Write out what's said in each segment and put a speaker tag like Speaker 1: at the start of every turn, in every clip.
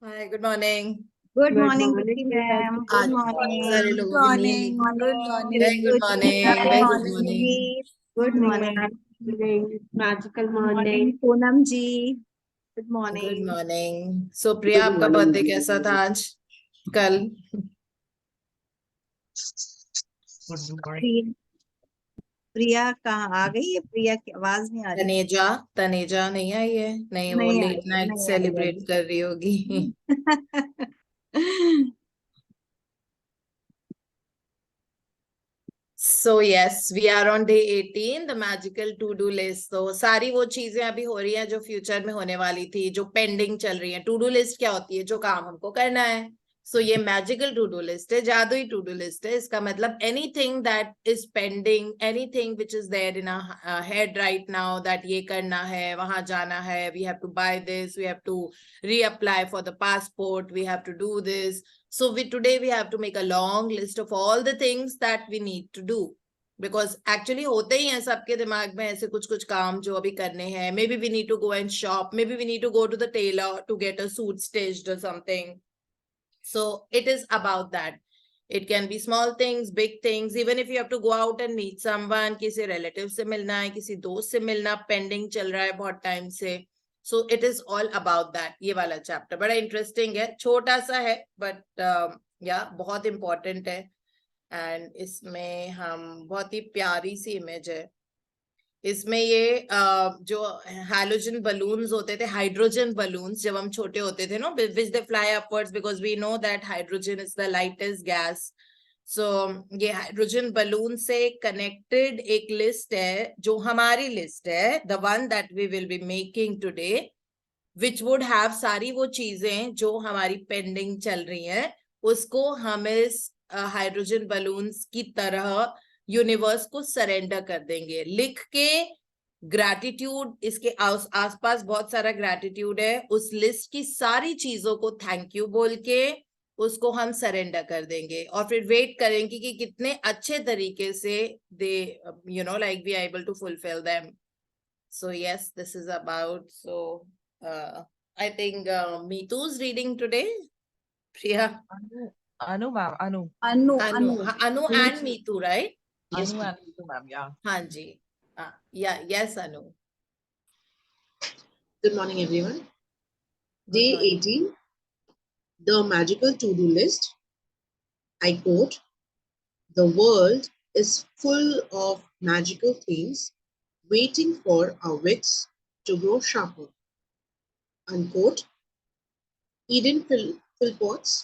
Speaker 1: Hi, good morning.
Speaker 2: Good
Speaker 3: Good
Speaker 2: morning,
Speaker 3: morning,
Speaker 2: Dipti
Speaker 3: Priya
Speaker 2: ma'am.
Speaker 3: ji.
Speaker 2: Good
Speaker 1: आज बहुत
Speaker 2: morning.
Speaker 1: सारे
Speaker 4: Good
Speaker 1: लोगों की
Speaker 4: morning.
Speaker 1: नींद
Speaker 4: Good morning.
Speaker 1: very good morning,
Speaker 2: Good
Speaker 1: very good
Speaker 2: morning,
Speaker 1: morning.
Speaker 2: Ji.
Speaker 3: Good
Speaker 2: Good
Speaker 3: morning.
Speaker 2: morning.
Speaker 3: Magical
Speaker 2: Good morning,
Speaker 3: morning.
Speaker 2: Poonam ji. Good
Speaker 1: Good
Speaker 2: morning.
Speaker 1: morning. So प्रिया,
Speaker 3: Good
Speaker 1: आपका
Speaker 3: morning.
Speaker 1: Birthday कैसा था आज कल?
Speaker 2: प्रिया प्रिया कहाँ आ गई है? प्रिया की आवाज नहीं आ रही।
Speaker 1: तनेजा तनेजा नहीं आई है? नहीं, वो
Speaker 2: नहीं आई
Speaker 1: लेट नाइट
Speaker 2: नहीं आई
Speaker 1: सेलिब्रेट
Speaker 2: अभी।
Speaker 1: कर रही होगी. So yes, we are on day 18, the magical to-do list. तो सारी वो चीजें अभी हो रही हैं जो फ्यूचर में होने वाली थी, जो पेंडिंग चल रही हैं. टू डू लिस्ट क्या होती है? जो काम हमको करना है. सो ये मैजिकल टू डू लिस्ट है, जादुई टू डू लिस्ट है. इसका मतलब anything that is pending, anything which is there in head right now, that ये करना है, वहां जाना है, we have to buy this, we have to reapply for the passport, we have to do this. So today we have to make a long list of all the things that we need to do. Because actually होते ही हैं सबके दिमाग में ऐसे कुछ कुछ काम जो अभी करने हैं. Maybe we need to go and shop. Maybe we need to go to the tailor to get a suit stitched or something. So it is about that. It can be small things, big things. Even if you have to go out and meet someone, किसी relative से मिलना है, किसी दोस्त से मिलना pending चल रहा है बहुत time से. So it is all about that. ये वाला chapter बड़ा interesting है, छोटा सा है, but yeah, बहुत important है. And इसमें हम बहुत ही प्यारी सी इमेज है. इसमें ये जो हैलोजन बलून्स होते थे, हाइड्रोजन बलून्स, जब हम छोटे होते थे, no, which they fly upwards because we know that hydrogen is the lightest gas. So ये हाइड्रोजन बलून से कनेक्टेड एक लिस्ट है, जो हमारी लिस्ट है, the one that we will be making today, which would have सारी वो चीजें जो हमारी पेंडिंग चल रही हैं, उसको हम इस हाइड्रोजन बलून्स की तरह यूनिवर्स को सरेंडर कर देंगे लिख के. ग्रैटिट्यूड, इसके आसपास बहुत सारा ग्रैटिट्यूड है. उस लिस्ट की सारी चीजों को थैंक यू बोल के उसको हम सरेंडर कर देंगे, और फिर वेट करेंगे कि कितने अच्छे तरीके से they like we are able to fulfil them. So yes, this is about, so I think Meetu's reading today. Priya.
Speaker 4: Anu ma'am, Anu.
Speaker 2: Anu,
Speaker 1: Anu and Meetu, right?
Speaker 4: Anu and Anu ma'am, yeah.
Speaker 1: हाँ जी. Yeah, yes, Anu.
Speaker 3: Good morning, everyone.
Speaker 1: Good
Speaker 3: Day
Speaker 1: morning.
Speaker 3: 18, the magical to-do list. I quote, "The world is full of magical things waiting for our wits to grow sharper." Unquote. Eden Philpotts,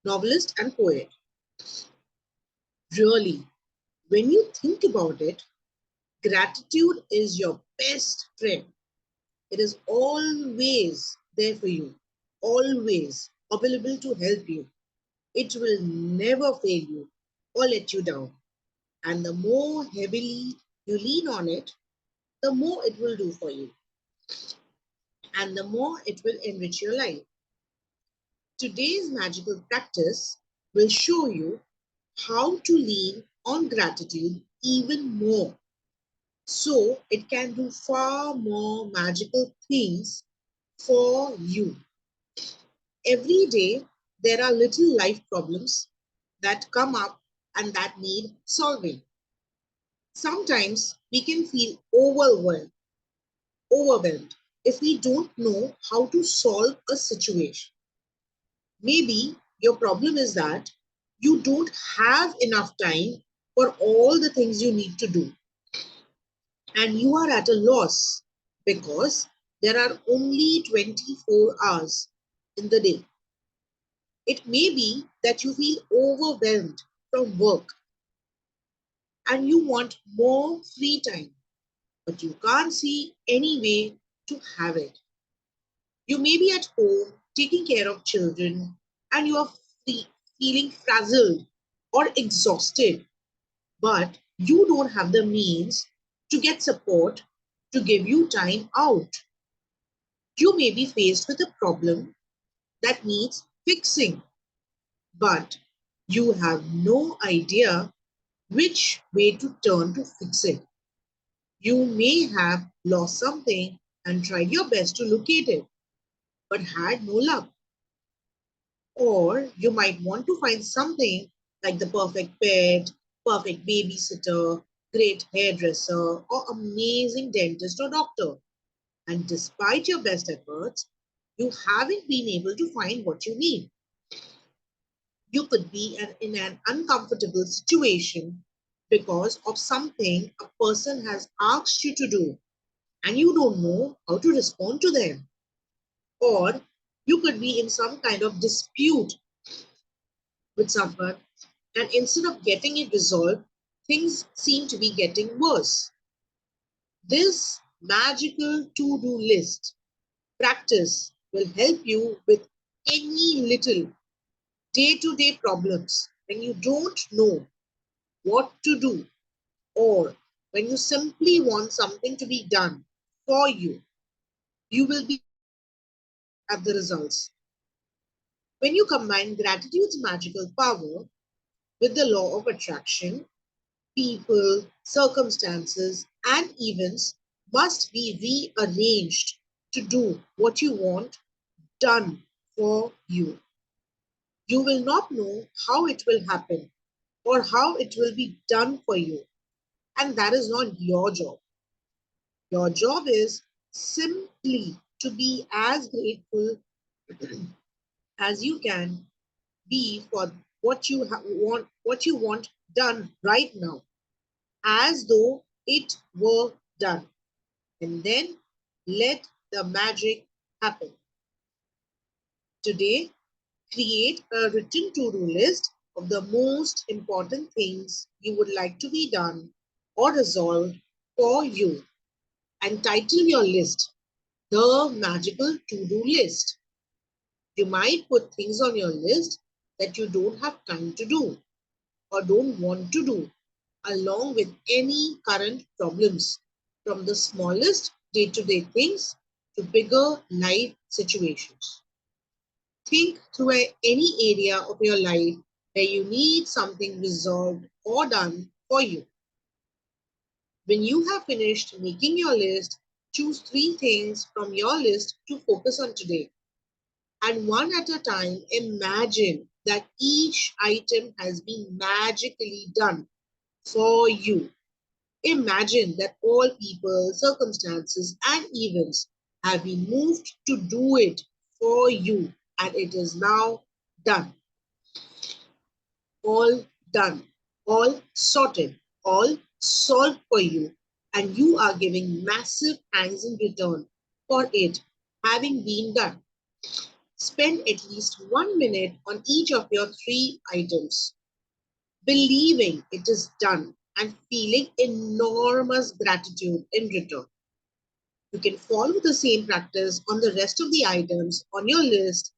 Speaker 3: novelist and poet. Really, when you think about it, gratitude is your best friend. It is always there for you, always available to help you. It will never fail you or let you down. And the more heavily you lean on it, the more it will do for you. And the more it will enrich your life. Today's magical practice will show you how to lean on gratitude even more, so it can do far more magical things for you. Every day, there are little life problems that come up and that need solving. Sometimes we can feel overwhelmed if we don't know how to solve a situation. Maybe your problem is that you don't have enough time for all the things you need to do, and you are at a loss because there are only 24 hours in the day. It may be that you feel overwhelmed from work and you want more free time, but you can't see any way to have it. You may be at home taking care of children and you are feeling frazzled or exhausted, but you don't have the means to get support to give you time out. You may be faced with a problem that needs fixing, but you have no idea which way to turn to fix it. You may have lost something and tried your best to locate it, but had no luck. Or you might want to find something like the perfect pet, perfect babysitter, great hairdresser, or amazing dentist or doctor. And despite your best efforts, you haven't been able to find what you need. You could be in an uncomfortable situation because of something a person has asked you to do and you don't know how to respond to them. Or you could be in some kind of dispute with someone, and instead of getting it resolved, things seem to be getting worse. This magical to do list practice will help you with any little day to day problems when you don't know what to do, or when you simply want something to be done for you. You will be at the results. When you combine gratitude's magical power with the law of attraction, people, circumstances, and events must be rearranged to do what you want done for you. You will not know how it will happen or how it will be done for you, and that is not your job. Your job is simply to be as grateful as you can be for what you want done right now, as though it were done, and then let the magic happen. Today, create a written to-do list of the most important things you would like to be done or resolved for you, and title your list the magical to-do list. You might put things on your list that you don't have time to do or don't want to do, along with any current problems, from the smallest day-to-day things to bigger life situations. Think through any area of your life where you need something resolved or done for you. When you have finished making your list, choose 3 things from your list to focus on today. And one at a time, imagine that each item has been magically done for you. Imagine that all people, circumstances, and events have been moved to do it for you, and it is now done. All done, all sorted, all solved for you, and you are giving massive thanks in return for it having been done. Spend at least 1 minute on each of your 3 items, believing it is done and feeling enormous gratitude in return. You can follow the same practice on the rest of the items on your list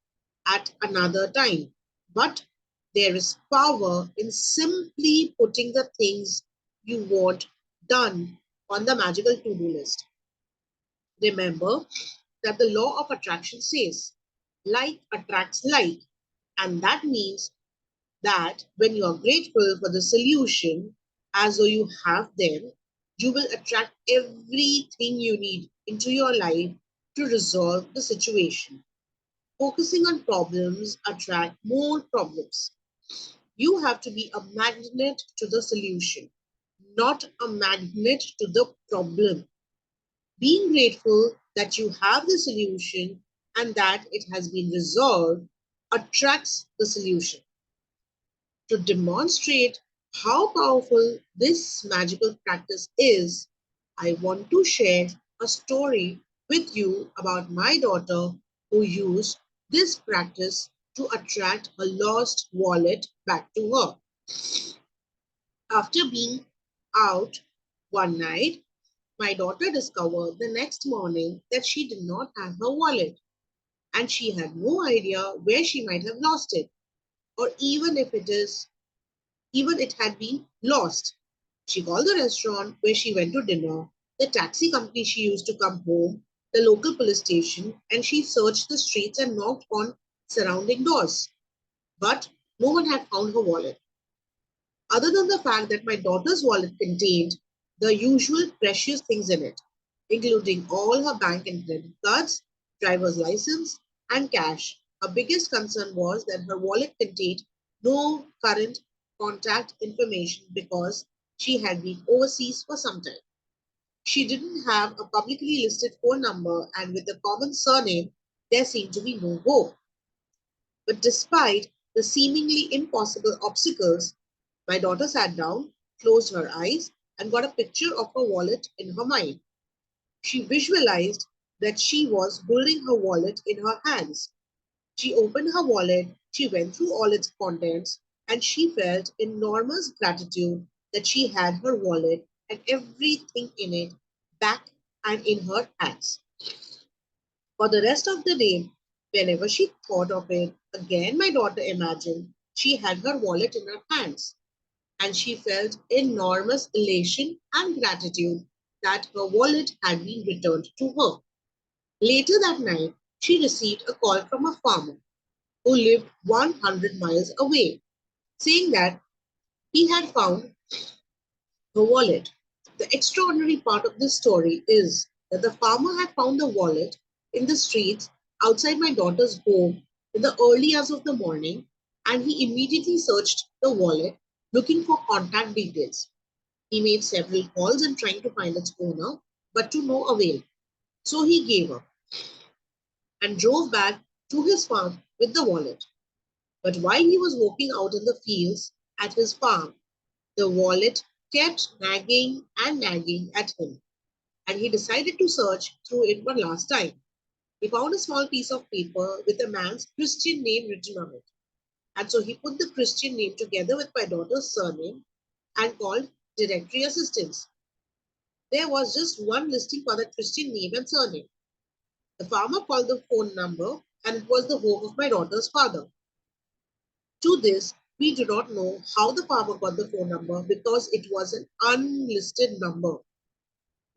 Speaker 3: at another time. But there is power in simply putting the things you want done on the magical to-do list. Remember that the law of attraction says, like attracts like, and that means that when you are grateful for the solution, as though you have them, you will attract everything you need into your life to resolve the situation. Focusing on problems attract more problems. You have to be a magnet to the solution, not a magnet to the problem. Being grateful that you have the solution and that it has been resolved attracts the solution. To demonstrate how powerful this magical practice is, I want to share a story with you about my daughter who used this practice to attract her lost wallet back to her. After being out one night, my daughter discovered the next morning that she did not have her wallet, and she had no idea where she might have lost it, or even it had been lost. She called the restaurant where she went to dinner, the taxi company she used to come home, the local police station, and she searched the streets and knocked on surrounding doors. But no one had found her wallet. Other than the fact that my daughter's wallet contained the usual precious things in it, including all her bank and credit cards, driver's license, and cash. Her biggest concern was that her wallet contained no current contact information because she had been overseas for some time. She didn't have a publicly listed phone number, and with a common surname, there seemed to be no hope. But despite the seemingly impossible obstacles, my daughter sat down, closed her eyes, and got a picture of her wallet in her mind. She visualized that she was holding her wallet in her hands. She opened her wallet, she went through all its contents, and she felt enormous gratitude that she had her wallet and everything in it back and in her hands. For the rest of the day, whenever she thought of it, again my daughter imagined she had her wallet in her hands, and she felt enormous elation and gratitude that her wallet had been returned to her. Later that night, she received a call from a farmer who lived 100 miles away, saying that he had found her wallet. The extraordinary part of this story is that the farmer had found the wallet in the streets outside my daughter's home in the early hours of the morning, and he immediately searched the wallet looking for contact details. He made several calls and trying to find its owner, but to no avail. So he gave up and drove back to his farm with the wallet. But while he was walking out in the fields at his farm, the wallet kept nagging and nagging at him, and he decided to search through it one last time. He found a small piece of paper with a man's Christian name written on it. And so he put the Christian name together with my daughter's surname and called directory assistance. There was just one listing for the Christian name and surname. The farmer called the phone number, and it was the home of my daughter's father. To this, we do not know how the farmer got the phone number because it was an unlisted number.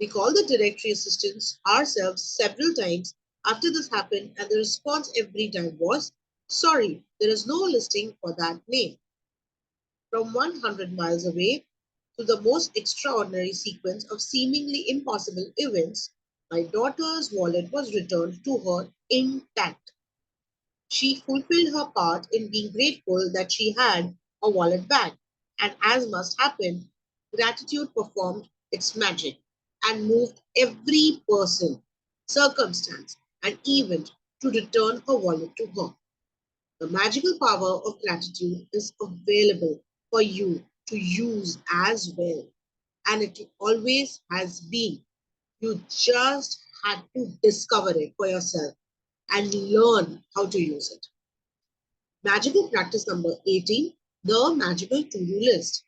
Speaker 3: We called the directory assistants ourselves several times after this happened, and the response every time was, "Sorry, there is no listing for that name." From 100 miles away, to the most extraordinary sequence of seemingly impossible events, my daughter's wallet was returned to her intact. She fulfilled her part in being grateful that she had a wallet back, and as must happen, gratitude performed its magic and moved every person, circumstance, and event to return her wallet to her. The magical power of gratitude is available for you to use as well, and it always has been. You just had to discover it for yourself and learn how to use it. Magical practice number 18, the magical to-do list.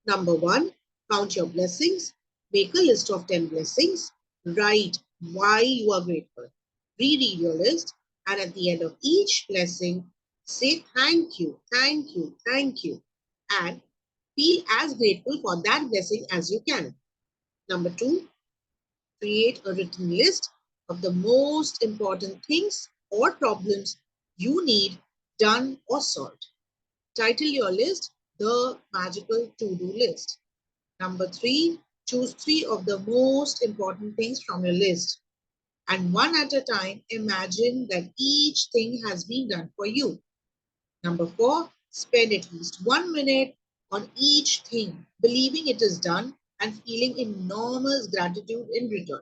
Speaker 3: Number 1, count your blessings. Make a list of 10 blessings. Write why you are grateful. Reread your list, and at the end of each blessing, say thank you, thank you, thank you, and feel as grateful for that blessing as you can. Number 2, create a written list of the most important things or problems you need done or solved. Title your list the magical to-do list. Number 3, choose 3 of the most important things from your list, and one at a time imagine that each thing has been done for you. Number 4, spend at least 1 minute on each thing, believing it is done and feeling enormous gratitude in return.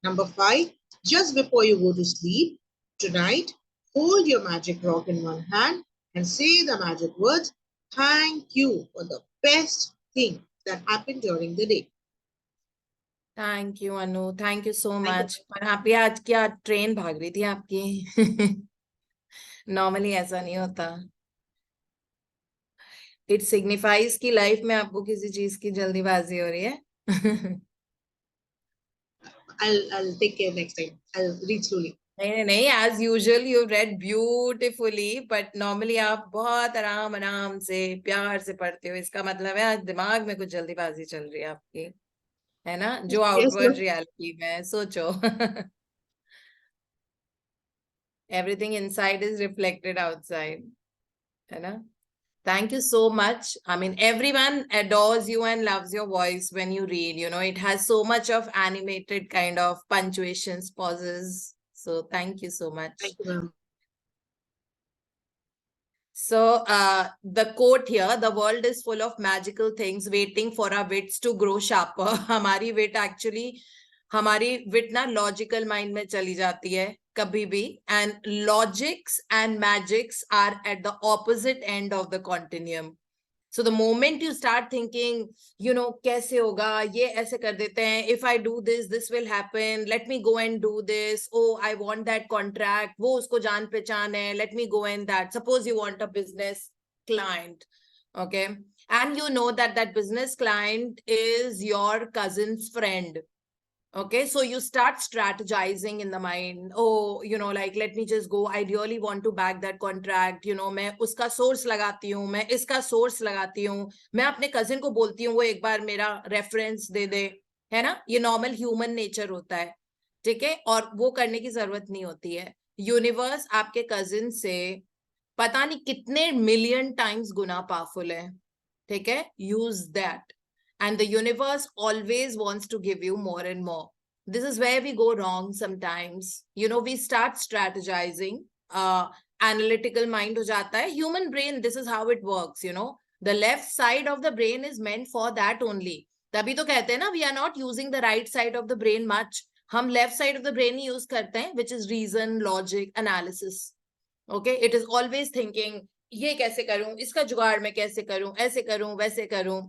Speaker 3: Number 5, just before you go to sleep tonight, hold your magic rock in one hand and say the magic words, thank you for the best thing that happened during the day.
Speaker 1: Thank you Anu, thank you so
Speaker 3: Thank you.
Speaker 1: Much. पर आप आज क्या train भाग रही थी आपकी? Normally ऐसा नहीं होता। इट सिग्निफाइज कि लाइफ में आपको किसी चीज की जल्दीबाजी हो रही है।
Speaker 3: I'll take care next time. I'll read slowly.
Speaker 1: नहीं, as usual you read beautifully, but normally आप बहुत आराम से प्यार से पढ़ते हो। इसका मतलब है आज दिमाग में कुछ जल्दीबाजी चल रही है आपकी, है ना? जो
Speaker 3: Yes,
Speaker 1: आउटवर्ड
Speaker 3: ma'am.
Speaker 1: रियलिटी में सोचो। Everything inside is reflected outside, है ना? Thank you so much. I mean, everyone adores you and loves your voice when you read, you know, it has so much of animated kind of punctuations, pauses. So thank you so much.
Speaker 3: Thank you, ma'am.
Speaker 1: So the quote here, the world is full of magical things waiting for our wits to grow sharper. हमारी wit actually, हमारी wit ना logical mind में चली जाती है कभी भी, and logics and magics are at the opposite end of the continuum. So the moment you start thinking, कैसे होगा, ये ऐसे कर देते हैं, if I do this, this will happen, let me go and do this, oh, I want that contract, वो उसको जान पहचान है, let me go and that. Suppose you want a business client, okay? And you know that that business client is your cousin's friend. Okay, so you start strategizing in the mind. Oh, like, let me just go. I really want to back that contract. मैं उसका source लगाती हूँ, मैं इसका source लगाती हूँ, मैं अपने cousin को बोलती हूँ वो एक बार मेरा reference दे दे, है ना? ये normal human nature होता है, ठीक है? और वो करने की जरूरत नहीं होती है. Universe आपके cousin से पता नहीं कितने million times गुना powerful है, ठीक है? Use that. And the universe always wants to give you more and more. This is where we go wrong sometimes. We start strategizing. Analytical mind ho jata hai. Human brain, this is how it works, The left side of the brain is meant for that only. तभी तो कहते हैं ना, we are not using the right side of the brain much. हम left side of the brain he use करते हैं, which is reason, logic, analysis. Okay? It is always thinking, ये कैसे करूं, इसका जुगाड़ मैं कैसे करूं, ऐसे करूं, वैसे करूं.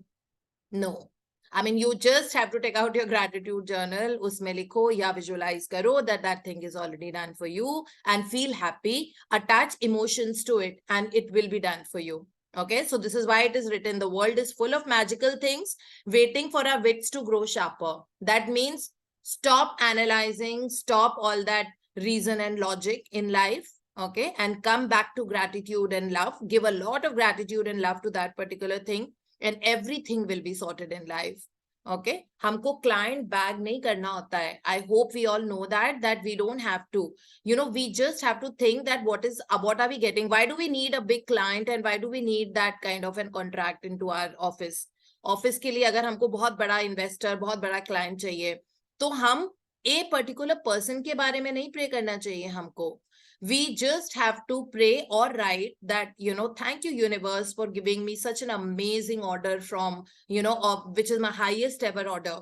Speaker 1: No. I mean, you just have to take out your gratitude journal, usme likho ya visualize karo that that thing is already done for you, and feel happy, attach emotions to it, and it will be done for you. Okay, so this is why it is written, the world is full of magical things waiting for our wits to grow sharper. That means stop analyzing, stop all that reason and logic in life, okay, and come back to gratitude and love. Give a lot of gratitude and love to that particular thing, and everything will be sorted in life. Okay, हमको client bag नहीं करना होता है. I hope we all know that we don't have to. We just have to think that what are we getting? Why do we need a big client, and why do we need that kind of a contract into our office? Office के लिए अगर हमको बहुत बड़ा investor, बहुत बड़ा client चाहिए, तो हम a particular person के बारे में नहीं pray करना चाहिए हमको. We just have to pray or write that, thank you, universe, for giving me such an amazing order from, which is my highest ever order.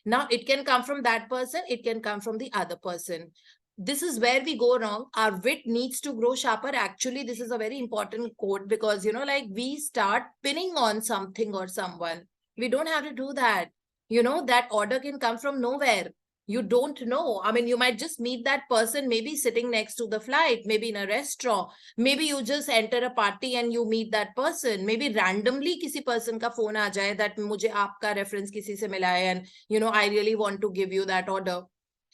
Speaker 1: Now, it can come from that person. It can come from the other person. This is where we go wrong. Our wit needs to grow sharper. Actually, this is a very important quote because, like, we start pinning on something or someone. We don't have to do that. That order can come from nowhere. You don't know. I mean, you might just meet that person, maybe sitting next to the flight, maybe in a restaurant. Maybe you just enter a party and you meet that person. Maybe randomly किसी person का phone आ जाए that मुझे आपका reference किसी से मिला है, and I really want to give you that order.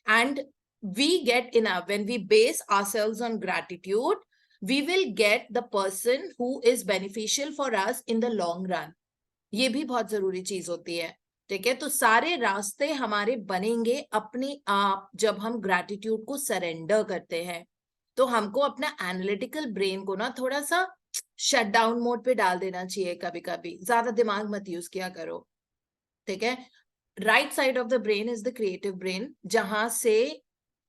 Speaker 1: And we get enough. When we base ourselves on gratitude, we will get the person who is beneficial for us in the long run. ये भी बहुत जरूरी चीज होती है. ठीक है, तो सारे रास्ते हमारे बनेंगे अपने आप जब हम ग्रैटिट्यूड को सरेंडर करते हैं. तो हमको अपना एनालिटिकल ब्रेन को ना थोड़ा सा शट डाउन मोड पे डाल देना चाहिए. कभी कभी ज्यादा दिमाग मत यूज किया करो. ठीक है, right side of the brain is the creative brain, जहां से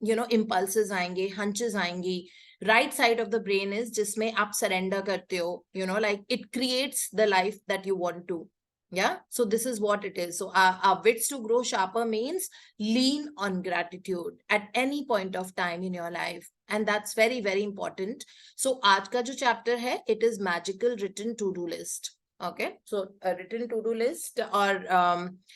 Speaker 1: इम्पल्सेस आएंगे, हंचेस आएंगी. Right side of the brain is जिसमें आप सरेंडर करते हो, like it creates the life that you want to. Yeah, so this is what it is. So our wits to grow sharper means lean on gratitude at any point of time in your life, and that's very, very important. So आज का जो chapter है, it is magical written to-do list. Okay, so a written to-do list, और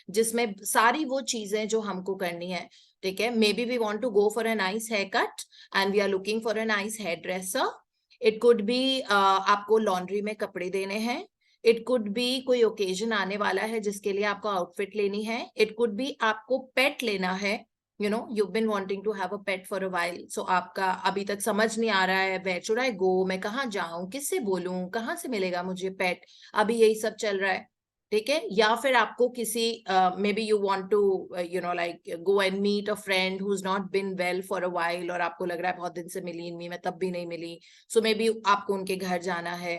Speaker 1: जिसमें सारी वो चीजें जो हमको करनी है. ठीक है, maybe we want to go for a nice haircut and we are looking for a nice hairdresser. It could be आपको laundry में कपड़े देने हैं. It could be कोई occasion आने वाला है जिसके लिए आपको outfit लेनी है. It could be आपको pet लेना है. You've been wanting to have a pet for a while. So आपका अभी तक समझ नहीं आ रहा है, where should I go? मैं कहाँ जाऊँ? किससे बोलूँ? कहाँ से मिलेगा मुझे pet? अभी यही सब चल रहा है. ठीक है, या फिर आपको किसी maybe you want to like go and meet a friend who's not been well for a while, और आपको लग रहा है बहुत दिन से मिली नहीं, मैं तब भी नहीं मिली. So maybe आपको उनके घर जाना है.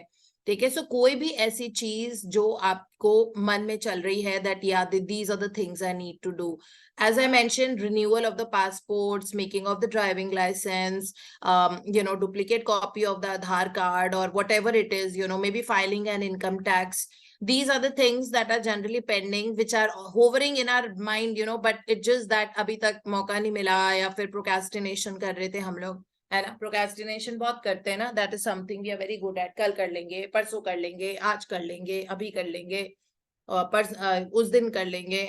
Speaker 1: ठीक है। सो कोई भी ऐसी चीज जो आपको मन में चल रही है that yeah these are the things I need to do. As I mentioned, renewal of the passports, making of the driving license, duplicate copy of the Aadhaar card or whatever it is, maybe filing an income tax. These are the things that are generally pending, which are hovering in our mind, but it's just that अभी तक मौका नहीं मिला या फिर procrastination कर रहे थे हम लोग, है ना। प्रोक्रेस्टिनेशन बहुत करते हैं ना, that is something we are very good at. कल कर लेंगे, परसों कर लेंगे, आज कर लेंगे, अभी कर लेंगे, उस दिन कर लेंगे,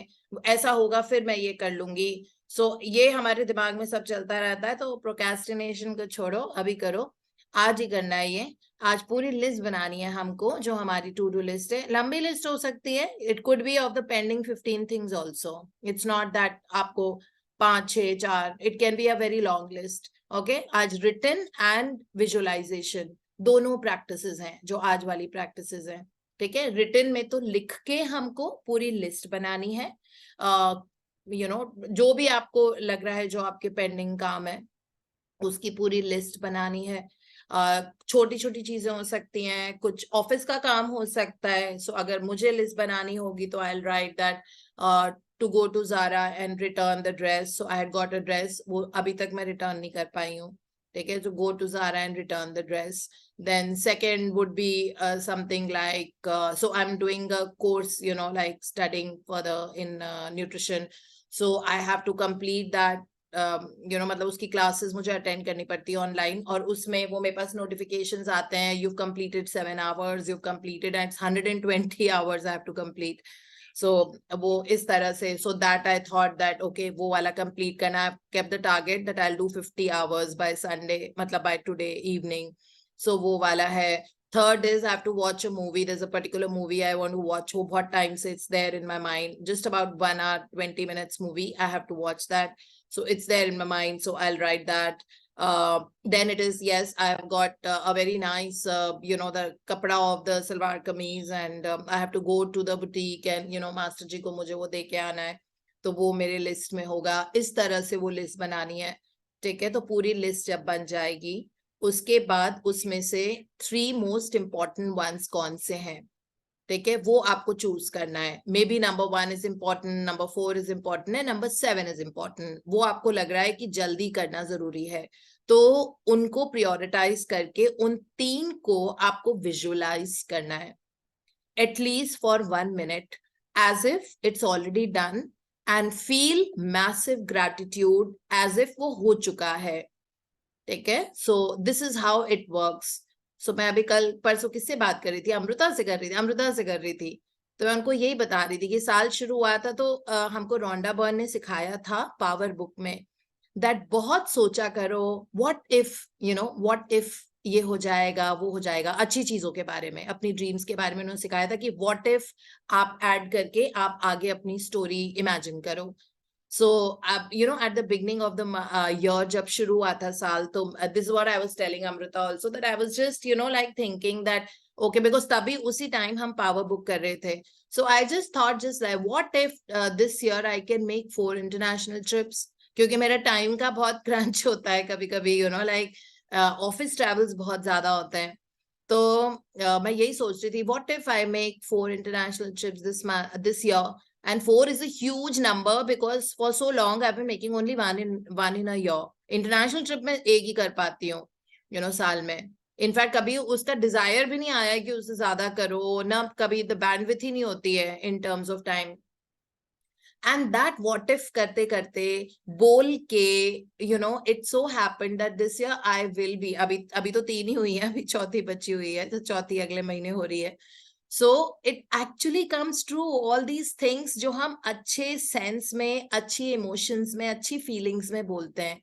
Speaker 1: ऐसा होगा फिर मैं ये कर लूंगी। सो ये हमारे दिमाग में सब चलता रहता है। तो प्रोक्रेस्टिनेशन को छोड़ो, अभी करो, आज ही करना है ये। आज पूरी लिस्ट बनानी है हमको, जो हमारी टू डू लिस्ट है। लंबी लिस्ट हो सकती है, it could be of the pending 15 things also. It's not that आपको 5, 6, 4, it can be a very long list. Okay, आज रिटन एंड विजुअलाइजेशन दोनों प्रैक्टिसेस हैं जो आज वाली प्रैक्टिसेस हैं। ठीक है, रिटन में तो लिख के हमको पूरी लिस्ट बनानी है। जो भी आपको लग रहा है जो आपके पेंडिंग काम है उसकी पूरी लिस्ट बनानी है। छोटी छोटी चीजें हो सकती हैं, कुछ ऑफिस का काम हो सकता है। सो अगर मुझे लिस्ट बनानी होगी तो I will write that to go to Zara and return the dress. So I had got a dress, वो अभी तक मैं return नहीं कर पाई हूँ। ठीक है, so go to Zara and return the dress. Then second would be something like so I'm doing a course, like studying further in nutrition. So I have to complete that. मतलब उसकी classes मुझे attend करनी पड़ती है online, और उसमें वो मेरे पास नोटिफिकेशंस आते हैं, you've completed 7 hours, you've completed, and it's 120 hours I have to complete. So वो इस तरह से, so that I thought that okay वो वाला complete करना, I've kept the target that I'll do 50 hours by Sunday, मतलब by today evening. So वो वाला है। Third is I have to watch a movie. There's a particular movie I want to watch. वो बहुत time से it's there in my mind. Just about 1 hour 20 minutes movie. I have to watch that. So it's there in my mind. So I'll write that. Then it is, yes, I've got a very nice, the kapda of the salwar kameez, and I have to go to the boutique and, master ji ko mujhe wo de ke aana hai, तो वो मेरे list में होगा। इस तरह से वो list बनानी है। ठीक है, तो पूरी लिस्ट जब बन जाएगी उसके बाद उसमें से 3 मोस्ट इम्पॉर्टेंट वंस कौन से हैं, ठीक है, वो आपको चूज करना है। May be number 1 is important, number 4 is important है, नंबर 7 इज इम्पोर्टेंट। वो आपको लग रहा है कि जल्दी करना जरूरी है, तो उनको प्रायोरिटाइज करके उन 3 को आपको विजुअलाइज करना है at least for 1 minute, as if it's already done, and feel massive gratitude as if वो हो चुका है। ठीक है, so this is how it works. So मैं अभी कल परसों किससे बात कर रही थी, अमृता से कर रही थी। तो मैं उनको यही बता रही थी कि साल शुरू हुआ था तो हमको रोंडा बर्न ने सिखाया था पावर बुक में, दैट बहुत सोचा करो, व्हाट इफ ये हो जाएगा, वो हो जाएगा, अच्छी चीजों के बारे में, अपनी ड्रीम्स के बारे में उन्होंने सिखाया था कि व्हाट इफ आप ऐड करके आप आगे अपनी स्टोरी इमेजिन करो। So, at the beginning of the year, जब शुरू हुआ था साल, तो this is what I was telling Amrita also, that I was just, like thinking that, okay, because तभी उसी टाइम हम power book कर रहे थे. So I just thought just like, what if this year I can make 4 international trips? क्योंकि मेरा time का बहुत क्रंच होता है कभी-कभी, like ऑफिस ट्रैवल्स बहुत ज्यादा होते हैं। तो मैं यही सोच रही थी, what if I make 4 international trips this year? And 4 is a huge number because for so long I've been making only one in a year. International trip में एक ही कर पाती हूँ, साल में। इनफैक्ट कभी उसका डिजायर भी नहीं आया कि उससे ज्यादा करो ना, कभी द बैंडविड्थ ही नहीं होती है in terms of time. And that what if करते करते बोल के, it so happened that this year I will be, अभी तो 3 ही हुई है, अभी 4थी बची हुई है, तो 4थी अगले महीने हो रही है। So it actually comes true, all these things जो हम अच्छे सेंस में, अच्छी इमोशंस में, अच्छी फीलिंग्स में बोलते हैं,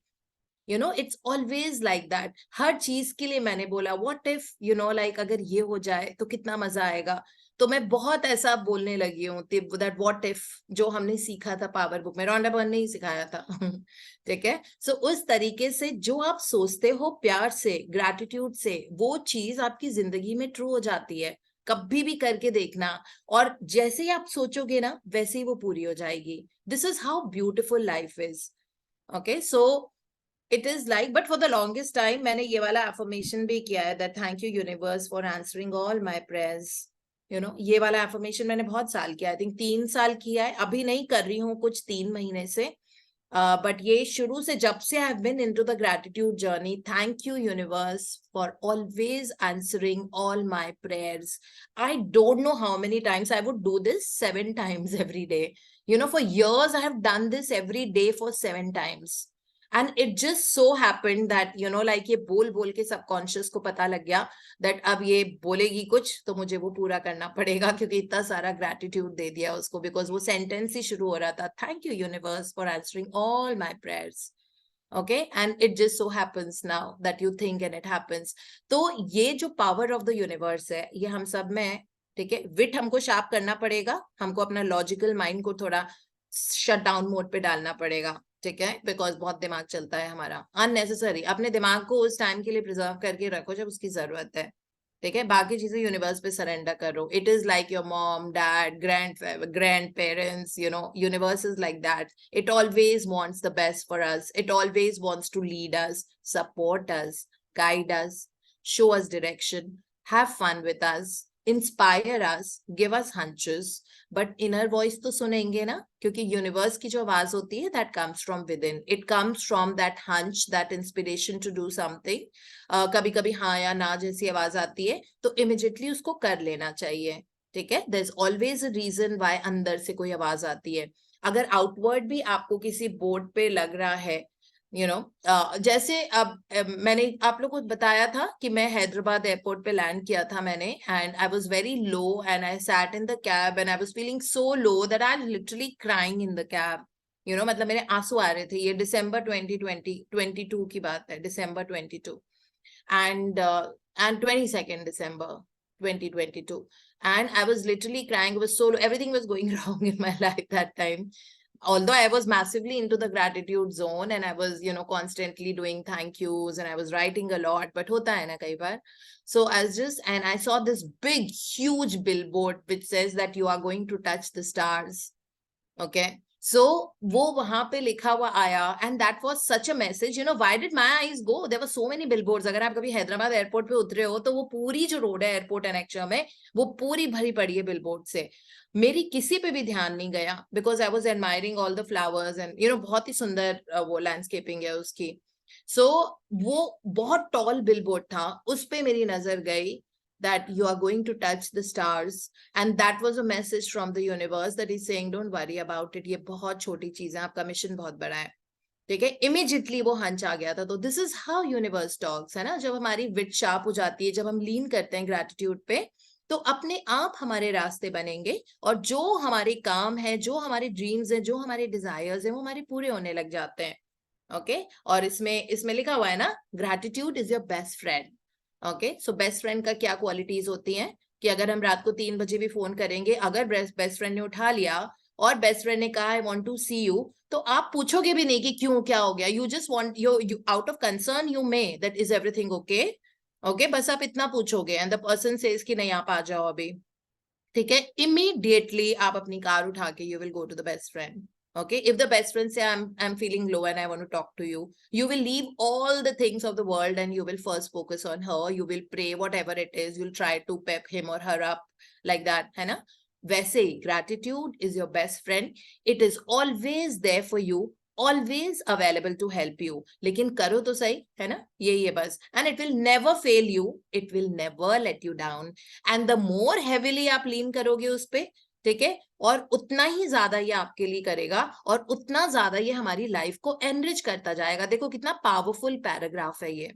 Speaker 1: it's always like that। हर चीज के लिए मैंने बोला what if, like अगर ये हो जाए तो कितना मजा आएगा। तो मैं बहुत ऐसा बोलने लगी हूँ that what if जो हमने सीखा था पावर बुक में, रोंडा बर्न ने ही सिखाया था। ठीक है, सो उस तरीके से जो आप सोचते हो प्यार से, ग्रैटिट्यूड से, वो चीज आपकी जिंदगी में ट्रू हो जाती है। कभी भी करके देखना, और जैसे ही आप सोचोगे ना वैसे ही वो पूरी हो जाएगी। This is how beautiful life is. Okay, so it is like, but for the longest time मैंने ये वाला affirmation भी किया है, that thank you universe for answering all my prayers. You know, ये वाला affirmation मैंने बहुत साल किया, I think 3 साल किया है, अभी नहीं कर रही हूँ कुछ 3 महीने से. But ये शुरू से जब से I have been into the gratitude journey, thank you universe for always answering all my prayers. I don't know how many times I would do this, 7 times every day. You know, for years I have done this every day for 7 times. And it just so happened that, you know, like ये बोल बोल के subconscious को पता लग गया that अब ये बोलेगी कुछ तो मुझे वो पूरा करना पड़ेगा, क्योंकि इतना सारा gratitude दे दिया उसको, because वो sentence ही शुरू हो रहा था, thank you universe for answering all my prayers. Okay, and it just so happens now that you think and it happens. तो ये जो power of the universe है, ये हम सब में है, ठीक है. विट हमको शार्प करना पड़ेगा, हमको अपना लॉजिकल माइंड को थोड़ा शट डाउन मोड पे डालना पड़ेगा, ठीक है, बिकॉज बहुत दिमाग चलता है हमारा अननेसेसरी. अपने दिमाग को उस टाइम के लिए प्रिजर्व करके रखो जब उसकी जरूरत है, ठीक है. बाकी चीजें यूनिवर्स पे सरेंडर करो. It is like your mom, dad, grandparents, you know, universe is like that. It always wants the best for us. It always wants to lead us, support us, guide us, show us direction, have fun with us, inspire us, give us hunches. But inner voice तो सुनेंगे ना, क्योंकि universe की जो आवाज होती है that comes from within. It comes from that hunch, that inspiration to do something. कभी कभी हाँ या ना जैसी आवाज आती है तो इमिजिएटली उसको कर लेना चाहिए, ठीक है. There is always a reason why अंदर से कोई आवाज आती है. अगर आउटवर्ड भी आपको किसी बोर्ड पे लग रहा है, यू नो, जैसे अब मैंने आप लोगों को बताया था कि मैं हैदराबाद एयरपोर्ट पे लैंड किया था मैंने, and I was very low and I sat in the cab and I was feeling so low that I was literally crying in the cab. You know, मतलब मेरे आंसू आ रहे थे. ये दिसंबर 2022 की बात है, दिसंबर 22 and 22nd December 2022, and I was literally crying. It was so everything was going wrong in my life that time. Although I was massively into the gratitude zone and I was, you know, constantly doing thank yous and I was writing a lot, but hota hai na kai baar. So I was just, and I saw this big, huge billboard which says that you are going to touch the stars. Okay. So वो वहां पे लिखा हुआ आया, and that was such a message. You know, why did my eyes go? There were so many billboards. अगर आप कभी Hyderabad airport पे उतरे हो तो वो पूरी जो रोड है एयरपोर्ट एंड एक्चुअल में, वो पूरी भरी पड़ी है बिलबोर्ड से. मेरी किसी पे भी ध्यान नहीं गया because I was admiring all the flowers and you know, बहुत ही सुंदर वो लैंडस्केपिंग है उसकी. सो वो बहुत टॉल बिलबोर्ड था, उस पे मेरी नजर गई that you are going to touch the stars, and that was a message from the universe that is saying don't worry about it. ये बहुत छोटी चीज है, आपका मिशन बहुत बड़ा है, ठीक है. इमीडिएटली वो हंच आ गया था. तो this is how universe talks, है ना. जब हमारी विट शार्प हो जाती है, जब हम लीन करते हैं ग्रैटिट्यूड पे, तो अपने आप हमारे रास्ते बनेंगे और जो हमारे काम है, जो हमारे ड्रीम्स हैं, जो हमारे डिजायर्स हैं, वो हमारे पूरे होने लग जाते हैं. ओके. और इसमें लिखा हुआ है ना, gratitude is your best friend. Okay. So best friend का क्या क्वालिटीज होती हैं कि अगर हम रात को 3 बजे भी फोन करेंगे, अगर बेस्ट फ्रेंड ने उठा लिया और बेस्ट फ्रेंड ने कहा I want to see you, तो आप पूछोगे भी नहीं कि क्यों, क्या हो गया. You just want, you out of concern you may that is everything okay. Okay, बस आप इतना पूछोगे एंड द पर्सन सेज कि नहीं आप आ जाओ अभी, ठीक है. इमीडिएटली आप अपनी कार उठा के you will go to the best friend. Okay, if the best friend say I'm feeling low and I want to talk to you, you will leave all the things of the world and you will first focus on her. You will pray, whatever it is, you'll try to pep him or her up like that, है ना. वैसे ही gratitude is your best friend. It is always there for you, always available to help you. लेकिन करो तो सही, है ना, यही है बस. And it will never fail you. It will never let you down. And the more heavily आप lean करोगे उस पे, ठीक है, और उतना ही ज्यादा ये आपके लिए करेगा और उतना ज्यादा ये हमारी लाइफ को एनरिच करता जाएगा. देखो कितना पावरफुल पैराग्राफ है ये,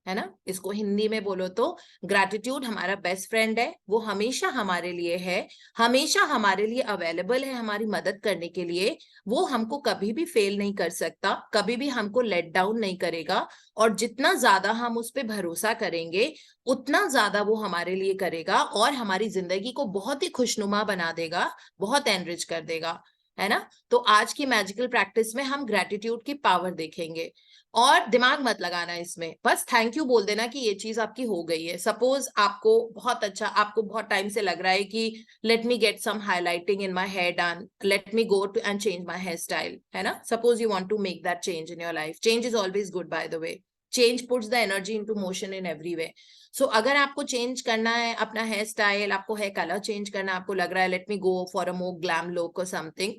Speaker 1: है ना. इसको हिंदी में बोलो तो ग्रैटिट्यूड हमारा बेस्ट फ्रेंड है. वो हमेशा हमारे लिए है, हमेशा हमारे लिए अवेलेबल है हमारी मदद करने के लिए. वो हमको कभी भी फेल नहीं कर सकता, कभी भी हमको लेट डाउन नहीं करेगा. और जितना ज्यादा हम उस पर भरोसा करेंगे उतना ज्यादा वो हमारे लिए करेगा और हमारी जिंदगी को बहुत ही खुशनुमा बना देगा, बहुत एनरिच कर देगा, है ना. तो आज की मैजिकल प्रैक्टिस में हम ग्रैटिट्यूड की पावर देखेंगे. और दिमाग मत लगाना इसमें, बस थैंक यू बोल देना कि ये चीज आपकी हो गई है। सपोज आपको बहुत अच्छा, आपको बहुत टाइम से लग रहा है कि let me get some highlighting in my hair done, let me go to and change my hair style, है ना। Suppose you want to make that change in your life, change is always good by the way, change puts the energy into motion in every way. So अगर आपको change करना है अपना hair style, आपको hair colour change करना है, आपको लग रहा है late me go for a more glam look और समथिंग,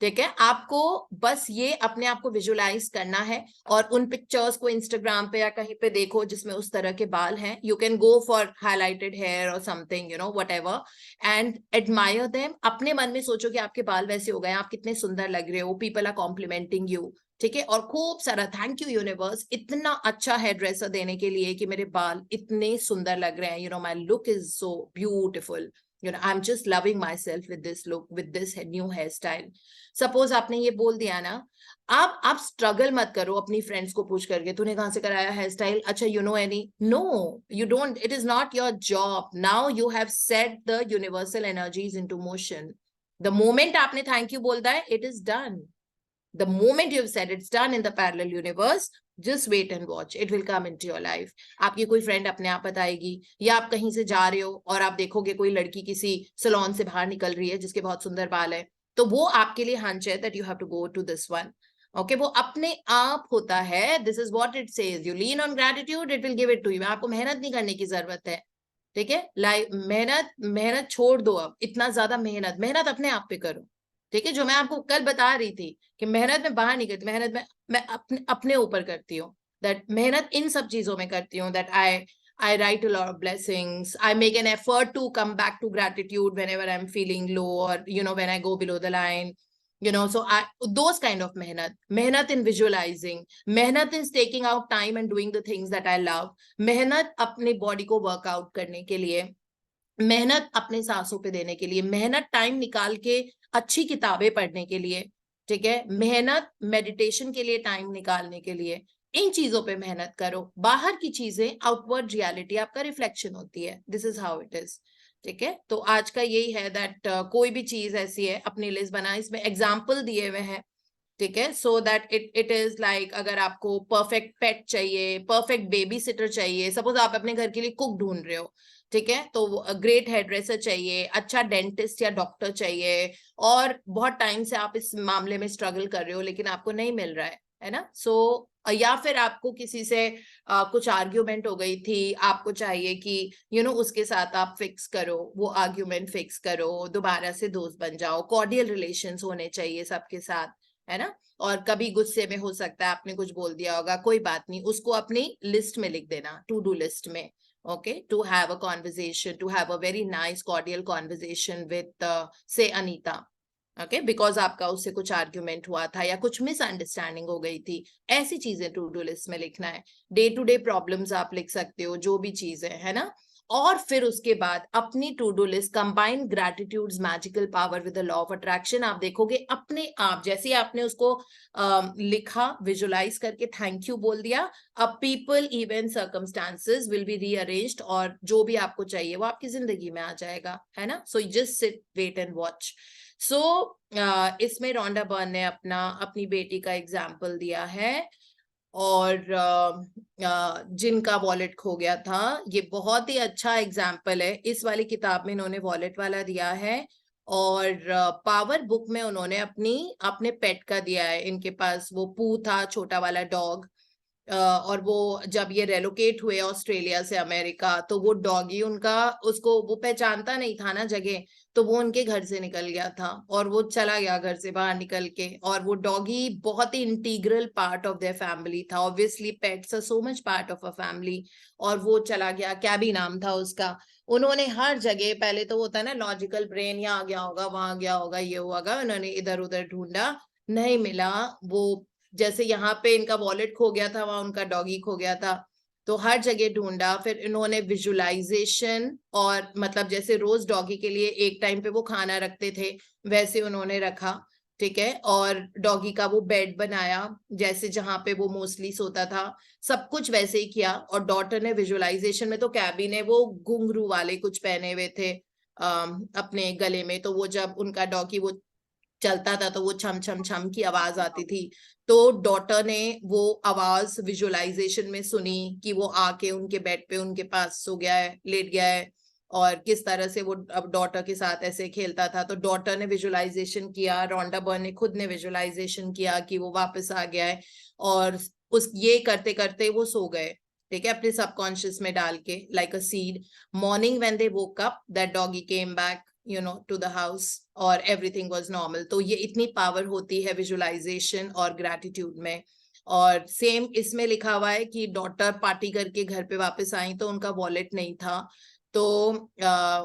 Speaker 1: ठीक है, आपको बस ये अपने आप को विजुलाइज करना है और उन पिक्चर्स को इंस्टाग्राम पे या कहीं पे देखो जिसमें उस तरह के बाल हैं, you can go for highlighted hair और something, you know, whatever, and admire them. अपने मन में सोचो कि आपके बाल वैसे हो गए, आप कितने सुंदर लग रहे हो, पीपल आर कॉम्प्लीमेंटिंग यू, ठीक है, और खूब सारा थैंक यू यूनिवर्स इतना अच्छा हेयर ड्रेसर देने के लिए कि मेरे बाल इतने सुंदर लग रहे हैं, you know, my look is so beautiful, you know, I'm just loving myself with this look, with this new hairstyle. Suppose आपने ये बोल दिया ना, आप स्ट्रगल मत करो अपनी फ्रेंड्स को पूछ करके तूने कहाँ से कराया हेयर स्टाइल, अच्छा you know any, no you don't, it is not your job. Now you have set the universal energies into motion. The moment आपने थैंक यू बोल दिया है, it is done. The moment you've said it's done in the parallel universe, just wait and watch. It will come into your life. आपकी कोई friend अपने आप बताएगी, या आप कहीं से जा रहे हो और आप देखोगे कोई लड़की किसी सलोन से बाहर निकल रही है जिसके बहुत सुंदर बाल है, तो वो आपके लिए हंच है that you have to go to this one. Okay, वो अपने आप होता है। This is what it says. You lean on gratitude, it will give it to you. आपको मेहनत नहीं करने की जरूरत है, ठीक है। मेहनत छोड़ दो, अब इतना ज्यादा मेहनत अपने आप पे करो, ठीक है। जो मैं आपको कल बता रही थी कि मेहनत में बाहर नहीं करती, मेहनत में मैं अपने ऊपर करती हूँ, दैट मेहनत इन सब चीजों में करती हूँ, that I write a lot of blessings, I make an effort to come back to gratitude whenever I am feeling low, और you know when I go below the line, you know, so those kind of mehnat in visualizing, mehnat in taking out time and doing the things that I love, mehnat अपने body को workout करने के लिए, मेहनत अपने सांसों पे देने के लिए, मेहनत टाइम निकाल के अच्छी किताबें पढ़ने के लिए, ठीक है, मेहनत मेडिटेशन के लिए टाइम निकालने के लिए, इन चीजों पे मेहनत करो। बाहर की चीजें आउटवर्ड रियलिटी आपका रिफ्लेक्शन होती है, this is how it is, ठीक है। तो आज का यही है दैट कोई भी चीज ऐसी है अपनी लिस्ट बना, इसमें एग्जाम्पल दिए हुए हैं, ठीक है, so that it is like अगर आपको परफेक्ट पेट चाहिए, परफेक्ट बेबी सिटर चाहिए, सपोज आप अपने घर के लिए कुक ढूंढ रहे हो, ठीक है, तो ग्रेट हेयर ड्रेसर चाहिए, अच्छा डेंटिस्ट या डॉक्टर चाहिए, और बहुत टाइम से आप इस मामले में स्ट्रगल कर रहे हो लेकिन आपको नहीं मिल रहा है ना। सो या फिर आपको किसी से कुछ आर्ग्यूमेंट हो गई थी, आपको चाहिए कि यू नो उसके साथ आप फिक्स करो, वो आर्ग्यूमेंट फिक्स करो, दोबारा से दोस्त बन जाओ, कॉर्डियल रिलेशंस होने चाहिए सबके साथ, है ना। और कभी गुस्से में हो सकता है आपने कुछ बोल दिया होगा, कोई बात नहीं, उसको अपनी लिस्ट में लिख देना, टू डू लिस्ट में, okay, to have a conversation, to have a very nice cordial conversation with say Anita, okay, because आपका उससे कुछ आर्ग्यूमेंट हुआ था या कुछ मिसअंडरस्टैंडिंग हो गई थी, ऐसी चीजें टू डू लिस्ट में लिखना है। डे टू डे प्रॉब्लम्स आप लिख सकते हो, जो भी चीजें है ना। और फिर उसके बाद अपनी to do list combine gratitude's magical power with the law of attraction, आप देखोगे अपने आप जैसे आपने उसको लिखा, विजुलाइज करके थैंक यू बोल दिया, अब people event circumstances will be rearranged, और जो भी आपको चाहिए वो आपकी जिंदगी में आ जाएगा, है ना। So just sit wait and watch. So इसमें रोंडा बर्न ने अपनी बेटी का एग्जाम्पल दिया है, और जिनका वॉलेट खो गया था, ये बहुत ही अच्छा एग्जाम्पल है। इस वाली किताब में इन्होंने वॉलेट वाला दिया है, और पावर बुक में उन्होंने अपने पेट का दिया है। इनके पास वो पू था, छोटा वाला डॉग, और वो जब ये रेलोकेट हुए ऑस्ट्रेलिया से अमेरिका, तो वो डॉगी उनका, उसको वो पहचानता नहीं था ना जगह, तो वो उनके घर से निकल गया था, और वो चला गया घर से बाहर निकल के, और वो डॉगी बहुत ही integral part of their family था। Obviously pets are so much part of a family, और वो चला गया, कैबी नाम था उसका। उन्होंने हर जगह, पहले तो होता है ना लॉजिकल ब्रेन, यहाँ आ गया होगा, वहां गया होगा, ये होगा, उन्होंने इधर उधर ढूंढा, नहीं मिला। वो जैसे यहाँ पे इनका वॉलेट खो गया था, वहां उनका डॉगी खो गया था, तो हर जगह ढूंढा। फिर इन्होंने विजुलाइजेशन, और मतलब जैसे रोज डॉगी के लिए एक टाइम पे वो खाना रखते थे, वैसे उन्होंने रखा, ठीक है, और डॉगी का वो बेड बनाया जैसे जहां पे वो मोस्टली सोता था, सब कुछ वैसे ही किया। और डॉटर ने विजुलाइजेशन में, तो कैबी ने वो घुंघरू वाले कुछ पहने हुए थे अपने गले में, तो वो जब उनका डॉगी वो चलता था तो वो छम छम छम की आवाज आती थी। तो डॉटर ने वो आवाज विजुअलाइजेशन में सुनी कि वो आके उनके बेड पे उनके पास सो गया है, लेट गया है, और किस तरह से वो अब डॉटर के साथ ऐसे खेलता था। तो डॉटर ने विजुअलाइजेशन किया, रोंडा बर्न ने खुद ने विजुअलाइजेशन किया कि वो वापस आ गया है, और उस ये करते करते वो सो गए, ठीक है, अपने सबकॉन्शियस में डाल के, like a seed. Morning when they woke up, that doggie came back to the house, और एवरीथिंग वाज नॉर्मल। तो ये इतनी पावर होती है विजुअलाइजेशन और ग्रैटिट्यूड में। और सेम इसमें लिखा हुआ है कि डॉटर पार्टी करके घर पे वापस आई तो उनका वॉलेट नहीं था, तो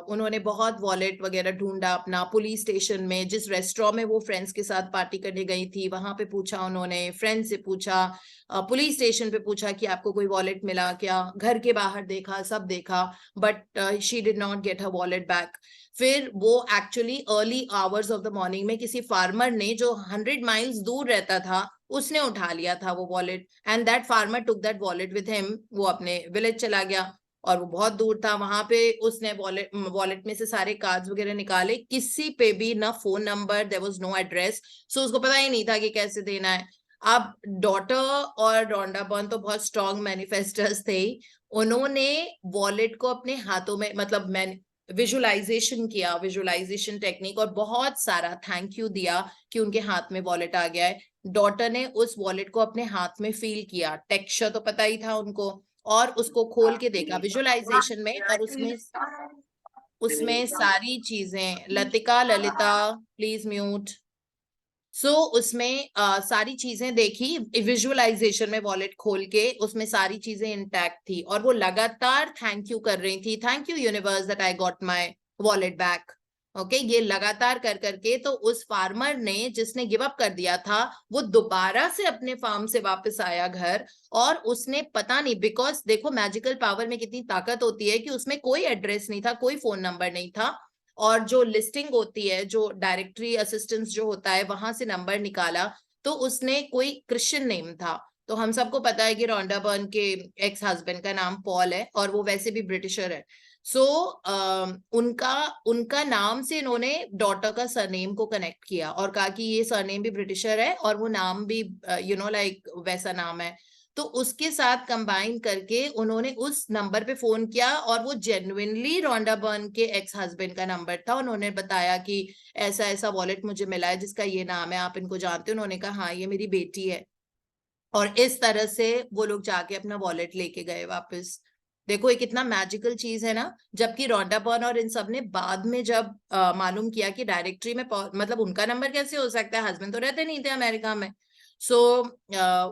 Speaker 1: उन्होंने बहुत वॉलेट वगैरह ढूंढा अपना, पुलिस स्टेशन में, जिस रेस्टोरेंट में वो फ्रेंड्स के साथ पार्टी करने गई थी वहां पे पूछा उन्होंने, फ्रेंड से पूछा, पुलिस स्टेशन पे पूछा कि आपको कोई वॉलेट मिला क्या, घर के बाहर देखा, सब देखा, but she did not get her wallet back. फिर वो actually early hours of the morning में किसी फार्मर ने जो 100 माइल्स दूर रहता था उसने उठा लिया था वो wallet, and that farmer took that wallet with him. वो अपने विलेज चला गया और वो बहुत दूर था, वहां पे उसने वॉलेट में से सारे कार्ड्स वगैरह निकाले, किसी पे भी ना phone number, there was no address, so उसको पता ही नहीं था कि कैसे देना है। अब डॉटर और रोंडा बर्न तो बहुत स्ट्रॉन्ग मैनिफेस्टर्स थे, उन्होंने वॉलेट को अपने हाथों में, मतलब विजुअलाइजेशन किया, विजुअलाइजेशन टेक्निक, और बहुत सारा थैंक यू दिया कि उनके हाथ में वॉलेट आ गया है। डॉटर ने उस वॉलेट को अपने हाथ में फील किया, टेक्सचर तो पता ही था उनको, और उसको खोल के देखा विजुअलाइजेशन में, और उसमें उसमें सारी चीजें, लतिका ललिता प्लीज म्यूट। सो उसमें सारी चीजें देखी विजुअलाइजेशन में, वॉलेट खोल के उसमें सारी चीजें इंटैक्ट थी, और वो लगातार थैंक यू कर रही थी, thank you universe that I got my wallet back. Okay, ये लगातार कर करके, तो उस फार्मर ने जिसने गिव अप कर दिया था वो दोबारा से अपने फार्म से वापस आया घर, और उसने पता नहीं, बिकॉज देखो मैजिकल पावर में कितनी ताकत होती है कि उसमें कोई एड्रेस नहीं था, कोई फोन नंबर नहीं था, और जो लिस्टिंग होती है, जो डायरेक्टरी असिस्टेंस जो होता है, वहां से नंबर निकाला, तो उसने कोई क्रिश्चियन नेम था। तो हम सबको पता है कि रोंडा बर्न के एक्स हस्बैंड का नाम पॉल है, और वो वैसे भी ब्रिटिशर है। सो उनका उनका नाम से इन्होंने डॉटर का सरनेम को कनेक्ट किया और कहा कि ये सरनेम भी ब्रिटिशर है और वो नाम भी लाइक वैसा नाम है। तो उसके साथ कंबाइन करके उन्होंने उस नंबर पे फोन किया, और वो जेन्युइनली रोंडा बर्न के एक्स हस्बैंड का नंबर था। उन्होंने बताया कि ऐसा ऐसा वॉलेट मुझे मिला है जिसका ये नाम है, आप इनको जानते हो? उन्होंने कहा हाँ ये मेरी बेटी है, और इस तरह से वो लोग जाके अपना वॉलेट लेके गए वापस। देखो ये कितना मैजिकल चीज है ना। जबकि रोंडा बर्न और इन सब ने बाद में जब मालूम किया कि डायरेक्टरी में मतलब उनका नंबर कैसे हो सकता है, हस्बैंड तो रहते नहीं थे अमेरिका में, सो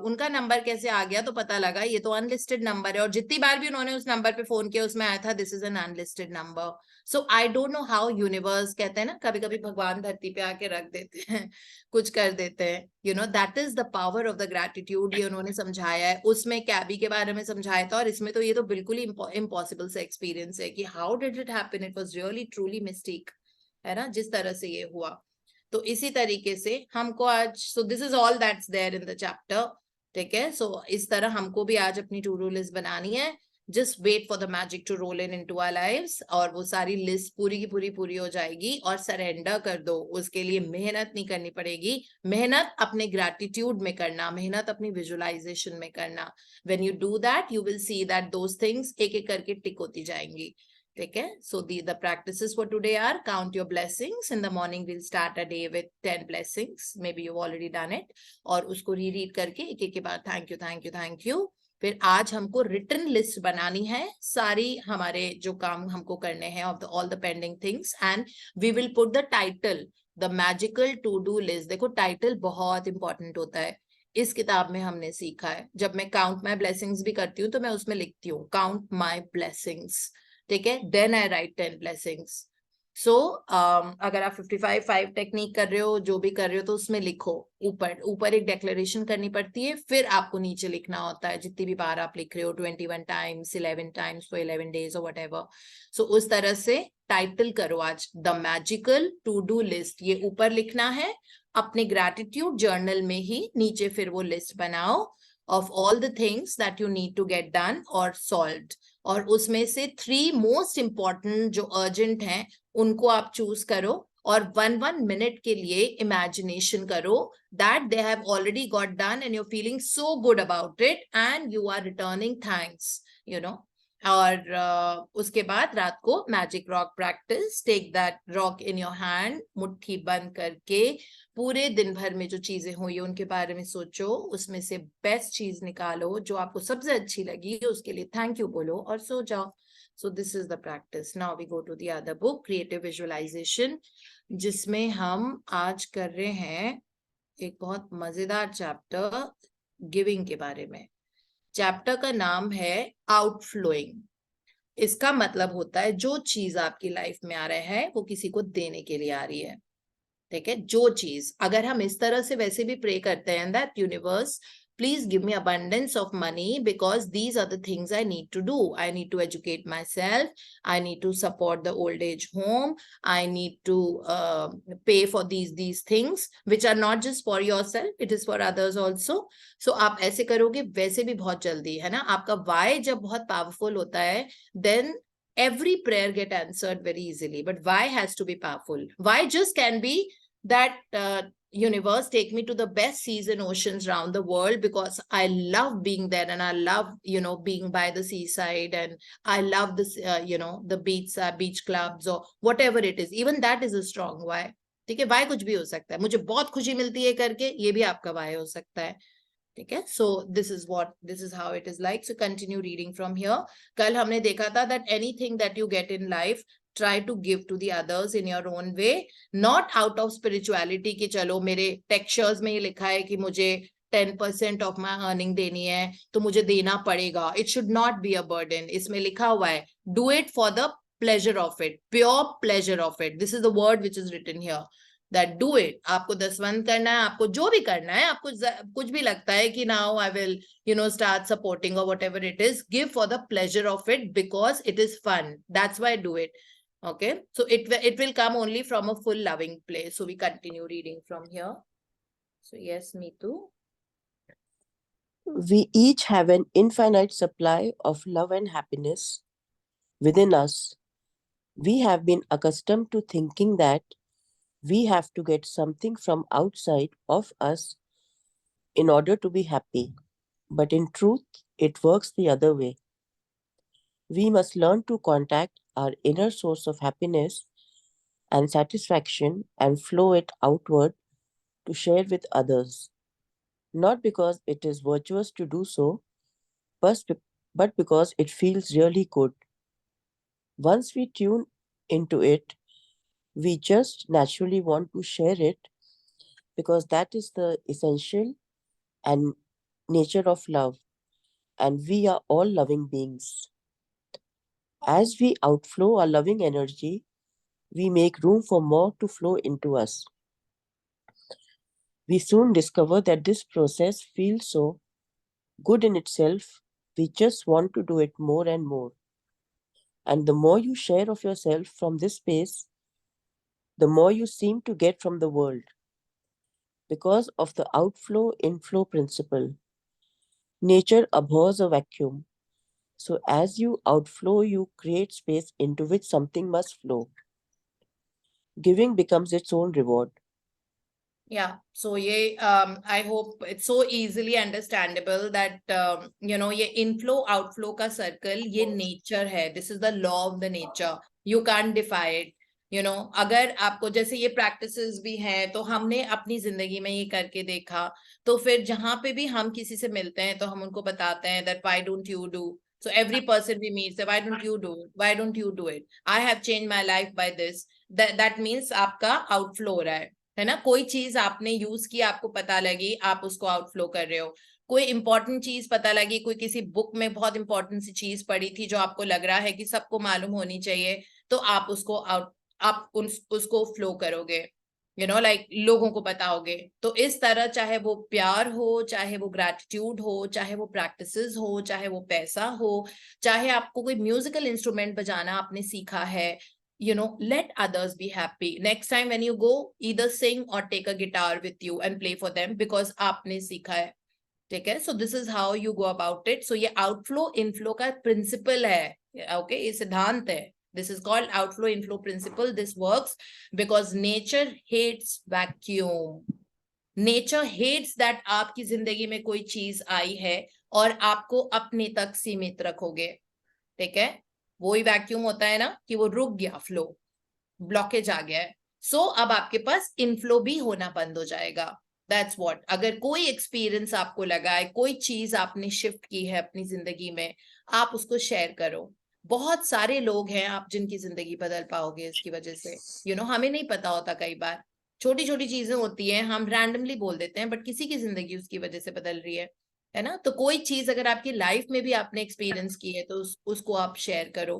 Speaker 1: उनका नंबर कैसे आ गया, तो पता लगा ये तो अनलिस्टेड नंबर है, और जितनी बार भी उन्होंने उस नंबर पे फोन किया उसमें आया था this is an unlisted number. So I don't know how universe, कहते हैं ना कभी कभी भगवान धरती पे आके रख देते हैं कुछ कर देते हैं, that is the power of the gratitude. ये उन्होंने समझाया है, उसमें कैबी के बारे में समझाया था, और इसमें तो ये तो बिल्कुल ही इम्पॉसिबल से एक्सपीरियंस है कि how did it happen, it was really truly mistake, है ना, जिस तरह से ये हुआ। तो इसी तरीके से हमको आज, so this is all that's there in the chapter, ठीक है। सो इस तरह हमको भी आज अपनी टू डू लिस्ट बनानी है, just wait for the magic to roll in into our lives, और वो सारी लिस्ट पूरी की पूरी हो जाएगी, और सरेंडर कर दो। उसके लिए मेहनत नहीं करनी पड़ेगी, मेहनत अपने ग्रैटिट्यूड में करना, मेहनत अपनी विजुअलाइजेशन में करना। When you do that you will see that those things एक एक करके टिक होती जाएंगी, ठीक है। So the practices for today are count your blessings. In the morning we'll start a day with 10 blessings. Maybe you've already done it. और उसको read करके एक एक के बाद thank you thank you thank you. फिर आज हमको रिटन लिस्ट बनानी है, सारी हमारे जो काम हमको करने हैं of all the pending things, and we will put the title the magical to do list. देखो टाइटल बहुत इंपॉर्टेंट होता है, इस किताब में हमने सीखा है। जब मैं काउंट माई ब्लेसिंग्स भी करती हूँ तो मैं उसमें लिखती हूँ काउंट माई ब्लेसिंग्स, ठीक है, देन आई राइट 10 ब्लेसिंग्स। सो अगर आप 55 टेक्निक कर रहे हो, जो भी कर रहे हो, तो उसमें लिखो, ऊपर एक डेक्लेरेशन करनी पड़ती है, फिर आपको नीचे लिखना होता है जितनी भी बार आप लिख रहे हो, 21 टाइम्स, 11 टाइम्स फॉर 11 डेज और व्हाटएवर। सो उस तरह से टाइटल करो आज the magical to do list, ये ऊपर लिखना है। अपने ग्रैटिट्यूड जर्नल में ही नीचे फिर वो लिस्ट बनाओ of all the things that you need to get done or solved, और उसमें से 3 मोस्ट इंपॉर्टेंट जो अर्जेंट हैं उनको आप चूज करो, और 1 मिनट के लिए इमेजिनेशन करो that they have already got done and you're feeling so good about it and you are returning thanks, you know. और उसके बाद रात को magic rock practice, take that rock in your hand, मुट्ठी बंद करके पूरे दिन भर में जो चीजें हुई उनके बारे में सोचो, उसमें से बेस्ट चीज निकालो जो आपको सबसे अच्छी लगी, उसके लिए थैंक यू बोलो और सो जाओ. So this is the practice. Now we go to the other book, Creative Visualization, जिसमें हम आज कर रहे हैं एक बहुत मजेदार चैप्टर गिविंग के बारे में. चैप्टर का नाम है आउटफ्लोइंग. इसका मतलब होता है जो चीज आपकी लाइफ में आ रहा है वो किसी को देने के लिए आ रही है. ठीक है, जो चीज, अगर हम इस तरह से वैसे भी प्रे करते हैं that universe please give me abundance of money because these are the things I need to do. I need to educate myself. I need to support the old age home. I need to pay for these things which are not just for yourself. It is for others also. So आप ऐसे करोगे वैसे भी बहुत जल्दी, है ना. आपका why जब बहुत powerful होता है then every prayer get answered very easily. But why has to be powerful. Why just can be that universe, take me to the best seas and oceans around the world because I love being there and I love, you know, being by the seaside and I love this, you know, the beach clubs or whatever it is. Even that is a strong why. ठीक है, why कुछ भी हो सकता है. मुझे बहुत खुशी मिलती है करके, ये भी आपका why हो सकता है. ठीक है, so this is how it is like. So continue reading from here. कल हमने देखा था that anything that you get in life, try to give to the others in your own way, not out of spirituality कि चलो मेरे textures में ये लिखा है कि मुझे 10% of my earning देनी है तो मुझे देना पड़ेगा. It should not be a burden. इसमें लिखा हुआ है do it for the pleasure of it, pure pleasure of it. This is the word which is written here. That do it. आपको दसवंत करना है, आपको जो भी करना है, आपको कुछ भी लगता है कि now I will, you know, start supporting or whatever it is, give for the pleasure of it because it is fun. That's why do it. Okay, so it will come only from a full loving place. So we continue reading from here. So yes, Neetu.
Speaker 5: We each have an infinite supply of love and happiness within us. We have been accustomed to thinking that we have to get something from outside of us in order to be happy. But in truth, it works the other way. We must learn to contact our inner source of happiness and satisfaction and flow it outward to share with others. Not because it is virtuous to do so, but because it feels really good. Once we tune into it, we just naturally want to share it because that is the essential and nature of love, and we are all loving beings. As we outflow our loving energy, we make room for more to flow into us. We soon discover that this process feels so good in itself, we just want to do it more and more. And the more you share of yourself from this space, the more you seem to get from the world. Because of the outflow-inflow principle, nature abhors a vacuum. So as you outflow, you create space into which something must flow. Giving becomes its own reward.
Speaker 1: Yeah, so ये I hope it's so easily understandable that you know, ये inflow outflow का circle ये nature है. This is the law of the nature. You can't defy it. You know, अगर आपको जैसे ये practices भी हैं तो हमने अपनी जिंदगी में ये करके देखा, तो फिर जहां पे भी हम किसी से मिलते हैं तो हम उनको बताते हैं that why don't you do. So every person we meet say why don't you do it? Why don't you do it? I have changed my life by this. That means आपका outflow हो रहा है ना. कोई चीज आपने use की, आपको पता लगी, आप उसको आउटफ्लो कर रहे हो. कोई इंपॉर्टेंट चीज पता लगी, कोई किसी बुक में बहुत इंपॉर्टेंट सी चीज पढ़ी थी जो आपको लग रहा है कि सबको मालूम होनी चाहिए, तो आप उसको फ्लो करोगे, यू नो, लाइक लोगों को बताओगे. तो इस तरह चाहे वो प्यार हो, चाहे वो ग्रैटिट्यूड हो, चाहे वो प्रैक्टिसेस हो, चाहे वो पैसा हो, चाहे आपको कोई म्यूजिकल इंस्ट्रूमेंट बजाना आपने सीखा है, you know, let others be happy. Next time when you go, either sing or take a guitar with you and play for them because आपने सीखा है. ठीक है, so this is how you go about it. So ये outflow inflow का principle है, okay, ये सिद्धांत है This is called outflow inflow principle. This works because nature hates vacuum. Nature hates that आपकी जिंदगी में कोई चीज आई है और आपको अपने तक सीमित रखोगे, ठीक है? वही वैक्यूम होता है ना कि वो रुक गया, फ्लो ब्लॉकेज आ गया है, सो अब आपके पास इनफ्लो भी होना बंद हो जाएगा। That's what. अगर कोई एक्सपीरियंस आपको लगा है, कोई चीज आपने शिफ्ट की है अपनी जिंदगी में, आप उसको शेयर करो। बहुत सारे लोग हैं आप जिनकी जिंदगी बदल पाओगे इसकी वजह से। हमें नहीं पता होता, कई बार छोटी छोटी चीजें होती हैं, हम रैंडमली बोल देते हैं, बट किसी की जिंदगी उसकी वजह से बदल रही है ना? तो कोई चीज अगर आपकी लाइफ में भी आपने एक्सपीरियंस की है तो उसको आप शेयर करो।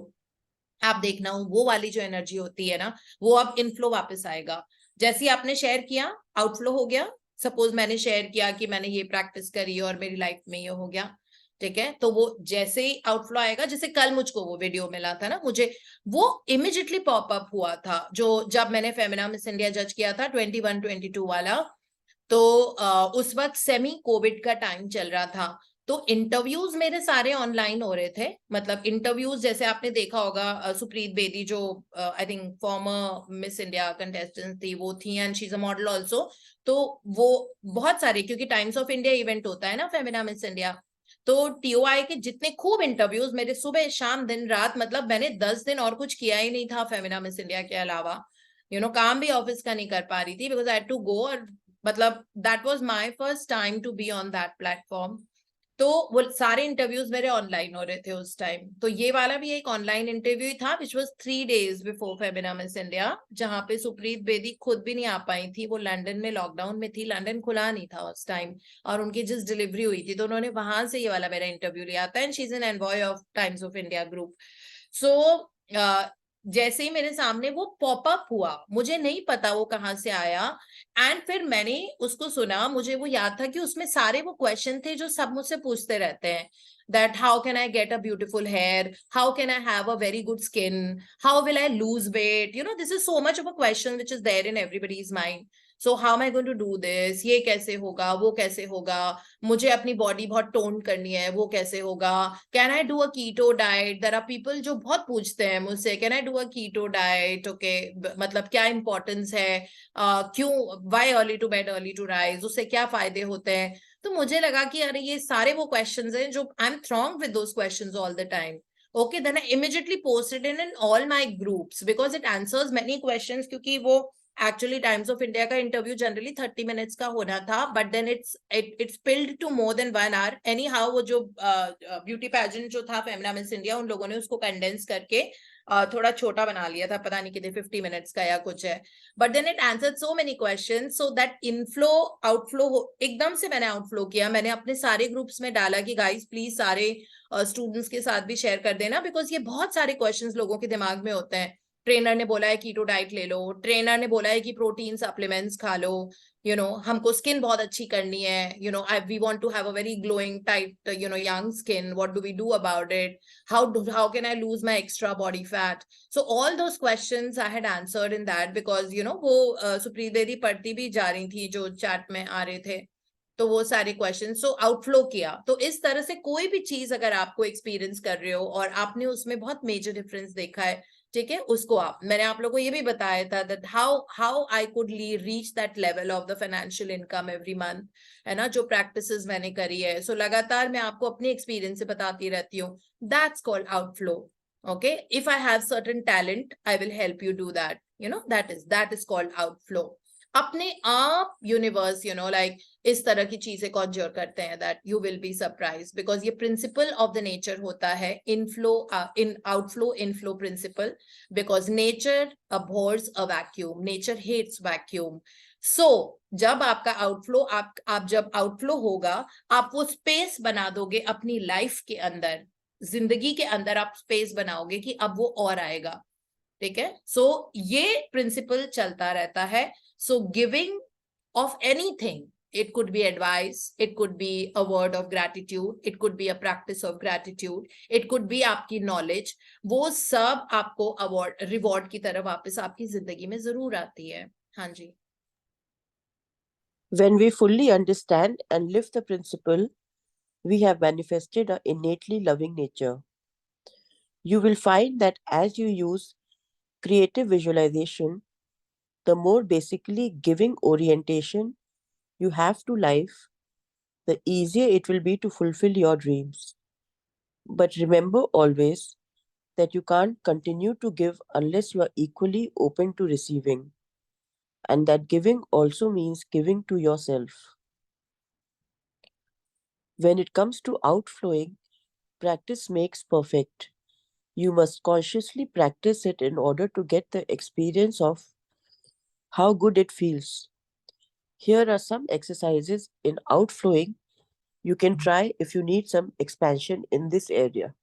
Speaker 1: आप देखना वो वाली जो एनर्जी होती है ना, वो अब इनफ्लो वापस आएगा। जैसे ही आपने शेयर किया, आउटफ्लो हो गया। सपोज मैंने शेयर किया कि मैंने ये प्रैक्टिस करी और मेरी लाइफ में ये हो गया, ठीक है? तो वो जैसे ही आउटफ्लो आएगा, जैसे कल मुझको वो वीडियो मिला था ना, मुझे वो इमिजिएटली पॉप अप हुआ था, जो जब मैंने फेमिना मिस इंडिया जज किया था 21-22 वाला। तो उस वक्त सेमी कोविड का टाइम चल रहा था, तो इंटरव्यूज मेरे सारे ऑनलाइन हो रहे थे। मतलब इंटरव्यूज जैसे आपने देखा होगा, सुप्रीत बेदी जो I think farmer miss India contestant थी, वो थी, and she is a model also. तो वो बहुत सारे, क्योंकि टाइम्स ऑफ इंडिया इवेंट होता है ना फेमिना मिस इंडिया, तो टीओआई के जितने खूब इंटरव्यूज मेरे, सुबह शाम दिन रात, मतलब मैंने 10 दिन और कुछ किया ही नहीं था फेमिना मिस इंडिया के अलावा। काम भी ऑफिस का नहीं कर पा रही थी because I had to go, और मतलब that was my first time to be on that platform. तो वो सारे इंटरव्यूज मेरे ऑनलाइन हो रहे थे उस टाइम। तो ये वाला भी एक ऑनलाइन इंटरव्यू था which was 3 days before Femina miss India, जहां पे सुप्रीत बेदी खुद भी नहीं आ पाई थी। वो लंदन में लॉकडाउन में थी, लंदन खुला नहीं था उस टाइम, और उनकी जिस डिलीवरी हुई थी तो उन्होंने वहां से ये वाला मेरा इंटरव्यू लिया था, and she is an envoy of Times of India group. So जैसे ही मेरे सामने वो पॉपअप हुआ, मुझे नहीं पता वो कहाँ से आया, एंड फिर मैंने उसको सुना। मुझे वो याद था कि उसमें सारे वो क्वेश्चन थे जो सब मुझसे पूछते रहते हैं, that how can I get a beautiful hair, how can I have a very good skin, how will I lose weight, this is so much of a question which is there in everybody's mind. So how am I going to do this, ये कैसे होगा, वो कैसे होगा, मुझे अपनी body बहुत tone करनी है, वो कैसे होगा, can I do a keto diet. There are people जो बहुत पूछते हैं मुझसे, can I do a keto diet, okay, मतलब क्या इंपॉर्टेंस है, क्यों, why early to bed early to rise, उससे क्या फायदे होते हैं। तो मुझे लगा कि अरे ये सारे वो क्वेश्चंस हैं जो I am throng with those questions all the time. Okay, then I immediately posted in all my groups because it answers many questions, क्योंकि वो एक्चुअली टाइम्स ऑफ इंडिया का इंटरव्यू जनरली 30 मिनट्स का होना था, but then it's spilled to more than 1 hour। Anyhow वो जो beauty pageant जो था फेमिना मिस इंडिया, उन लोगों ने उसको कंडेंस करके थोड़ा छोटा बना लिया था, पता नहीं कितने 50 मिनट्स का या कुछ है। But then it answered so many questions, so that inflow outflow एकदम से मैंने आउटफ्लो किया। मैंने अपने सारे ग्रुप्स में डाला कि गाइस प्लीज सारे स्टूडेंट्स के साथ भी शेयर कर देना, बिकॉज ये बहुत सारे क्वेश्चंस लोगों के दिमाग में होते हैं। ट्रेनर ने बोला है कीटो डाइट ले लो, ट्रेनर ने बोला है कि प्रोटीन सप्लीमेंट्स खा लो, हमको स्किन बहुत अच्छी करनी है, we want to have a very glowing tight young skin, what do we do about it, how can I lose my extra body fat. So all those questions I had answered in that, because वो सुप्रीत बेदी पढ़ती भी जा रही थी जो chat में आ रहे थे, तो वो सारे क्वेश्चन सो आउटफ्लो किया। तो इस तरह से कोई भी चीज अगर आपको एक्सपीरियंस कर रहे हो और आपने उसमें बहुत मेजर डिफरेंस देखा है, ठीक है, उसको मैंने आप लोगों को ये भी बताया था that how I could reach that level of the financial income every month, है ना, जो प्रैक्टिसेस मैंने करी है। सो लगातार मैं आपको अपनी एक्सपीरियंस से बताती रहती हूँ। That's called outflow. Okay, if I have certain talent I will help you do that, that is called outflow. अपने आप यूनिवर्स लाइक इस तरह की चीजें कॉन्ज्योर करते हैं that you will be surprise, because ये प्रिंसिपल ऑफ द नेचर होता है, inflow outflow inflow principle, because nature abhors a vacuum, nature hates vacuum. So जब आपका आउटफ्लो आप जब आउटफ्लो होगा, आप वो स्पेस बना दोगे अपनी लाइफ के अंदर, जिंदगी के अंदर आप स्पेस बनाओगे कि अब वो और आएगा, ठीक है। सो ये प्रिंसिपल चलता रहता है। So giving of anything, it could be advice, it could be a word of gratitude, it could be a practice of gratitude, it could be आपकी knowledge, वो सब आपको रिवॉर्ड की तरह वापस आपकी जिंदगी में जरूर आती है। हाँ जी।
Speaker 5: When we fully understand and live the principle, we have manifested an innately loving nature. You will find that as you use creative visualization, the more basically giving orientation you have to life, the easier it will be to fulfill your dreams. But remember always that you can't continue to give unless you are equally open to receiving, and that giving also means giving to yourself. When it comes to outflowing, practice makes perfect. You must consciously practice it in order to get the experience of how good it feels. Here are some exercises in outflowing you can try if you need some expansion in this area.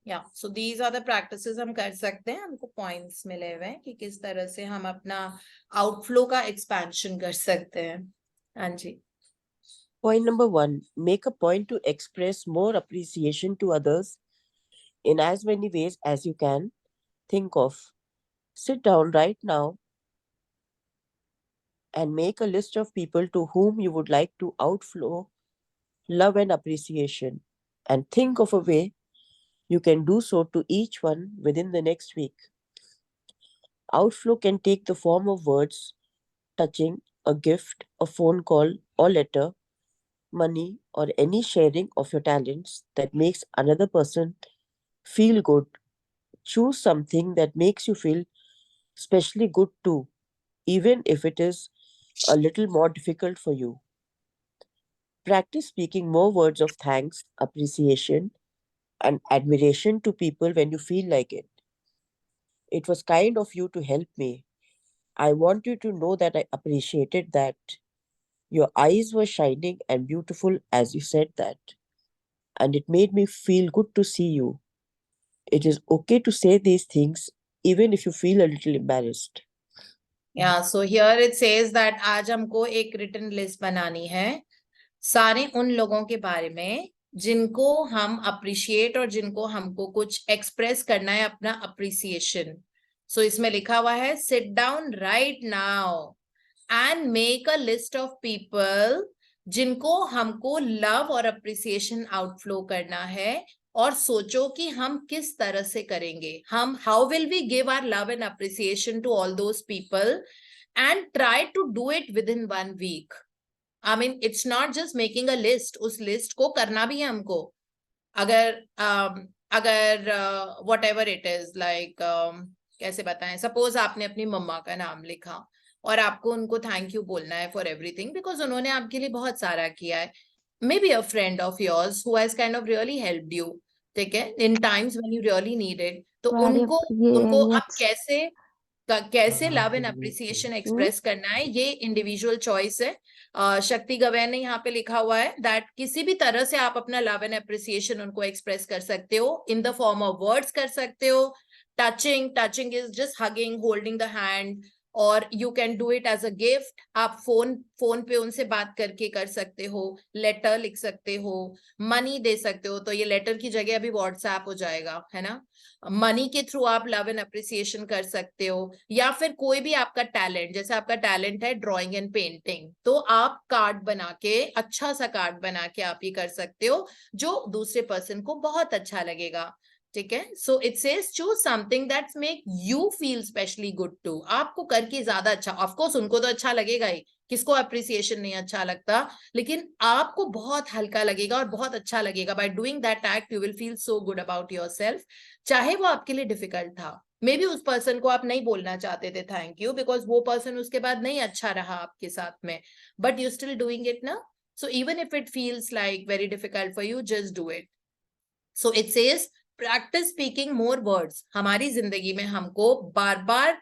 Speaker 1: या so these are the practices हम कर सकते हैं, हमको points मिले हुए हैं कि किस तरह से हम अपना आउटफ्लो का एक्सपेंशन कर सकते हैं. हाँ जी.
Speaker 5: Point number 1, make a point to express more appreciation to others in as many ways as you can think of. Sit down right now and make a list of people to whom you would like to outflow love and appreciation, and think of a way you can do so to each one within the next week. Outflow can take the form of words, touching, a gift, a phone call or letter, money, or any sharing of your talents that makes another person feel good. Choose something that makes you feel especially good too, even if it is a little more difficult for you. Practice speaking more words of thanks, appreciation, and admiration to people when you feel like it. It was kind of you to help me. I want you to know that I appreciated that. Your eyes were shining and beautiful as you said that, and it made me feel good to see you. It is okay to say these things even if you feel a little embarrassed.
Speaker 1: Yeah, so here it says that आज हमको एक written list बनानी है सारे उन लोगों के बारे में जिनको हम अप्रिशिएट और जिनको हमको कुछ एक्सप्रेस करना है अपना अप्रिसिएशन. सो इसमें लिखा हुआ है sit down right now and make a list of people जिनको हमको लव और अप्रिसिएशन आउटफ्लो करना है, और सोचो कि हम किस तरह से करेंगे. हम how will we give our love and appreciation to all those people and try to do it within 1 week. I mean, it's not just making a list. उस लिस्ट को करना भी है हमको. अगर whatever it is, like कैसे बताएं, suppose आपने अपनी मम्मा का नाम लिखा और आपको उनको थैंक यू बोलना है फॉर एवरीथिंग बिकॉज उन्होंने आपके लिए बहुत सारा किया है. Maybe a friend of yours who has kind of really helped you, ठीक है, in times when you really needed. तो उनको आप कैसे लव एंड अप्रिसिएशन एक्सप्रेस करना है, ये इंडिविजुअल चॉइस है. शक्ति गवैन ने यहाँ पे लिखा हुआ है दैट किसी भी तरह से आप अपना लव एंड अप्रिसिएशन उनको एक्सप्रेस कर सकते हो. In the form of words कर सकते हो, touching is just hugging, holding the hand, और you can do it as a gift. आप फोन पे उनसे बात करके कर सकते हो, लेटर लिख सकते हो, मनी दे सकते हो. तो ये लेटर की जगह अभी व्हाट्सएप हो जाएगा, है ना. मनी के थ्रू आप लव एंड अप्रिसिएशन कर सकते हो, या फिर कोई भी आपका टैलेंट, जैसे आपका टैलेंट है ड्राइंग एंड पेंटिंग, तो आप कार्ड बना के, अच्छा सा कार्ड बना के आप ये कर सकते हो जो दूसरे पर्सन को बहुत अच्छा लगेगा. ठीक है. So it says choose something that make you feel specially good too. आपको करके ज्यादा अच्छा, ऑफ कोर्स उनको तो अच्छा लगेगा ही, किसको अप्रिसिएशन नहीं अच्छा लगता, लेकिन आपको बहुत हल्का लगेगा और बहुत अच्छा लगेगा. By doing that act you will feel so good about yourself, चाहे वो आपके लिए डिफिकल्ट था. मे बी उस पर्सन को आप नहीं बोलना चाहते थे थैंक यू बिकॉज वो पर्सन उसके बाद नहीं अच्छा रहा आपके साथ में, but you still doing it ना. So even if it feels like very difficult for you, just do it. So it says practice speaking more words. हमारी जिंदगी में हमको बार बार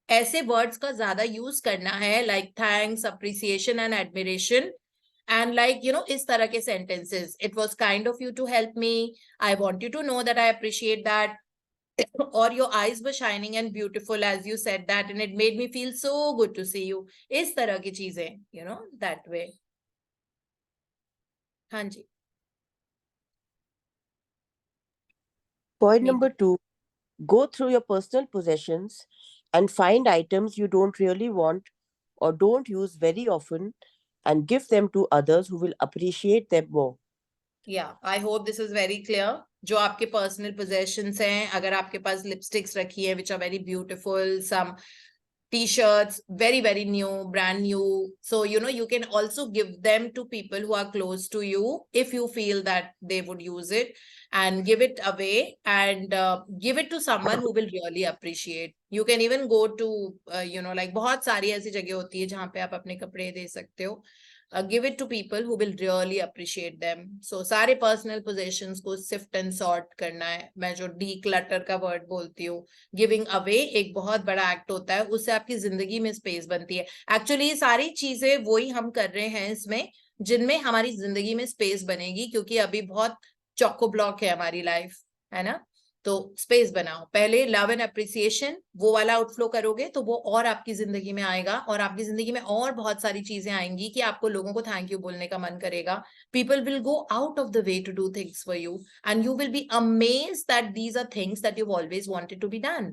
Speaker 1: ऐसे वर्ड्स का ज्यादा यूज करना है, like thanks, appreciation and admiration, and like इस तरह के sentences. It was kind of you to help me. I want you to know that I appreciate that. Or your eyes were shining and beautiful as you said that, and it made me feel so good to see you. इस तरह की चीजें, that way. हाँ जी.
Speaker 5: Point number 2, go through your personal possessions and find items you don't really want or don't use very often and give them to others who will appreciate them more.
Speaker 1: Yeah, I hope this is very clear. जो आपके personal possessions हैं, अगर आपके पास lipsticks रखी है which are very beautiful, some t-shirts very new, brand new, so you can also give them to people who are close to you if you feel that they would use it, and give it away, and give it to someone who will really appreciate. You can even go to like बहुत सारी ऐसी जगह होती है जहाँ पे आप अपने कपड़े दे सकते हो. Give it to people who will really appreciate them. So सारे personal possessions को sift and sort करना है. मैं जो declutter का word बोलती हूँ, गिविंग अवे एक बहुत बड़ा एक्ट होता है, उससे आपकी जिंदगी में स्पेस बनती है. एक्चुअली ये सारी चीजें वही हम कर रहे हैं इसमें, जिनमें हमारी जिंदगी में स्पेस बनेगी, क्योंकि अभी बहुत चौको ब्लॉक है हमारी लाइफ, है ना. तो स्पेस बनाओ. पहले लव एंड अप्रिसिएशन, वो वाला आउटफ्लो करोगे तो वो और आपकी जिंदगी में आएगा, और आपकी जिंदगी में और बहुत सारी चीजें आएंगी कि आपको लोगों को थैंक यू बोलने का मन करेगा. People will go out of the way to do things for you, and you will be amazed that these are things that you've always wanted to be done,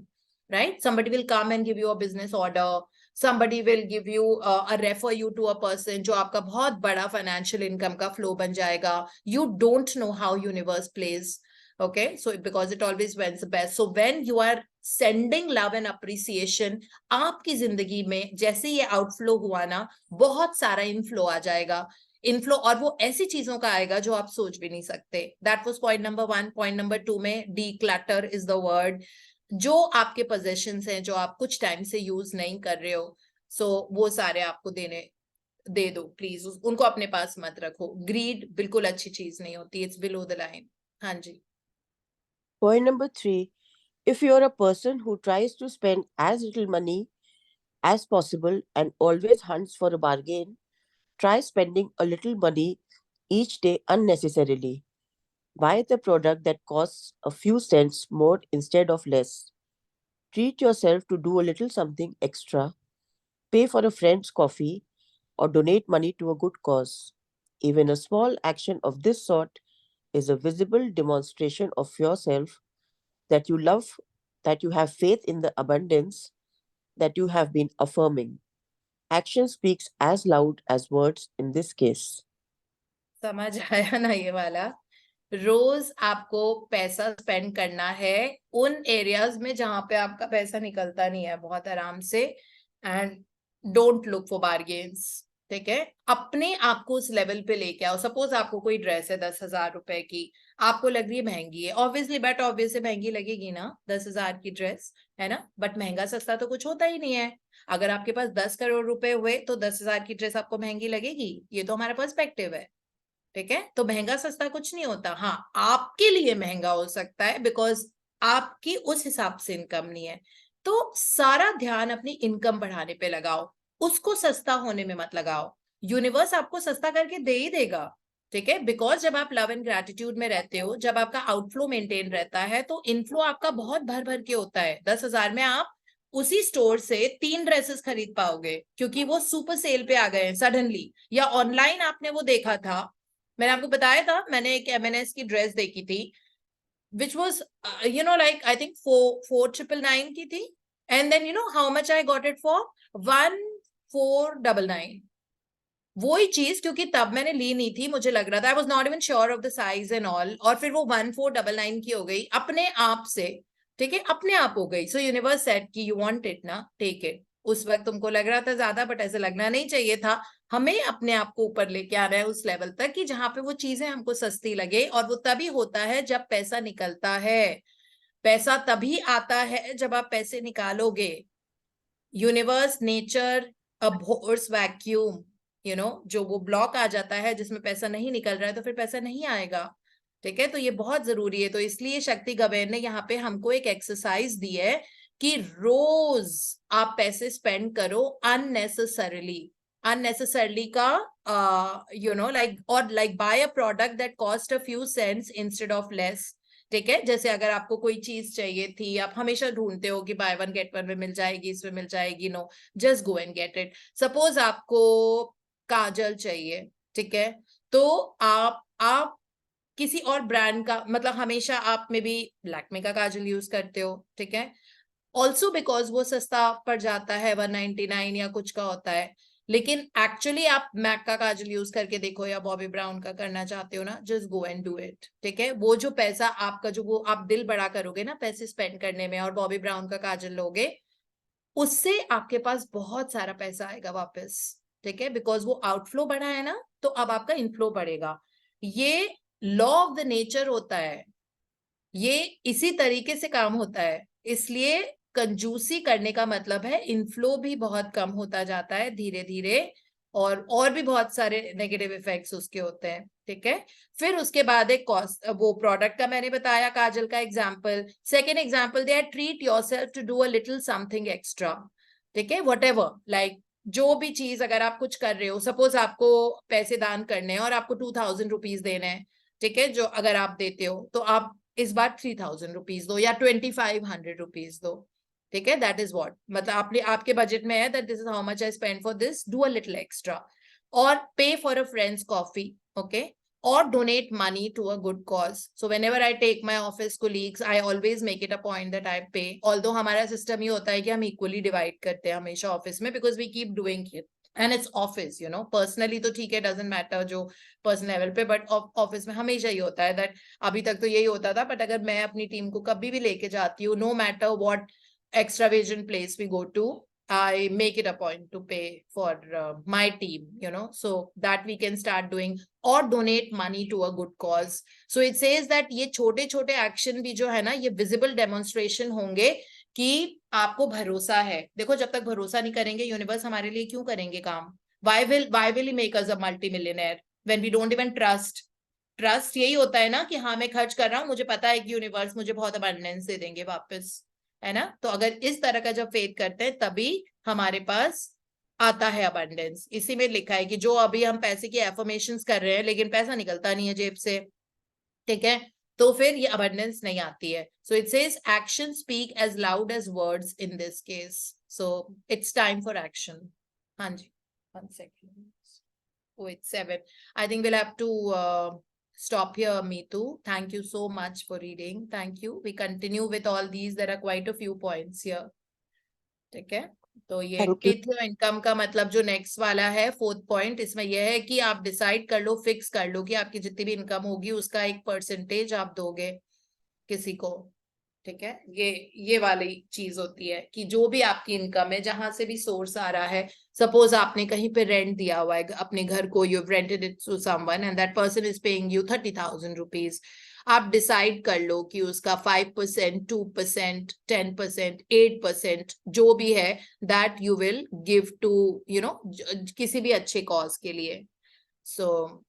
Speaker 1: right? Somebody will come and give you a business order. Somebody will give you a refer you to a person जो आपका बहुत बड़ा financial income का flow बन जाएगा. You don't know how universe plays. Okay, so because it always wants the best. So when you are sending love and appreciation, आपकी जिंदगी में जैसे ये outflow हुआ ना, बहुत सारा inflow आ जाएगा. इनफ्लो, और वो ऐसी चीजों का आएगा जो आप सोच भी नहीं सकते. That was point number 1. Point number 2 में declutter इज द वर्ड. जो आपके पोजेशंस हैं जो आप कुछ टाइम से यूज नहीं कर रहे हो, सो वो सारे आपको दे दो प्लीज. उनको अपने पास मत रखो. ग्रीड बिल्कुल अच्छी चीज नहीं होती. It's below the line. हाँ जी.
Speaker 5: Point number 3. If you're a person who tries to spend as little money as possible and always hunts for a bargain, try spending a little money each day unnecessarily. Buy the product that costs a few cents more instead of less. Treat yourself to do a little something extra. Pay for a friend's coffee or donate money to a good cause. Even a small action of this sort is a visible demonstration of yourself that you love, that you have faith in the abundance that you have been affirming. Action speaks as loud as words in this case.
Speaker 1: समझ आया ना ये वाला. रोज आपको पैसा spend करना है उन एरियाज में जहां पे आपका पैसा निकलता नहीं है बहुत आराम से, and don't look for bargains. ठीक है, अपने आप को उस लेवल पे लेके आओ. सपोज आपको कोई ड्रेस है 10,000 रुपए की, आपको लग रही है महंगी है, ऑब्वियसली बट ऑब्वियसली महंगी लगेगी ना 10,000 की ड्रेस, है ना. बट महंगा सस्ता तो कुछ होता ही नहीं है. अगर आपके पास 10 करोड़ रुपए हुए तो 10,000 की ड्रेस आपको महंगी लगेगी. ये तो हमारा पर्सपेक्टिव है. ठीक है, तो महंगा सस्ता कुछ नहीं होता. हाँ, आपके लिए महंगा हो सकता है बिकॉज आपकी उस हिसाब से इनकम नहीं है. तो सारा ध्यान अपनी इनकम बढ़ाने पे लगाओ, उसको सस्ता होने में मत लगाओ. यूनिवर्स आपको सस्ता करके दे ही देगा. ठीक है, बिकॉज जब आप लव एंड ग्रेटिट्यूड में रहते हो, जब आपका आउटफ्लो मेंटेन रहता है, तो इनफ्लो आपका बहुत भर भर के होता है. 10,000 में आप उसी स्टोर से 3 ड्रेसेस खरीद पाओगे क्योंकि वो सुपर सेल पे आ गए हैं सडनली. या ऑनलाइन आपने वो देखा था, मैंने आपको बताया था, मैंने एक M&S की ड्रेस देखी थी which was like I think 4,999 की थी, and then how much I got it for 1,499. वही चीज, क्योंकि तब मैंने ली नहीं थी, मुझे लग रहा था, I was not even sure of the size and all, और फिर वो 1,499 की हो गई अपने आप से. ठीक है, अपने आप हो गई. सो यूनिवर्स सेड कि यू वांट इट ना, टेक इट. उस वक्त तुमको लग रहा था ज्यादा, बट ऐसे लगना नहीं चाहिए था. हमें अपने आप को ऊपर लेके आना है उस लेवल तक कि जहां पे वो चीजें हमको सस्ती लगे. और वो तभी होता है जब पैसा निकलता है. पैसा तभी आता है जब आप पैसे निकालोगे. यूनिवर्स, नेचर, अबोर्स वैक्यूम, जो वो ब्लॉक आ जाता है जिसमें पैसा नहीं निकल रहा है, तो फिर पैसा नहीं आएगा. ठीक है, तो ये बहुत जरूरी है. तो इसलिए शक्ति गवेर ने यहाँ पे हमको एक एक्सरसाइज दी है कि रोज आप पैसे स्पेंड करो अननेसेसरली. अननेसेसरली का like buy a product that cost a few cents instead of less. ठीक है, जैसे अगर आपको कोई चीज चाहिए थी, आप हमेशा ढूंढते हो कि बाय वन गेट वन में मिल जाएगी, इसमें मिल जाएगी. No, just go and get it. Suppose आपको काजल चाहिए, ठीक है, तो आप किसी और ब्रांड का, मतलब हमेशा आप में भी लैक्मे का काजल यूज करते हो. ठीक है, ऑल्सो बिकॉज वो सस्ता पड़ जाता है, 199 या कुछ का होता है. लेकिन एक्चुअली आप मैक का काजल यूज करके देखो या बॉबी ब्राउन का करना चाहते हो ना, just go and do it, ठीक है। वो जो पैसा आपका, जो वो आप दिल बड़ा करोगे ना पैसे स्पेंड करने में और बॉबी ब्राउन का काजल लोगे, उससे आपके पास बहुत सारा पैसा आएगा वापस, ठीक है, बिकॉज वो आउटफ्लो बढ़ा है ना, तो अब आपका इनफ्लो बढ़ेगा। ये लॉ ऑफ द नेचर होता है, ये इसी तरीके से काम होता है। इसलिए कंजूसी करने का मतलब है इनफ्लो भी बहुत कम होता जाता है धीरे धीरे, और भी बहुत सारे नेगेटिव इफेक्ट्स उसके होते हैं, ठीक है। फिर उसके बाद एक कॉस्ट, वो प्रोडक्ट का मैंने बताया काजल का एग्जांपल। सेकेंड एग्जांपल दिया, treat yourself to do a little something extra, ठीक है, व्हाटएवर, लाइक जो भी चीज अगर आप कुछ कर रहे हो, सपोज आपको पैसे दान करने हैं और आपको 2000 रुपीज देने हैं, ठीक है, जो अगर आप देते हो तो आप इस बार 3000 रुपीज दो या 2500 रुपीज दो, ठीक है, दैट इज व्हाट, मतलब आपने आपके बजट में है that this is how much I spend for this, do a little extra, और पे for a friends coffee, okay, or donate money to a good cause. So whenever I take my office colleagues, I always make it a point that I pay. Although हमारा system ये होता है कि हम equally divide करते हैं हमेशा office में, because we keep doing it. And it's office, you know, personally तो ठीक है, doesn't matter जो personal level पे, but office में हमेशा ये होता है that, अभी तक तो यही होता था, but अगर मैं अपनी टीम को कभी भी लेके जाती हूँ, no matter what extravagant place we go to, I make it a point to pay for my team, you know, so that we can start doing, or donate money to a good cause. So it says that ये छोटे छोटे action भी जो है ना, ये visible demonstration होंगे कि आपको भरोसा है। देखो जब तक भरोसा नहीं करेंगे, यूनिवर्स हमारे लिए क्यों करेंगे काम? why will he make us a multi-millionaire when we don't even trust यही होता है ना कि हाँ मैं खर्च कर रहा हूँ, मुझे पता है कि यूनिवर्स मुझे बहुत अबंडेंस दे देंगे वापस, है ना। तो अगर इस तरह का जब फेथ करते हैं तभी हमारे पास आता है अबंडेंस। इसी में लिखा है कि जो अभी हम पैसे की एफर्मेशंस कर रहे हैं लेकिन पैसा निकलता नहीं है जेब से, ठीक है, तो फिर ये अबंडेंस नहीं आती है। So it says action speak as loud as words in this case, so it's time for action. हाँ जी, 1 second. Oh, it's 7. I think we'll have to stop here, Meetu. Thank you so much for reading. Thank you. We continue with all these. There are quite a few points here. ठीक है, तो ये
Speaker 5: Thank you.
Speaker 1: पेथियो income का मतलब जो next वाला है 4th point, इसमें यह है कि आप डिसाइड कर लो, फिक्स कर लो कि आपकी जितनी भी इनकम होगी उसका एक परसेंटेज आप दोगे किसी को, ठीक है। ये वाली चीज होती है कि जो भी आपकी इनकम है, जहां से भी सोर्स आ रहा है, सपोज आपने कहीं पे रेंट दिया हुआ है अपने घर को, you have rented it to someone and that person is paying you 30,000 rupees, आप डिसाइड कर लो कि उसका 5%, 2%, 10%, 8% जो भी है that you will give to, you know, किसी भी अच्छे कॉज के लिए। सो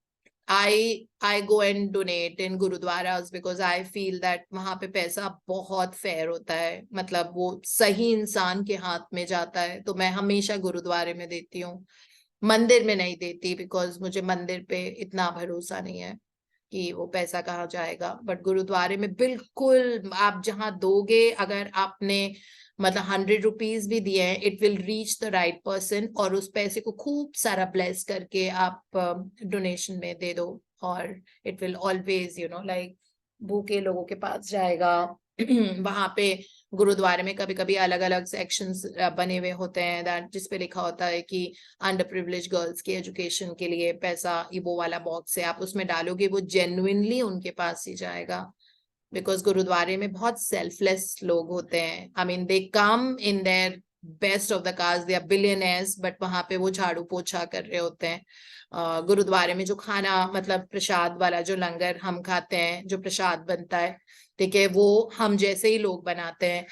Speaker 1: I go and donate in गुरुद्वारास because I feel that वहां पे पैसा बहुत फेयर होता है, मतलब वो सही इंसान के हाथ में जाता है, तो मैं हमेशा गुरुद्वारे में देती हूँ, मंदिर में नहीं देती बिकॉज मुझे मंदिर पे इतना भरोसा नहीं है कि वो पैसा कहाँ जाएगा। बट गुरुद्वारे में बिल्कुल आप जहाँ दोगे, अगर आपने मतलब 100 रुपीज भी दिए हैं, it will reach the right person, और उस पैसे को खूब सारा ब्लेस करके आप डोनेशन में दे दो, और it will always, you know, like भूखे लोगों के पास जाएगा। वहां पे गुरुद्वारे में कभी कभी अलग अलग सेक्शंस बने हुए होते हैं दैट जिसपे लिखा होता है कि अंडर प्रिविलेज गर्ल्स की एजुकेशन के लिए पैसा, ये वो वाला बॉक्स है, आप उसमें डालोगे, वो जेन्युइनली उनके पास ही जाएगा। बिकॉज गुरुद्वारे में बहुत सेल्फलेस लोग होते हैं, I mean they come in their best of the caste, they are billionaires, but वहां पे वो झाड़ू पोछा कर रहे होते हैं। गुरुद्वारे में जो खाना, मतलब प्रसाद वाला जो लंगर हम खाते हैं, जो प्रसाद बनता है, ठीक है, वो हम जैसे ही लोग बनाते हैं,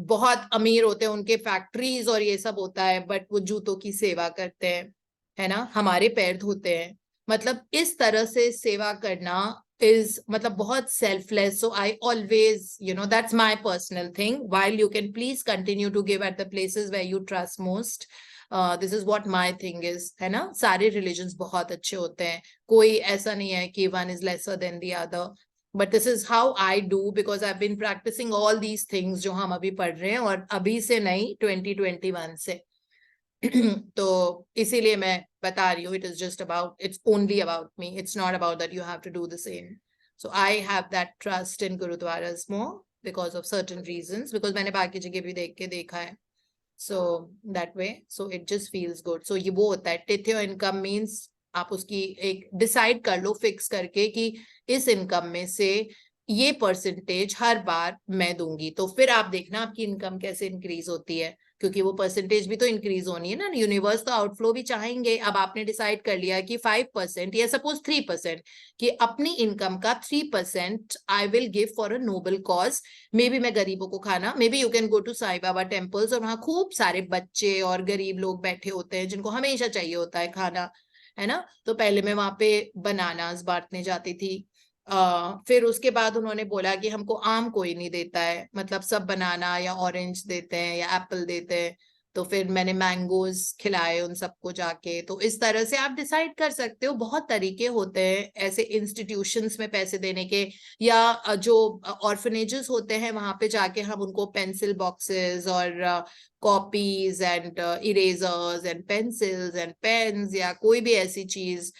Speaker 1: बहुत अमीर होते हैं, उनके फैक्ट्रीज और ये सब होता है, बट वो जूतों की सेवा करते हैं, है ना, हमारे पैर धोते हैं। मतलब इस तरह से सेवा करना is मतलब बहुत selfless. So I always, you know, that's my personal thing. While you can please continue to give at the places where you trust most, this is what my thing is, है ना। सारे religions बहुत अच्छे होते हैं, कोई ऐसा नहीं है कि one is lesser than the other, but this is how I do because I've been practicing all these things जो हम अभी पढ़ रहे हैं, और अभी से नहीं, 2021 से। तो इसीलिए मैं बता रही हूँ, it is just about, it's only about me, it's not about that you have to do the same. So I have that trust in Gurudwaras more because of certain reasons, because मैंने बाकी जगह भी देख के देखा है so that way, so it just feels good. So ये वो होता है टेथ योर इनकम मीन्स आप उसकी एक डिसाइड कर लो फिक्स करके कि इस इनकम में से ये परसेंटेज हर बार मैं दूंगी, तो फिर आप देखना आपकी इनकम कैसे इंक्रीज होती है, क्योंकि वो परसेंटेज भी तो इंक्रीज होनी है ना, यूनिवर्स तो आउटफ्लो भी चाहेंगे। अब आपने डिसाइड कर लिया कि 5% या सपोज 3%, कि अपनी इनकम का 3% I will give for a noble cause. Maybe मैं गरीबों को खाना, maybe you can go to Sai Baba temples, और वहां खूब सारे बच्चे और गरीब लोग बैठे होते हैं जिनको हमेशा चाहिए होता है खाना, है ना। तो पहले मैं वहां पे बनानास बांटने जाती थी। फिर उसके बाद उन्होंने बोला कि हमको आम कोई नहीं देता है, मतलब सब बनाना या ऑरेंज देते हैं या एप्पल देते हैं। तो फिर मैंने मैंगोज खिलाए उन सबको जाके। तो इस तरह से आप डिसाइड कर सकते हो, बहुत तरीके होते हैं ऐसे इंस्टीट्यूशंस में पैसे देने के, या जो ऑर्फनेजेस होते हैं वहां पे जाके हम उनको पेंसिल बॉक्सेस और copies and erasers and pencils and pains या कोई भी ऐसी चीज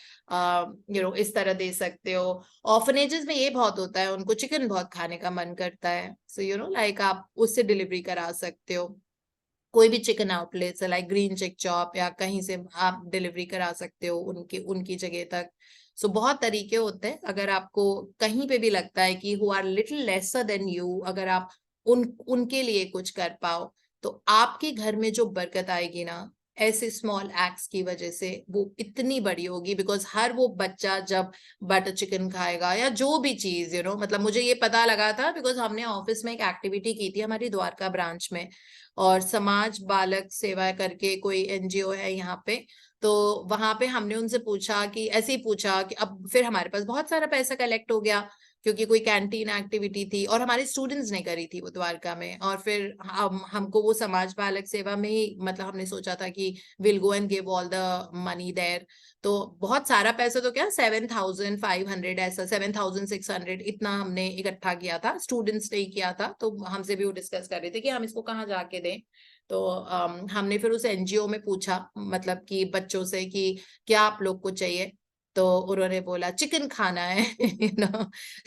Speaker 1: इस तरह दे सकते हो। ऑर्फनेजेस में ये बहुत होता है, उनको चिकन बहुत खाने का मन करता है, सो लाइक आप उससे डिलीवरी करा सकते हो। कोई भी चिकन आउटलेट से लाइक ग्रीन चिक चॉप या कहीं से आप डिलीवरी करा सकते हो उनकी उनकी जगह तक। सो बहुत तरीके होते हैं। अगर आपको कहीं पे भी लगता है कि who are little lesser than you, अगर आप उनके लिए कुछ कर पाओ, तो आपके घर में जो बरकत आएगी ना, ऐसे स्मॉल एक्ट्स की वजह से वो इतनी बड़ी होगी। बिकॉज हर वो बच्चा जब बटर चिकन खाएगा या जो भी चीज मतलब मुझे ये पता लगा था बिकॉज हमने ऑफिस में एक एक्टिविटी की थी हमारी द्वारका ब्रांच में, और समाज बालक सेवा करके कोई एनजीओ है यहाँ पे। तो वहां पे हमने उनसे पूछा कि ऐसे ही पूछा कि अब फिर हमारे पास बहुत सारा पैसा कलेक्ट हो गया, क्योंकि कोई कैंटीन एक्टिविटी थी और हमारे स्टूडेंट्स ने करी थी वो द्वारका में। और फिर हमको वो समाज बालक सेवा में ही, मतलब हमने सोचा था कि will go and give all the money there. तो बहुत सारा पैसा तो क्या 7,500 ऐसा 7,600 इतना हमने इकट्ठा किया था, स्टूडेंट्स ने ही किया था। तो हमसे भी वो डिस्कस कर रहे थे कि हम इसको कहाँ जाके दें। तो हमने फिर उस एनजीओ में पूछा, मतलब कि बच्चों से कि क्या आप लोग को चाहिए। तो उन्होंने बोला चिकन खाना है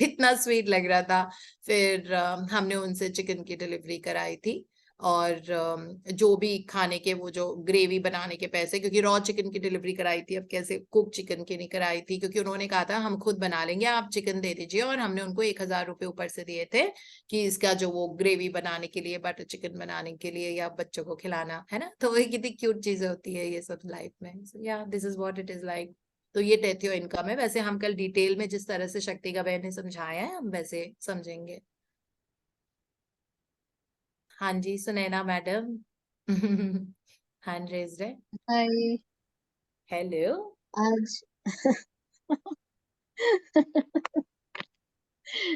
Speaker 1: इतना स्वीट लग रहा था। फिर हमने उनसे चिकन की डिलीवरी कराई थी। और जो भी खाने के वो जो ग्रेवी बनाने के पैसे, क्योंकि रॉ चिकन की डिलीवरी कराई थी, अब कैसे कुक चिकन की नहीं कराई थी, क्योंकि उन्होंने कहा था हम खुद बना लेंगे, आप चिकन दे दीजिए। और हमने उनको 1,000 रुपये ऊपर से दिए थे कि इसका जो वो ग्रेवी बनाने के लिए, बटर चिकन बनाने के लिए, या बच्चों को खिलाना है ना। तो वही कितनी क्यूट चीजें होती है ये सब लाइफ में। या this is what it is like. तो ये टेथियो इनकम है। वैसे हम कल डिटेल में जिस तरह से शक्ति का बहन ने समझाया है हम वैसे समझेंगे। हाँ जी सुनैना मैडम हैंड रेज्ड है।
Speaker 6: हाय।
Speaker 1: हेलो।
Speaker 6: आज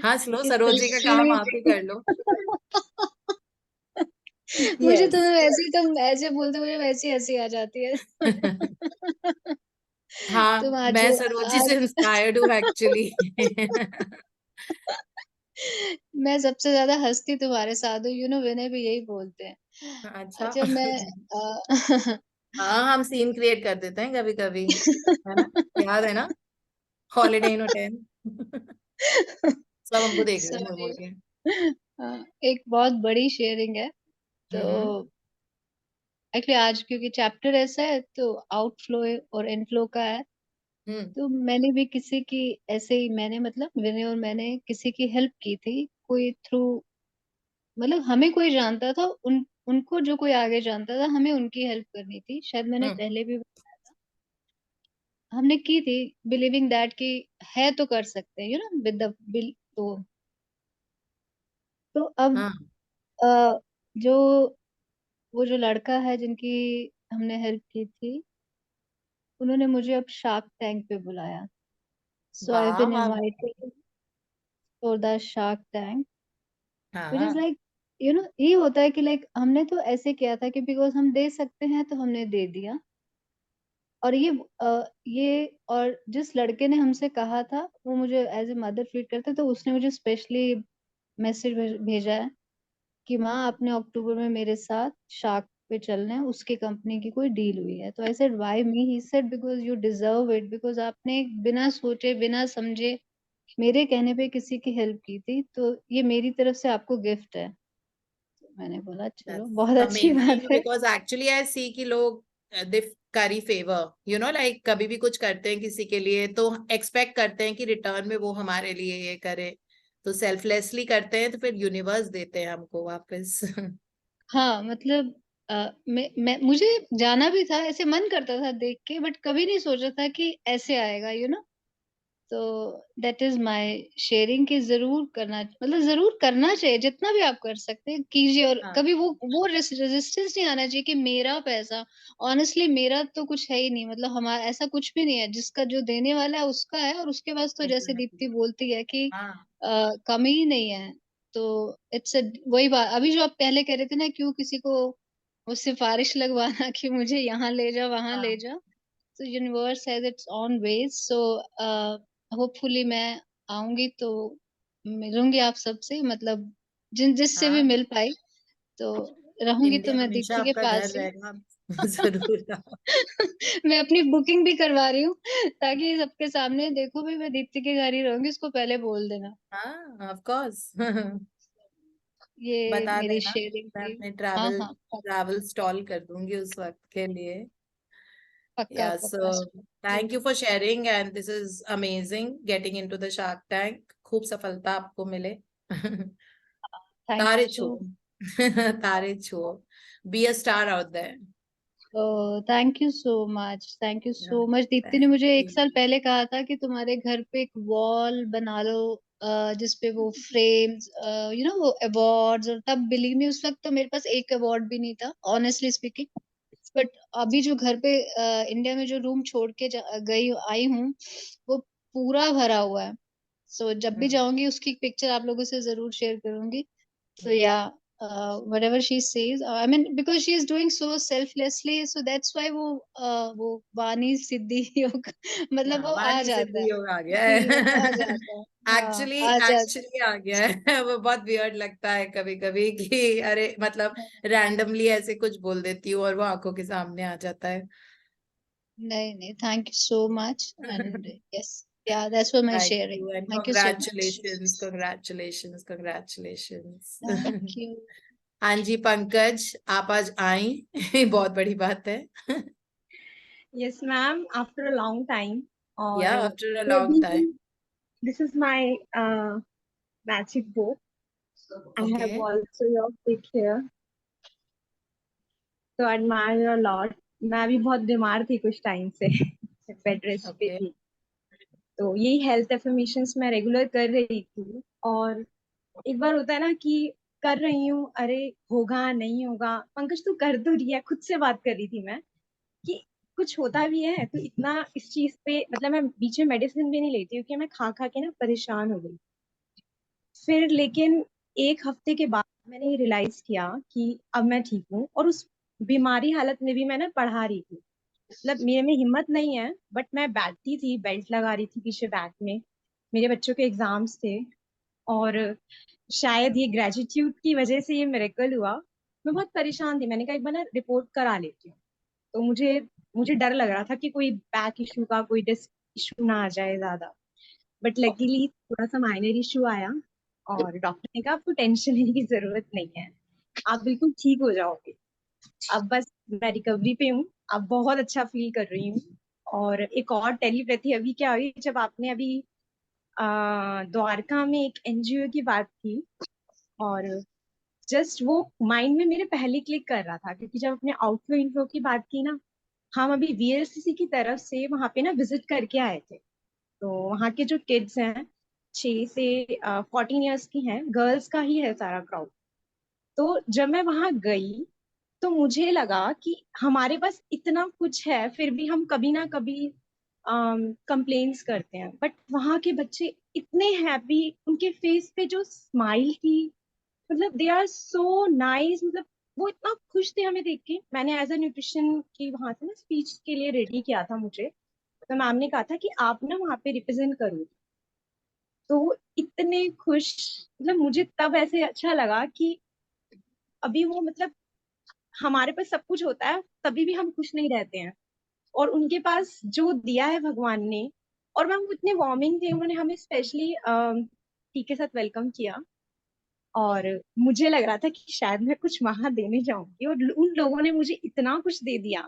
Speaker 1: हंस लो, सरोजी का काम
Speaker 6: स्पेशली
Speaker 1: आप ही कर लो।
Speaker 6: मुझे
Speaker 1: यस।
Speaker 6: तुम्हें वैसे ही, तुम ऐसे बोलते मुझे वैसे ही हंसी आ जाती है।
Speaker 1: हाँ
Speaker 6: तुम आज
Speaker 1: मैं सरोजी
Speaker 6: आज
Speaker 1: से इंस्पायर्ड हूँ एक्चुअली।
Speaker 6: मैं सबसे ज्यादा हंसती तुम्हारे साथ हूँ, विनय भी यही बोलते हैं।
Speaker 1: अच्छा।
Speaker 6: अच्छा मैं
Speaker 1: हाँ हम सीन क्रिएट कर देते हैं कभी कभी, है ना। याद है ना, हॉलीडे इन होटल। सब हमको देख रहे हैं मुड़
Speaker 6: सॉरी।
Speaker 1: मुड़ के।
Speaker 6: एक बहुत बड़ी शेयरिंग है। तो
Speaker 1: हम्म।
Speaker 6: एक्चुअली आज क्योंकि चैप्टर ऐसा है तो आउटफ्लो और इनफ्लो का है।
Speaker 1: हम्म।
Speaker 6: तो मैंने भी किसी की ऐसे ही, मैंने मतलब विनय और मैंने किसी की हेल्प की थी, कोई थ्रू, मतलब हमें कोई जानता था, उनको जो कोई आगे जानता था, हमें उनकी हेल्प करनी थी, शायद मैंने
Speaker 1: हम्म।
Speaker 6: पहले भी बताया था। हमने की थी बिलीविंग दैट कि है तो कर सकते हैं विद द बिल। तो अब
Speaker 1: हाँ।
Speaker 6: अ, जो वो जो लड़का है जिनकी हमने हेल्प की थी, उन्होंने मुझे अब शार्क टैंक पे बुलाया। सो आई
Speaker 1: वाह
Speaker 6: बीन
Speaker 1: वाह।
Speaker 6: Invited for the shark tank, which is
Speaker 1: हाँ।
Speaker 6: लाइक ये होता है कि लाइक हमने तो ऐसे किया था कि बिकॉज हम दे सकते हैं तो हमने दे दिया। और ये और जिस लड़के ने हमसे कहा था वो मुझे एज ए मदर ट्रीट करता, तो उसने मुझे स्पेशली मैसेज भेजा है कि माँ आपने अक्टूबर में मेरे साथ शार्क पे चलना है, उसकी कंपनी की कोई डील हुई है। तो I said why me, he said because you deserve it, because आपने बिना सोचे बिना समझे मेरे कहने पे किसी की हेल्प की थी, तो ये मेरी तरफ से आपको गिफ्ट है। मैंने बोला चलो
Speaker 1: That's
Speaker 6: बहुत अच्छी बात
Speaker 1: amazing
Speaker 6: है।
Speaker 1: because actually I see कि लोग they curry favor, you know, like कभी भी कुछ करते हैं किसी के लिए तो एक्सपेक्ट करते हैं कि रिटर्न में वो हमारे लिए ये करे, तो सेल्फलेसली करते हैं तो फिर यूनिवर्स देते हैं हमको वापस।
Speaker 6: हाँ मतलब मैं मुझे जाना भी था, ऐसे मन करता था देख के, बट कभी नहीं सोचा था कि ऐसे आएगा, तो दैट इज माय शेयरिंग कि जरूर करना, मतलब जरूर करना चाहिए, जितना भी आप कर सकते हैं कीजिए। और
Speaker 1: हाँ
Speaker 6: कभी वो रेजिस्टेंस नहीं आना चाहिए कि मेरा पैसा, ऑनेस्टली मेरा तो कुछ है ही नहीं, मतलब हमारा ऐसा कुछ भी नहीं है, जिसका जो देने वाला है उसका है, और उसके पास तो जैसे दीप्ति
Speaker 1: एग्जैक्टली।
Speaker 6: बोलती है कि
Speaker 1: हाँ
Speaker 6: कमी ही नहीं है। तो इट्स वही बात अभी जो आप पहले कह रहे थे ना, क्यों किसी को वो सिफारिश लगवाना कि मुझे यहाँ ले जा वहां ले
Speaker 1: हाँ
Speaker 6: जा। तो universe has its own ways, so hopefully मैं आऊंगी तो मिलूंगी आप सबसे, मतलब जिससे भी
Speaker 1: हाँ,
Speaker 6: मिल पाई तो रहूंगी, तो
Speaker 1: इंडिया
Speaker 6: मैं
Speaker 1: हमेशा
Speaker 6: दीप्ति के
Speaker 1: आपका घर
Speaker 6: पास ही।
Speaker 1: रहेगा। जरूर आओ।
Speaker 6: मैं अपनी बुकिंग भी करवा रही हूँ ताकि सबके सामने देखो भाई मैं दीप्ति के घर ही रहूंगी, इसको पहले बोल देना।
Speaker 1: हाँ ऑफ कोर्स।
Speaker 6: ये
Speaker 1: बता
Speaker 6: मेरी
Speaker 1: देना,
Speaker 6: शेयरिंग
Speaker 1: मैं
Speaker 6: थी।
Speaker 1: अपने
Speaker 6: हाँ
Speaker 1: ट्रैवल
Speaker 6: हाँ,
Speaker 1: ट्रैवल स्टॉल कर दूंगी उस वक्त के लिए।
Speaker 6: पक्का
Speaker 1: Yeah,
Speaker 6: पक्का।
Speaker 1: so thank you for sharing and this is amazing getting into the Shark Tank. खूब सफलता आपको मिले।
Speaker 6: थैंक यू
Speaker 1: तारे
Speaker 6: सो
Speaker 1: छुओ। तारे छुओ। Be a star out there.
Speaker 6: Thank you so much, thank you
Speaker 1: Yeah,
Speaker 6: so much. Deepti ने
Speaker 1: thank
Speaker 6: मुझे एक
Speaker 1: you.
Speaker 6: साल पहले कहा था कि तुम्हारे घर पे एक वॉल बना लो, जिसपे वो फ्रेम्स, वो अवार्ड्स, और तब बिलीव मी उस वक्त तो मेरे पास एक अवार्ड भी नहीं था, ऑनेस्टली स्पीकिंग। बट अभी जो घर पे इंडिया में जो रूम छोड़ के गई आई हूँ, वो पूरा भरा हुआ है। सो जब भी
Speaker 1: Hmm.
Speaker 6: जाऊंगी उसकी पिक्चर आप लोगों से जरूर शेयर करूंगी। So yeah, whatever she says, I mean, because she is doing so selflessly, so that's why वो वाणी सिद्धि योग मतलब
Speaker 1: Yeah,
Speaker 6: वो आ
Speaker 1: वाणी
Speaker 6: जाता
Speaker 1: सिद्धि
Speaker 6: है
Speaker 1: योग आ गया
Speaker 6: कि वो आ
Speaker 1: है।
Speaker 6: जाता है। हाँ
Speaker 1: एक्चुअली
Speaker 6: आ जाता
Speaker 1: एक्चुअली आ गया है। वो बहुत वियर्ड लगता है कभी कभी कि अरे मतलब
Speaker 6: है।
Speaker 1: रैंडमली ऐसे कुछ बोल देती हूँ और वो आंखों के सामने आ जाता है।
Speaker 6: नहीं नहीं, thank you so much and yes, yeah that's what my
Speaker 1: Thank
Speaker 6: sharing,
Speaker 1: you and
Speaker 6: thank you so much.
Speaker 1: congratulations, congratulations, congratulations.
Speaker 6: Thank you.
Speaker 1: हाँ जी पंकज, आप आज आई। बहुत बड़ी बात है।
Speaker 7: Yes, ma'am. After a long time,
Speaker 1: Yeah,
Speaker 7: or
Speaker 1: after a long time.
Speaker 7: maybe this is my magic book. I have
Speaker 1: Okay,
Speaker 7: also your pic here, so I admire you a lot. मैं भी बहुत बीमार थी कुछ time से, bed rest पे
Speaker 1: okay.
Speaker 7: थी, तो यही हेल्थ एफर्मेशंस मैं रेगुलर कर रही थी। और एक बार होता है ना कि कर रही हूँ, अरे होगा नहीं होगा, पंकज तू कर तो रही है, खुद से बात कर रही थी मैं कि कुछ होता भी है तो इतना इस चीज पे, मतलब मैं बीच में मेडिसिन भी नहीं लेती क्योंकि मैं खा खा के ना परेशान हो गई। फिर लेकिन एक हफ्ते के बाद मैंने ये रियलाइज किया कि अब मैं ठीक हूँ, और उस बीमारी हालत में भी मैं ना पढ़ा रही थी। मतलब मेरे में हिम्मत नहीं है, बट मैं बैठती थी, बेल्ट लगा रही थी पीछे बैक में, मेरे बच्चों के एग्जाम्स थे, और शायद ये ग्रेटिट्यूड की वजह से ये मिरेकल हुआ। मैं बहुत परेशान थी, मैंने कहा एक बार ना रिपोर्ट करा लेती हूँ। तो मुझे मुझे डर लग रहा था कि कोई बैक इशू का कोई डिस्क इशू ना आ जाए ज्यादा, बट लकीली थोड़ा सा माइनर इशू आया, और डॉक्टर ने कहा आपको टेंशन लेने की जरूरत नहीं है, आप बिल्कुल ठीक हो जाओगे। अब बस मैं रिकवरी पे हूँ, अब बहुत अच्छा फील कर रही हूँ। और एक और टेलीपैथी अभी क्या हुई, जब आपने अभी द्वारका में एक एनजीओ की बात की, और जस्ट वो माइंड में मेरे पहले क्लिक कर रहा था, क्योंकि जब अपने आउटफ्लो इनफ्लो की बात की ना, हम अभी वीएलसीसी की तरफ से वहाँ पे ना विजिट करके आए थे। तो वहाँ के जो किड्स हैं 6 से 14 ईयर्स की हैं, गर्ल्स का ही है सारा क्राउड। तो जब मैं वहाँ गई तो मुझे लगा कि हमारे पास इतना कुछ है, फिर भी हम कभी ना कभी कंप्लेन्स करते हैं, बट वहाँ के बच्चे इतने हैप्पी, उनके फेस पे जो स्माइल थी, मतलब दे आर सो नाइस, मतलब वो इतना खुश थे हमें देख के। मैंने एज अ न्यूट्रिशन की वहां से ना स्पीच के लिए रेडी किया था मुझे, तो मैम ने कहा था कि आप ना वहाँ पे रिप्रेजेंट करो। तो वो इतने खुश, मतलब मुझे तब ऐसे अच्छा लगा कि अभी वो, मतलब हमारे पास सब कुछ होता है तभी भी हम खुश नहीं रहते हैं, और उनके पास जो दिया है भगवान ने। और मैम वो इतने वार्मिंग थे, उन्होंने हमें स्पेशली टी के साथ वेलकम किया, और मुझे लग रहा था कि शायद मैं कुछ वहां देने जाऊंगी, और उन लोगों ने मुझे इतना कुछ दे दिया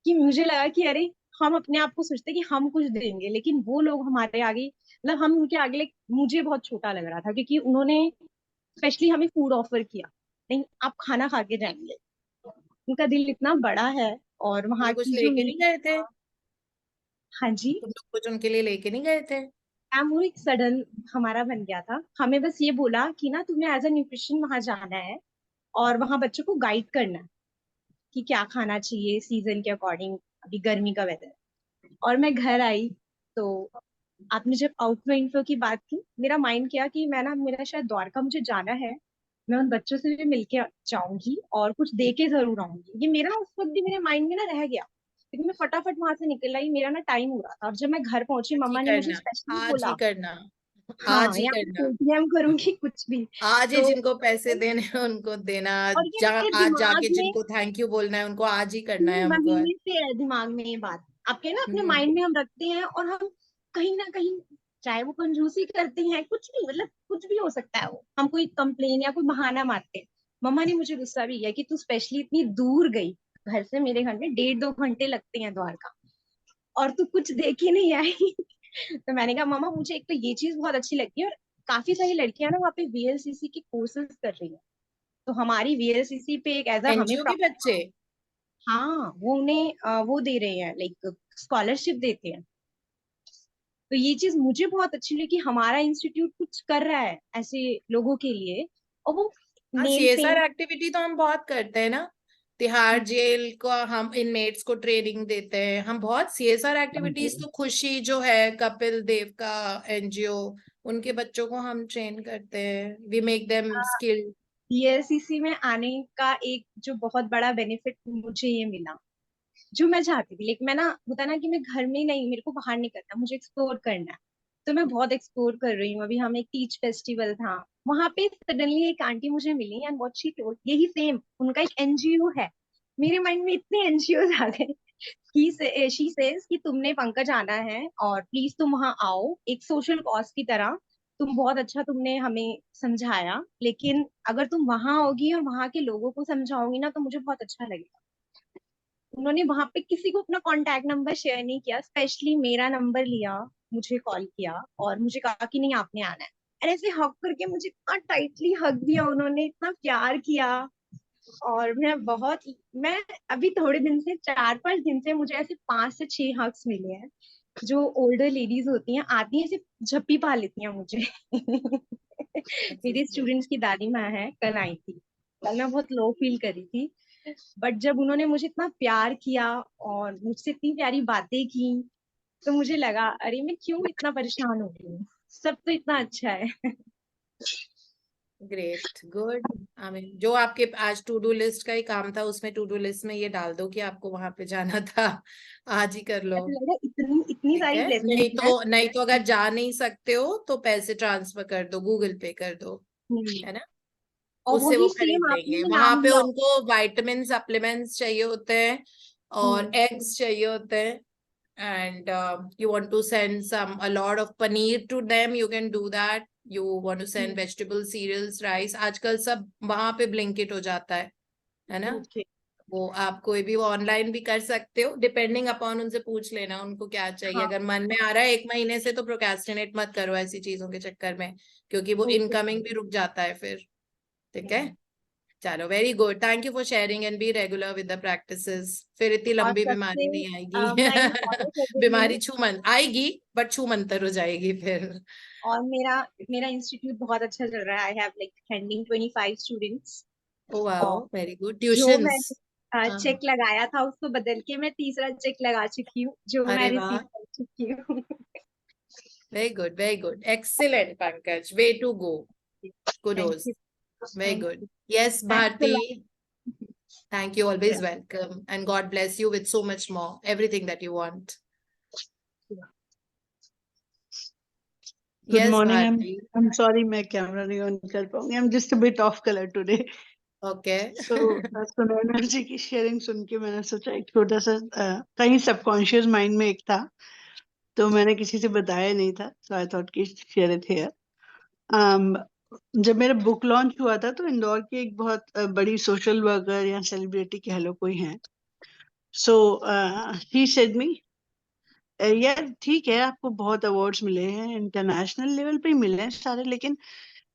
Speaker 7: कि मुझे लगा कि अरे, हम अपने आप को सोचते कि हम कुछ देंगे, लेकिन वो लोग हमारे आगे, मतलब हम उनके आगे, मुझे बहुत छोटा लग रहा था, क्योंकि उन्होंने स्पेशली हमें फूड ऑफर किया, नहीं आप खाना खा के जाएंगे। उनका दिल इतना बड़ा है। और
Speaker 1: तुम
Speaker 7: वहाँ
Speaker 1: लोग कुछ
Speaker 7: की जो
Speaker 1: लेके नहीं गए थे?
Speaker 7: हाँ जी
Speaker 1: तुम लोग कुछ उनके लिए लेके नहीं गए थे?
Speaker 7: मैम, वो एक सडन हमारा बन गया था। हमें बस ये बोला कि ना तुम्हें एज अ न्यूट्रिशन वहां जाना है, और वहां बच्चों को गाइड करना है कि क्या खाना चाहिए सीजन के अकॉर्डिंग। अभी गर्मी का वेदर, और मैं घर आई तो आपने जब आउटफ्लो इनफ्लो की बात की, मेरा माइंड किया कि मैं ना, मेरा शायद द्वारका मुझे जाना है, मैं उन बच्चों से भी मिलके जाऊंगी और कुछ दे के जरूर आऊंगी। ये मेरा उस वक्त भी मेरे माइंड में ना रह गया, लेकिन मैं फटाफट वहां से निकल आई, मेरा ना टाइम हो रहा था। और जब मैं घर पहुंची,
Speaker 1: आज ही
Speaker 7: मम्मा ने मुझे
Speaker 1: करना,
Speaker 7: स्पेशली
Speaker 1: आज ही
Speaker 7: बोला,
Speaker 1: करना, आज
Speaker 7: हाँ
Speaker 1: ही
Speaker 7: यहाँ
Speaker 1: करना।
Speaker 7: पेटीएम करूंगी कुछ भी।
Speaker 1: आज ही
Speaker 7: तो
Speaker 1: जिनको पैसे देने हैं उनको देना।
Speaker 7: और ये
Speaker 1: जा
Speaker 7: मेरे
Speaker 1: आज
Speaker 7: दिमाग
Speaker 1: जाके
Speaker 7: में,
Speaker 1: जिनको थैंक यू बोलना है उनको आज ही करना है हमको।
Speaker 7: महीने से है दिमाग में ये बात। आपके ना अपने
Speaker 1: हम्म।
Speaker 7: माइंड में हम रखते हैं, और हम कहीं ना कहीं, चाहे वो कंजूसी करते हैं, कुछ भी, मतलब कुछ भी हो सकता है, वो हम कोई कंप्लेन या कोई बहाना मारते हैं। मम्मा ने मुझे गुस्सा भी किया कि तू स्पेशली इतनी दूर गई घर से, मेरे घर में 1.5-2 घंटे लगते हैं द्वारका, और तू कुछ देख ही नहीं आई। तो मैंने कहा मम्मा, मुझे एक तो ये चीज बहुत अच्छी लगती है, और काफी सारी लड़कियां ना वहाँ पे वीएलसीसी के कोर्सेज कर रही है, तो हमारी वीएलसीसी पे एक एज अ हमें,
Speaker 1: एनजीओ के बच्चे?
Speaker 7: हाँ वो उन्हें वो दे रहे हैं, लाइक स्कॉलरशिप देते हैं। तो ये चीज मुझे बहुत अच्छी लगी कि हमारा इंस्टीट्यूट कुछ कर रहा है ऐसे लोगों के लिए। और वो
Speaker 1: हाँ,
Speaker 7: नेल
Speaker 1: सीएसआर
Speaker 7: पेंट,
Speaker 1: एक्टिविटी तो हम बहुत करते हैं ना। तिहाड़ जेल को हम इनमेट्स को ट्रेनिंग देते हैं, हम बहुत सीएसआर एक्टिविटीज। तो खुशी जो है कपिल देव का एनजीओ, उनके बच्चों को हम ट्रेन करते हैं। We make them skilled.
Speaker 7: BLCC में आने का एक जो बहुत बड़ा बेनिफिट मुझे ये मिला, जो मैं चाहती थी, लेकिन मैं ना, होता ना कि मैं घर में नहीं, मेरे को बाहर नहीं करना, मुझे एक्सप्लोर करना है। तो मैं बहुत एक्सप्लोर कर रही हूँ। अभी हम एक टीच फेस्टिवल था, वहां पे सडनली एक आंटी मुझे मिली, एंड व्हाट शी टोल्ड, यही सेम उनका एक एनजीओ है। मेरे माइंड में इतने एनजीओ आ गए। शी सेज कि तुमने पंकज आना है, और प्लीज तुम वहां आओ एक सोशल कॉज की तरह। तुम बहुत अच्छा, तुमने हमें समझाया, लेकिन अगर तुम वहां आओगी और वहां के लोगों को समझाओगी ना, तो मुझे बहुत अच्छा लगेगा। उन्होंने वहां पे किसी को अपना कांटेक्ट नंबर शेयर नहीं किया, स्पेशली मेरा नंबर लिया, मुझे कॉल किया, और मुझे कहा कि नहीं आपने आना है। और ऐसे हक करके मुझे इतना टाइटली हक दिया उन्होंने, इतना प्यार किया। और मैं अभी थोड़े दिन से, 4-5 दिन से मुझे ऐसे 5 से 6 हक्स मिले हैं। जो ओल्डर लेडीज होती हैं, आती हैं, ऐसे झप्पी पा लेती हैं मुझे। मेरी स्टूडेंट्स की दादी माँ है, कल आई थी। कल मैं बहुत लो फील कर रही थी, बट जब उन्होंने मुझे इतना प्यार किया और मुझसे इतनी प्यारी बातें की, तो मुझे लगा अरे मैं क्यों इतना परेशान हो रही हूँ, सब तो इतना अच्छा है।
Speaker 1: Great, good. आई मीन जो आपके आज टू डू लिस्ट का ही काम था, उसमें टू डू लिस्ट में ये डाल दो कि आपको वहां पे जाना था। आज ही कर लो।
Speaker 7: ऐसा लगा इतनी इतनी
Speaker 1: ठीक
Speaker 7: सारी
Speaker 1: है,
Speaker 7: ब्लेसिंग्स
Speaker 1: नहीं
Speaker 7: हैं।
Speaker 1: तो नहीं तो अगर जा नहीं सकते हो तो पैसे ट्रांसफर कर दो, गूगल पे कर दो,
Speaker 7: हम्म,
Speaker 1: है ना।
Speaker 7: और
Speaker 1: उससे वो
Speaker 7: वही
Speaker 1: खरीद
Speaker 7: सेम
Speaker 1: लेंगे।
Speaker 7: आपने
Speaker 1: वहां
Speaker 7: नाम
Speaker 1: पे
Speaker 7: लिया।
Speaker 1: उनको विटामिन सप्लीमेंट्स चाहिए होते हैं और
Speaker 7: हम्म,
Speaker 1: एग्स चाहिए होते हैं। And you want to send a lot of paneer to them, you can do that. You want to send vegetable cereals, rice, आजकल सब वहां पे ब्लिंकिट हो जाता है ना।
Speaker 7: ओके,
Speaker 1: वो आप कोई भी वो ऑनलाइन भी कर सकते हो, डिपेंडिंग अपॉन उनसे पूछ लेना उनको क्या चाहिए।
Speaker 7: हाँ,
Speaker 1: अगर मन में आ रहा है 1 महीने से, तो प्रोक्रेस्टिनेट मत करो ऐसी चीजों के चक्कर में, क्योंकि वो
Speaker 7: ओके,
Speaker 1: इनकमिंग भी रुक जाता है फिर। ठीक है, चलो, very good, thank you for sharing and be regular with the practices. फिर इतनी
Speaker 7: और
Speaker 1: लंबी
Speaker 7: सबसे
Speaker 1: बीमारी नहीं
Speaker 7: मैं ये
Speaker 1: आएगी।
Speaker 7: फॉलो कर रही हूँ।
Speaker 1: बीमारी छूमन आएगी, बट छूमंतर हो जाएगी फिर।
Speaker 7: और मेरा मेरा इंस्टीट्यूट बहुत अच्छा चल रहा है। I have like handling 25 students.
Speaker 1: Oh wow,
Speaker 7: और
Speaker 1: वेरी गुड।
Speaker 7: जो
Speaker 1: ट्यूशंस?
Speaker 7: मैं चेक लगाया था, उसको बदल के मैं तीसरा चेक लगा चुकी हूँ, जो मैं
Speaker 1: अरे
Speaker 7: रिसीव
Speaker 1: वाह,
Speaker 7: कर चुकी हूँ।
Speaker 1: Very good, very good, excellent Pankaj, way to go,
Speaker 7: thank
Speaker 1: kudos,
Speaker 7: you,
Speaker 1: very
Speaker 7: thank
Speaker 1: good.
Speaker 7: You,
Speaker 1: Yes,
Speaker 7: thanks a
Speaker 1: Bharti,
Speaker 7: lot.
Speaker 1: thank you, always welcome, and God bless you with so much more, everything that you want.
Speaker 8: Good
Speaker 1: Yes,
Speaker 8: morning.
Speaker 1: Bharti.
Speaker 8: I'm sorry मैं camera नहीं on कर पाऊंगी. I'm just a bit off color today.
Speaker 1: Okay.
Speaker 8: So Sunaina जी की sharing सुन के मैंने सोचा एक छोटा सा कहीं सबकॉन्शियस माइंड में एक था, तो मैंने किसी से बताया नहीं था. So I thought कि share it here. जब मेरा बुक लॉन्च हुआ था तो इंदौर की एक बहुत बड़ी सोशल वर्कर या सेलिब्रिटी कह लो कोई है, सो ही सेड मी, यार ठीक है आपको बहुत अवार्ड्स मिले हैं, इंटरनेशनल लेवल पे ही मिले हैं सारे, लेकिन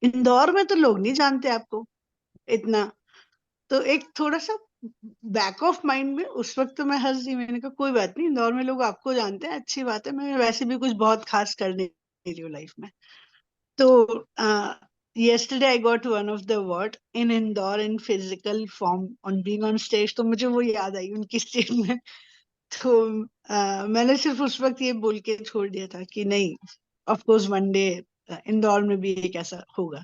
Speaker 8: इंदौर में तो लोग नहीं जानते आपको इतना। तो एक थोड़ा सा बैक ऑफ माइंड में उस वक्त तो मैं हंस दी, मैंने कहा कोई बात नहीं, इंदौर में लोग आपको जानते हैं, अच्छी बात है, मैं वैसे भी कुछ बहुत खास करने रही हूँ लाइफ में। तो yesterday I got one of the award in Indore in physical form on being on stage, तो मुझे वो याद आई उनकी स्टेज में। तो मैंने सिर्फ उस वक्त ये बोल के छोड़ दिया था कि नहीं, of course one day Indore में भी एक ऐसा होगा।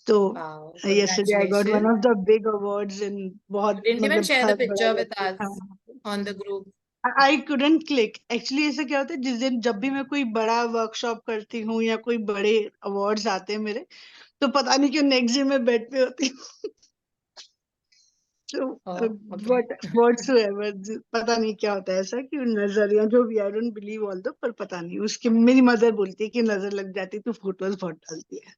Speaker 8: तो
Speaker 1: Wow,
Speaker 8: yesterday I got one
Speaker 1: congratulations.
Speaker 8: of the big awards in बहुत
Speaker 1: You didn't even
Speaker 8: मतलब
Speaker 1: share the
Speaker 8: बहुत बड़ा
Speaker 1: picture with
Speaker 8: level था
Speaker 1: us
Speaker 8: वहाँ पे।
Speaker 1: on the group.
Speaker 8: I couldn't click actually. ऐसा क्या होता है जिस दिन जब भी मैं कोई बड़ा वर्कशॉप करती हूँ या कोई बड़े अवार्ड्स आते हैं मेरे, तो पता नहीं क्यों नेक्स्ट डे मैं बेड पे होती हूँ। तो
Speaker 1: Oh, okay.
Speaker 8: whatsoever, पता नहीं क्या होता है ऐसा कि नजर या जो भी, आई डोंट बिलीव ऑल दो, पर पता नहीं, उसकी मेरी मदर बोलती है कि नजर लग जाती तो फोटोज बहुत डालती है।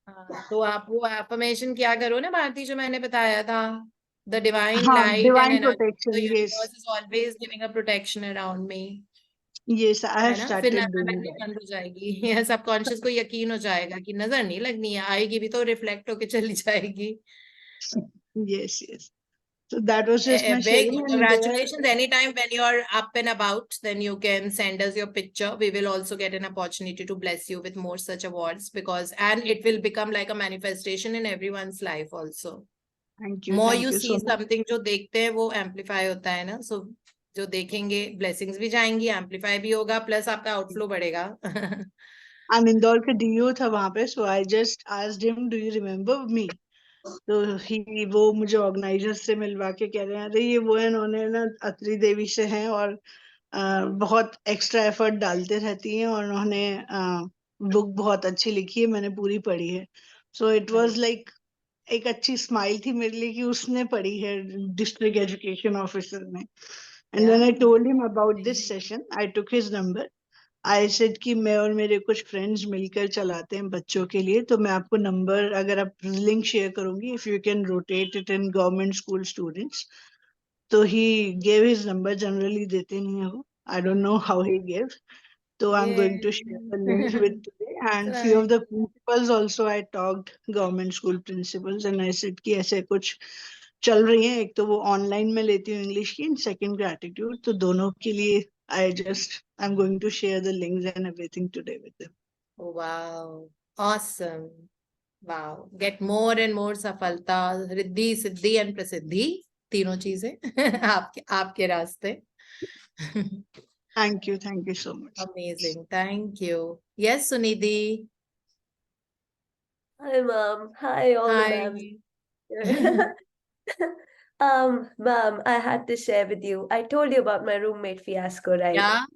Speaker 1: हाँ, तो आप वो एफर्मेशन क्या करो ना भारती, जो मैंने बताया था, द डिवाइन
Speaker 8: हाँ,
Speaker 1: light and
Speaker 8: divine
Speaker 1: energy, the
Speaker 8: protection, yes
Speaker 1: universe is always giving a protection around me,
Speaker 8: yes, I have
Speaker 1: है ना। फिर
Speaker 8: स्टार्टेड
Speaker 1: नजर
Speaker 8: डूइंग
Speaker 1: लगनी
Speaker 8: दैट।
Speaker 1: बंद हो जाएगी। या सबकॉन्शियस को यकीन हो जाएगा कि नजर नहीं लगनी है, आएगी भी तो रिफ्लेक्ट होके चली जाएगी।
Speaker 8: Yes yes, so that was just my
Speaker 1: Very
Speaker 8: sharing,
Speaker 1: good.
Speaker 8: and there
Speaker 1: Congratulations. Anytime when you're up and about, then you can send us your picture. We will also get an opportunity to bless you with more such awards, because and it will become like a manifestation in everyone's life also.
Speaker 8: thank
Speaker 1: More
Speaker 8: you
Speaker 1: you
Speaker 8: so
Speaker 1: see
Speaker 8: much.
Speaker 1: something, जो देखते हैं वो amplify होता है ना, so जो देखेंगे blessings भी जाएंगी, amplify भी होगा, plus आपका outflow बढ़ेगा।
Speaker 8: I'm इंदौर का DO था वहां पे, so I just asked him, do you remember me? तो वो मुझे ऑर्गेनाइजर से मिलवा के कह रहे हैं, अरे ये वो है, इन्होंने ना अत्री देवी से हैं और बहुत एक्स्ट्रा एफर्ट डालते रहती हैं, और उन्होंने बुक बहुत अच्छी लिखी है, मैंने पूरी पढ़ी है। सो इट वाज लाइक एक अच्छी स्माइल थी मेरे लिए कि उसने पढ़ी है डिस्ट्रिक्ट एजुकेशन ऑफिसर ने। And when I told him about this session, I took his number, I said कि मैं और मेरे कुछ फ्रेंड्स मिलकर चलाते हैं बच्चों के लिए, तो मैं आपको नंबर, अगर आप लिंक शेयर करूंगी, if you can rotate it in government school students. तो he gave his number, generally देते नहीं है वो, I don't know how he gave. So I'm going to share the link with today, and few of
Speaker 1: Right.
Speaker 8: the principals also, I talked government school principals and I said कि ऐसे कुछ चल रही है, एक तो वो ऑनलाइन में लेती हूँ इंग्लिश की, सेकंड ग्रेटिट्यूड, तो दोनों के लिए I'm going to share the links and everything today with them.
Speaker 1: Wow, awesome. Wow, get more and more सफलता, रिद्धि सिद्धि एंड प्रसिद्धि, तीनों चीजें आपके आपके रास्ते।
Speaker 8: Thank you so much.
Speaker 1: Amazing, thank you. Yes, Sunidhi.
Speaker 9: Hi, ma'am. Hi, all the
Speaker 1: Hi.
Speaker 9: ma'ams here. Ma'am, I had to share with you. I told you about my roommate fiasco, right?
Speaker 1: Yeah.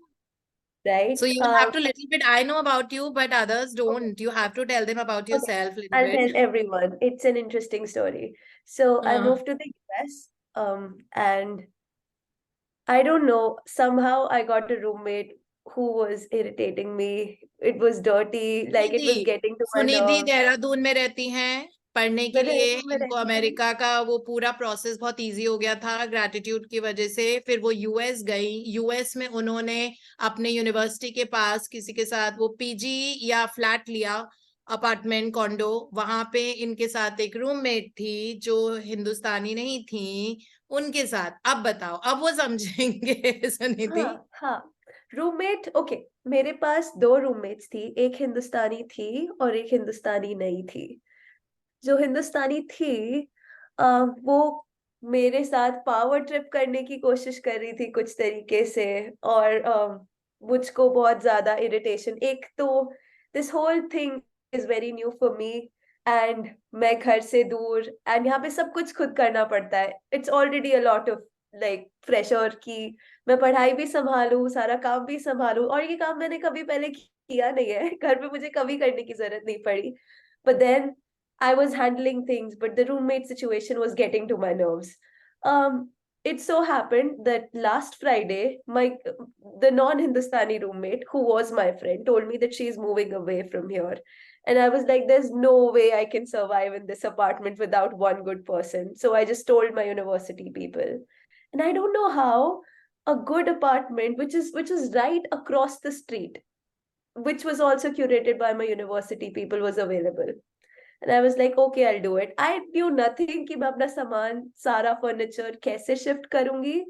Speaker 9: Right?
Speaker 1: So you have to little bit, I know about you, but others don't. You have to tell them about
Speaker 9: Okay,
Speaker 1: yourself a little
Speaker 9: I'll tell
Speaker 1: bit.
Speaker 9: everyone. It's an interesting story. So I moved to the US, and I don't know, somehow I got a roommate who was irritating me. It was dirty, like it was
Speaker 1: Sunidhi,
Speaker 9: getting to my
Speaker 1: Sunidhi
Speaker 9: nerves.
Speaker 1: Dehradun में रहती हैं पढ़ने के
Speaker 9: मैं
Speaker 1: लिए।
Speaker 9: देहरादून में
Speaker 1: इनको
Speaker 9: रहती हूँ।
Speaker 1: अमेरिका का वो पूरा प्रोसेस बहुत इजी हो गया था ग्रेटिट्यूड की वजह से। फिर वो यूएस गई, यूएस में उन्होंने अपने यूनिवर्सिटी के पास किसी के साथ वो पीजी या फ्लैट लिया, अपार्टमेंट कॉन्डो। वहां पे इनके साथ एक रूममेट थी जो हिंदुस्तानी नहीं थी, उनके साथ। अब बताओ, अब वो समझेंगे सुनिधि।
Speaker 9: हाँ, रूममेट, ओके, मेरे पास 2 रूममेट्स थी, एक हिंदुस्तानी थी और एक हिंदुस्तानी नहीं थी। जो हिंदुस्तानी थी वो मेरे साथ पावर ट्रिप करने की कोशिश कर रही थी कुछ तरीके से, और मुझको बहुत ज्यादा इरिटेशन, एक तो this whole thing is very new for me, and मैं घर से दूर, एंड यहाँ पे सब कुछ खुद करना पड़ता है। It's already a lot of like pressure कि मैं पढ़ाई भी संभालूं, सारा काम भी संभालूं, और ये काम मैंने कभी पहले किया नहीं है, घर पे मुझे कभी करने की जरूरत नहीं पड़ी। But then I was handling things, but the roommate situation was getting to my nerves. it so happened that last Friday, the non-Hindustani roommate, who was my friend, told me that she's moving away from here. And I was like, there's no way I can survive in this apartment without one good person. So I just told my university people. And I don't know how a good apartment, which is right across the street, which was also curated by my university people, was available. And I was like, okay, I'll do it. I knew nothing कि मैं अपना सामान, सारा furniture कैसे shift करूंगी.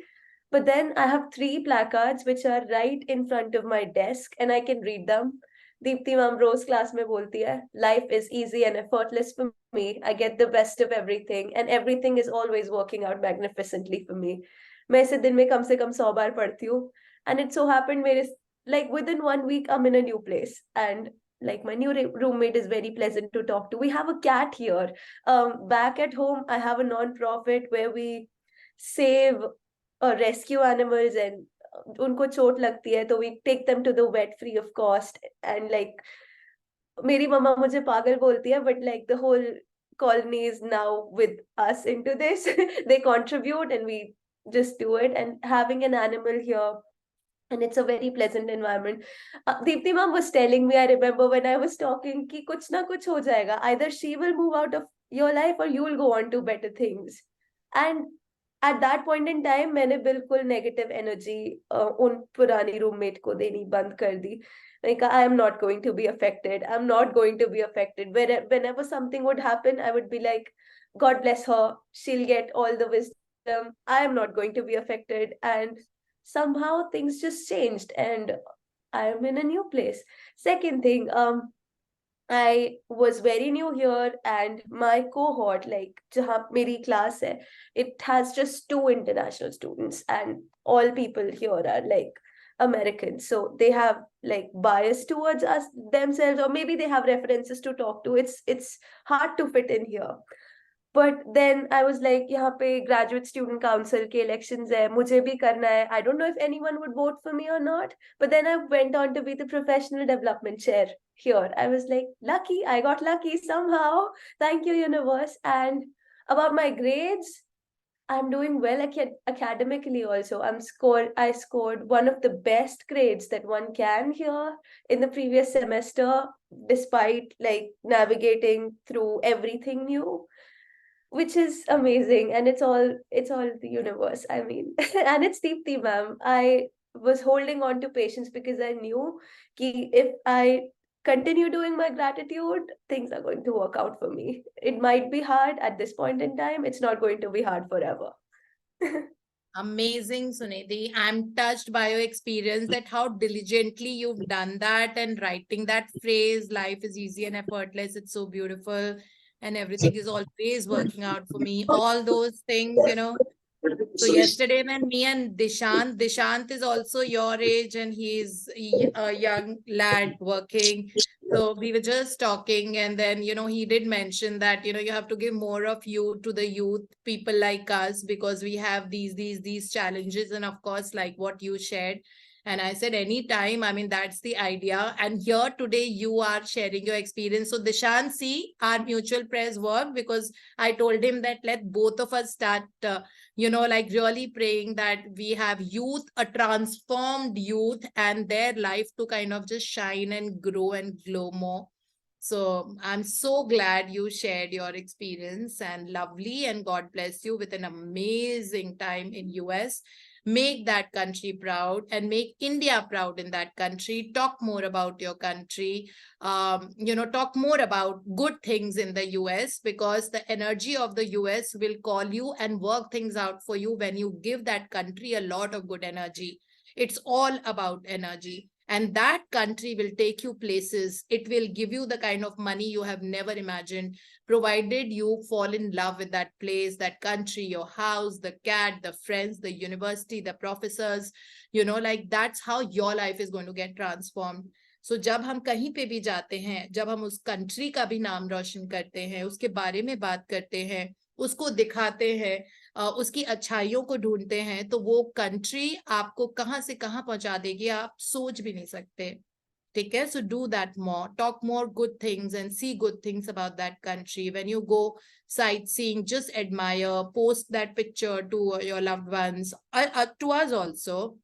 Speaker 9: But then I have 3 placards which are right in front of my desk and I can read them. Deepti ma'am rose class में बोलती है, life is easy and effortless for me. I get the best of everything and everything is always working out magnificently for me. मैं इसे दिन में कम से कम 100 बार पढ़ती हूँ. And it so happened मेरे like within 1 week I'm in a new place and like my new roommate is very pleasant to talk to. We have a cat here. Back at home, I have a non-profit where we save rescue animals and उनको चोट लगती है तो we take them to the vet free of cost. And like मेरी मम्मा मुझे पागल बोलती है, but like the whole colony is now with us into this. They contribute and we just do it. And having an animal here, and it's a very pleasant environment. Deepti ma'am was telling me, I remember when I was talking, कि कुछ ना कुछ हो जाएगा. Either she will move out of your life or you will go on to better things. And at that point in time, मैंने बिल्कुल negative energy उन पुरानी roommate को देनी बंद कर दी. Like, I am not going to be affected. I'm not going to be affected. Whenever something would happen, I would be like, God bless her. She'll get all the wisdom. I am not going to be affected. And somehow things just changed and I'm in a new place. Second thing, I was very new here and my cohort, like jahan meri class hai, it has just 2 international students and all people here are like Americans. So they have like bias towards us themselves, or maybe they have references to talk to. It's hard to fit in here. But then I was like, यहाँ पे graduate student council के elections है, मुझे भी करना है. I don't know if anyone would vote for me or not. But then I went on to be the professional development chair here. I was like, lucky, I got lucky somehow. Thank you, universe. And about my grades, I'm doing well academically also. I scored one of the best grades that one can here in the previous semester, despite like navigating through everything new, which is amazing. And it's all the universe, I mean. And it's Deepti ma'am. I was holding on to patience because I knew ki if I continue doing my gratitude, things are going to work out for me. It might be hard at this point in time. It's not going to be hard forever.
Speaker 1: Amazing, Sunidhi. I'm touched by your experience, that how diligently you've done that, and writing that phrase, life is easy and effortless. It's so beautiful and everything is always working out for me. All those things, you know. So yesterday when me and Dishant is also your age and he's a young lad working. So we were just talking, and then, you know, he did mention that, you know, you have to give more of you to the youth, people like us, because we have these challenges. And of course, like what you shared. And I said, anytime, I mean, that's the idea. And here today, you are sharing your experience. So Dishant, see, our mutual prayers work, because I told him that let both of us start, you know, like really praying that we have youth, a transformed youth, and their life to kind of just shine and grow and glow more. So I'm so glad you shared your experience, and lovely, and God bless you with an amazing time in US. Make that country proud and make India proud in that country. Talk more about your country. You know, talk more about good things in the US, because the energy of the US will call you and work things out for you when you give that country a lot of good energy. It's all about energy. And that country will take you places. It will give you the kind of money you have never imagined, provided you fall in love with that place, that country, your house, the cat, the friends, the university, the professors, you know, like that's how your life is going to get transformed. So जब हम कहीं पे भी जाते हैं, जब हम उस country का भी नाम रोशन करते हैं, उसके बारे में बात करते हैं, उसको दिखाते हैं, उसकी अच्छाइयों को ढूंढते हैं, तो वो कंट्री आपको कहाँ से कहाँ पहुंचा देगी, आप सोच भी नहीं सकते. ठीक है? So do that more, talk more good things and see good things about that country. When you go sightseeing, just admire, post that picture to your loved ones, to us also.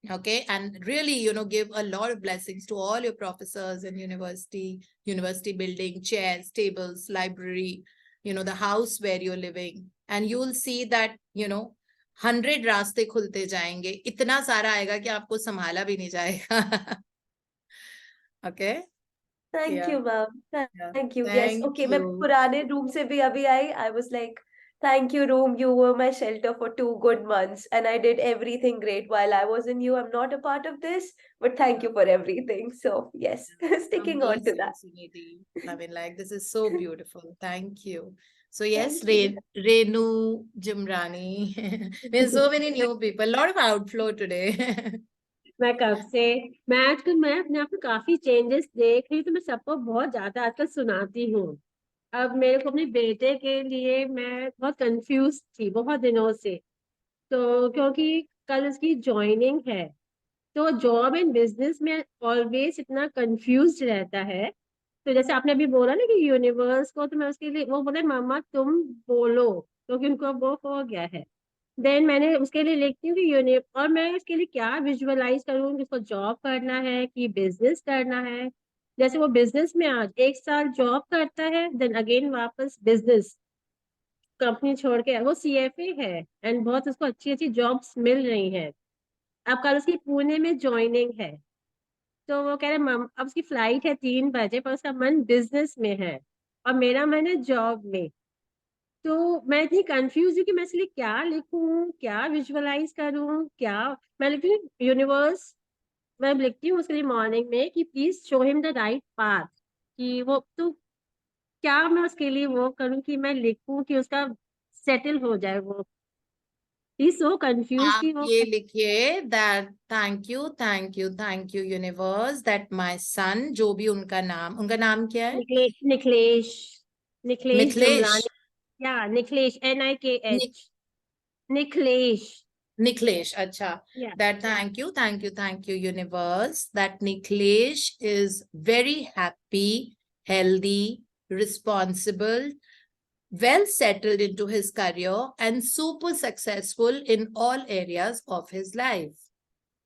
Speaker 1: Okay, and really, give a lot of blessings to all your professors in university building, chairs, tables, library, the house where you're living, and you'll see that 100 रास्ते खुलते जाएंगे, इतना सारा आएगा कि आपको संभाला भी नहीं जाएगा. Okay,
Speaker 9: Thank
Speaker 1: yeah,
Speaker 9: you, ma'am.
Speaker 1: yeah.
Speaker 9: Thank you. Yes.
Speaker 1: Thank
Speaker 9: Okay, मैं
Speaker 1: you.
Speaker 9: पुराने रूम से भी अभी आई. I was like, thank you, room. You were my shelter for 2 good months, and I did everything great while I was in you. I'm not a part of this, but thank you for everything. So yes, sticking
Speaker 1: From
Speaker 9: on to that.
Speaker 1: Suniti. I mean, like, this is so beautiful. Thank you. So yes,
Speaker 9: Thank you.
Speaker 1: Renu Jimrani. There's so many new people. A lot of outflow today.
Speaker 10: मैं कब से मैं आजकल मैं अपने आप में काफी चेंजेस देख रही हूँ, तो मैं सबको बहुत ज्यादा आजकल सुनाती हूँ. अब मेरे को अपने बेटे के लिए मैं बहुत कंफ्यूज थी बहुत दिनों से, तो क्योंकि कल उसकी ज्वाइनिंग है, तो जॉब एंड बिजनेस में ऑलवेज इतना कंफ्यूज रहता है. तो जैसे आपने अभी बोला ना कि यूनिवर्स को, तो मैं उसके लिए वो बोले मामा तुम बोलो, क्योंकि उनको वो हो गया है. देन मैंने उसके लिए लिखती हूँ कि और मैं इसके लिए क्या विजुअलाइज करूँ, कि उसको जॉब करना है कि बिजनेस करना है. जैसे वो बिजनेस में आज 1 साल जॉब करता है, देन अगेन वापस बिजनेस, कंपनी छोड़ के. वो CFA है एंड बहुत उसको अच्छी अच्छी जॉब्स मिल रही हैं. अब कल उसकी पुणे में ज्वाइनिंग है, तो वो कह रहे मम अब उसकी फ्लाइट है 3 बजे, पर उसका मन बिजनेस में है और मेरा मन है जॉब में. तो मैं इतनी कंफ्यूज हूँ कि मैं इसलिए क्या लिखूं, क्या विजुअलाइज करूं, क्या. मैं लिखती हूँ यूनिवर्स, मैं लिखती हूँ उसके लिए मॉर्निंग में कि please show him the right path, कि वो तो क्या मैं उसके लिए वो करूं कि मैं लिखूं कि उसका सेटल हो जाए. वो ही सो कंफ्यूज
Speaker 1: आप
Speaker 10: कि वो
Speaker 1: ये लिखिए that thank you universe that my son, जो भी उनका नाम क्या है?
Speaker 10: निखिलेश
Speaker 1: मिथिलेश.
Speaker 10: जुमलानी. या Nikhilesh NIKH. Nikhilesh.
Speaker 1: Niklesh, acha.
Speaker 10: Yeah.
Speaker 1: That thank you universe that Niklesh is very happy, healthy, responsible, well settled into his career and super successful in all areas of his life.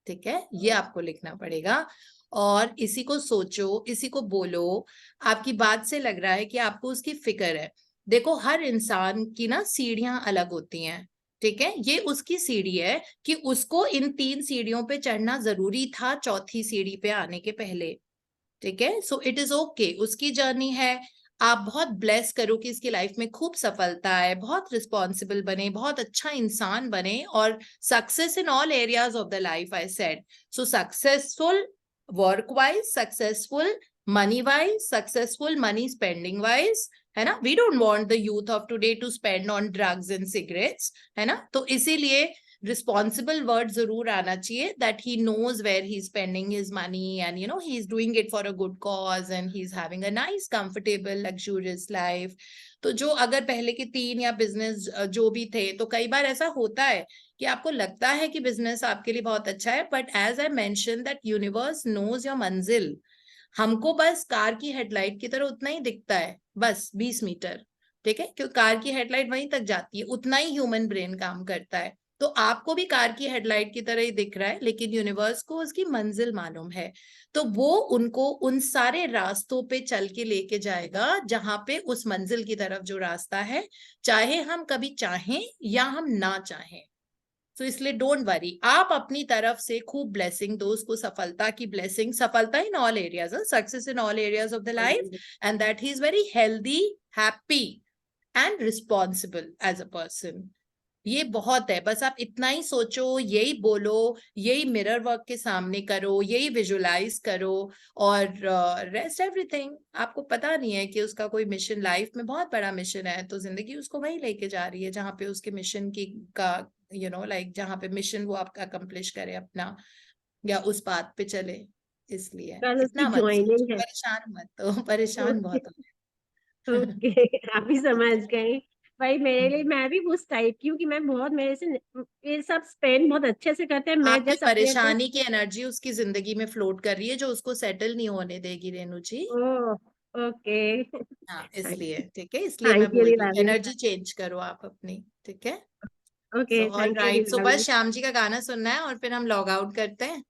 Speaker 1: ठीक है, ये आपको लिखना पड़ेगा और इसी को सोचो, इसी को बोलो. आपकी बात से लग रहा है कि आपको उसकी फिक्र है. देखो, हर इंसान की ना सीढ़ियां अलग होती हैं. ठीक है, ये उसकी सीढ़ी है कि उसको इन 3 सीढ़ियों पे चढ़ना जरूरी था 4थी सीढ़ी पे आने के पहले. ठीक है, सो इट इज ओके, उसकी जर्नी है. आप बहुत ब्लेस करो कि इसकी लाइफ में खूब सफलता है, बहुत रिस्पॉन्सिबल बने, बहुत अच्छा इंसान बने और success in all areas of the life. I said so successful work wise, successful money wise, successful money spending wise, है ना. We don't want the youth of today to spend on drugs and cigarettes, है ना. तो इसीलिए responsible word जरूर आना चाहिए, that he knows where he's spending his money and he's doing it for a good cause and he's having a nice comfortable luxurious life. तो जो अगर पहले के 3 या बिजनेस जो भी थे, तो कई बार ऐसा होता है कि आपको लगता है कि बिजनेस आपके लिए बहुत अच्छा है, but as I mention that universe knows your मंजिल. हमको बस कार की हेडलाइट की तरह उतना ही दिखता है, बस 20 मीटर. ठीक है, क्योंकि कार की हेडलाइट वहीं तक जाती है, उतना ही ह्यूमन ब्रेन काम करता है. तो आपको भी कार की हेडलाइट की तरह ही दिख रहा है, लेकिन यूनिवर्स को उसकी मंजिल मालूम है. तो वो उनको उन सारे रास्तों पे चल के लेके जाएगा जहां पे उस मंजिल की तरफ जो रास्ता है, चाहे हम कभी चाहें या हम ना चाहें. तो इसलिए डोंट वरी, आप अपनी तरफ से खूब ब्लेसिंग दो उसको, सफलता की ब्लेसिंग, सफलता in all areas, success in all areas of the life, and that he is very healthy, happy and responsible as a person. ये बहुत है, बस आप इतना ही सोचो, यही बोलो, यही मिरर वर्क के सामने करो, यही विजुलाइज करो, और रेस्ट एवरीथिंग. आपको पता नहीं है कि उसका कोई मिशन लाइफ में बहुत बड़ा मिशन है, तो जिंदगी उसको वही लेके जा रही है जहाँ पे उसके मिशन की का लाइक जहाँ पे मिशन वो आपका अकम्प्लिश करे अपना, या उस बात पे चले. इसलिए
Speaker 10: कल उसकी
Speaker 1: इतना मत सोचो,
Speaker 10: ज्वाइनिंग है.
Speaker 1: परेशान मत हो, परेशान बहुत हो.
Speaker 10: ओके आप ही समझ गए. भाई मेरे लिए मैं भी उस टाइप की हूँ कि मैं बहुत मेरे सब स्पेंड बहुत अच्छे से करते हैं, मैं
Speaker 1: आपकी
Speaker 10: जस्ट अपने को
Speaker 1: परेशानी की एनर्जी उसकी जिंदगी में फ्लोट कर रही है जो उसको सेटल नहीं होने देगी रेनू जी।
Speaker 10: Oh okay.
Speaker 1: हाँ इसलिए, ठीक है, इसलिए मैं
Speaker 10: थैंक यू
Speaker 1: बोल रही हूँ
Speaker 10: दीवाली।
Speaker 1: एनर्जी चेंज करो आप अपनी, ठीक है।
Speaker 10: Okay
Speaker 1: so all
Speaker 10: thank you
Speaker 1: right, so
Speaker 10: Diwali.
Speaker 1: बस श्याम जी का गाना सुनना है और फिर हम लॉग आउट करते हैं।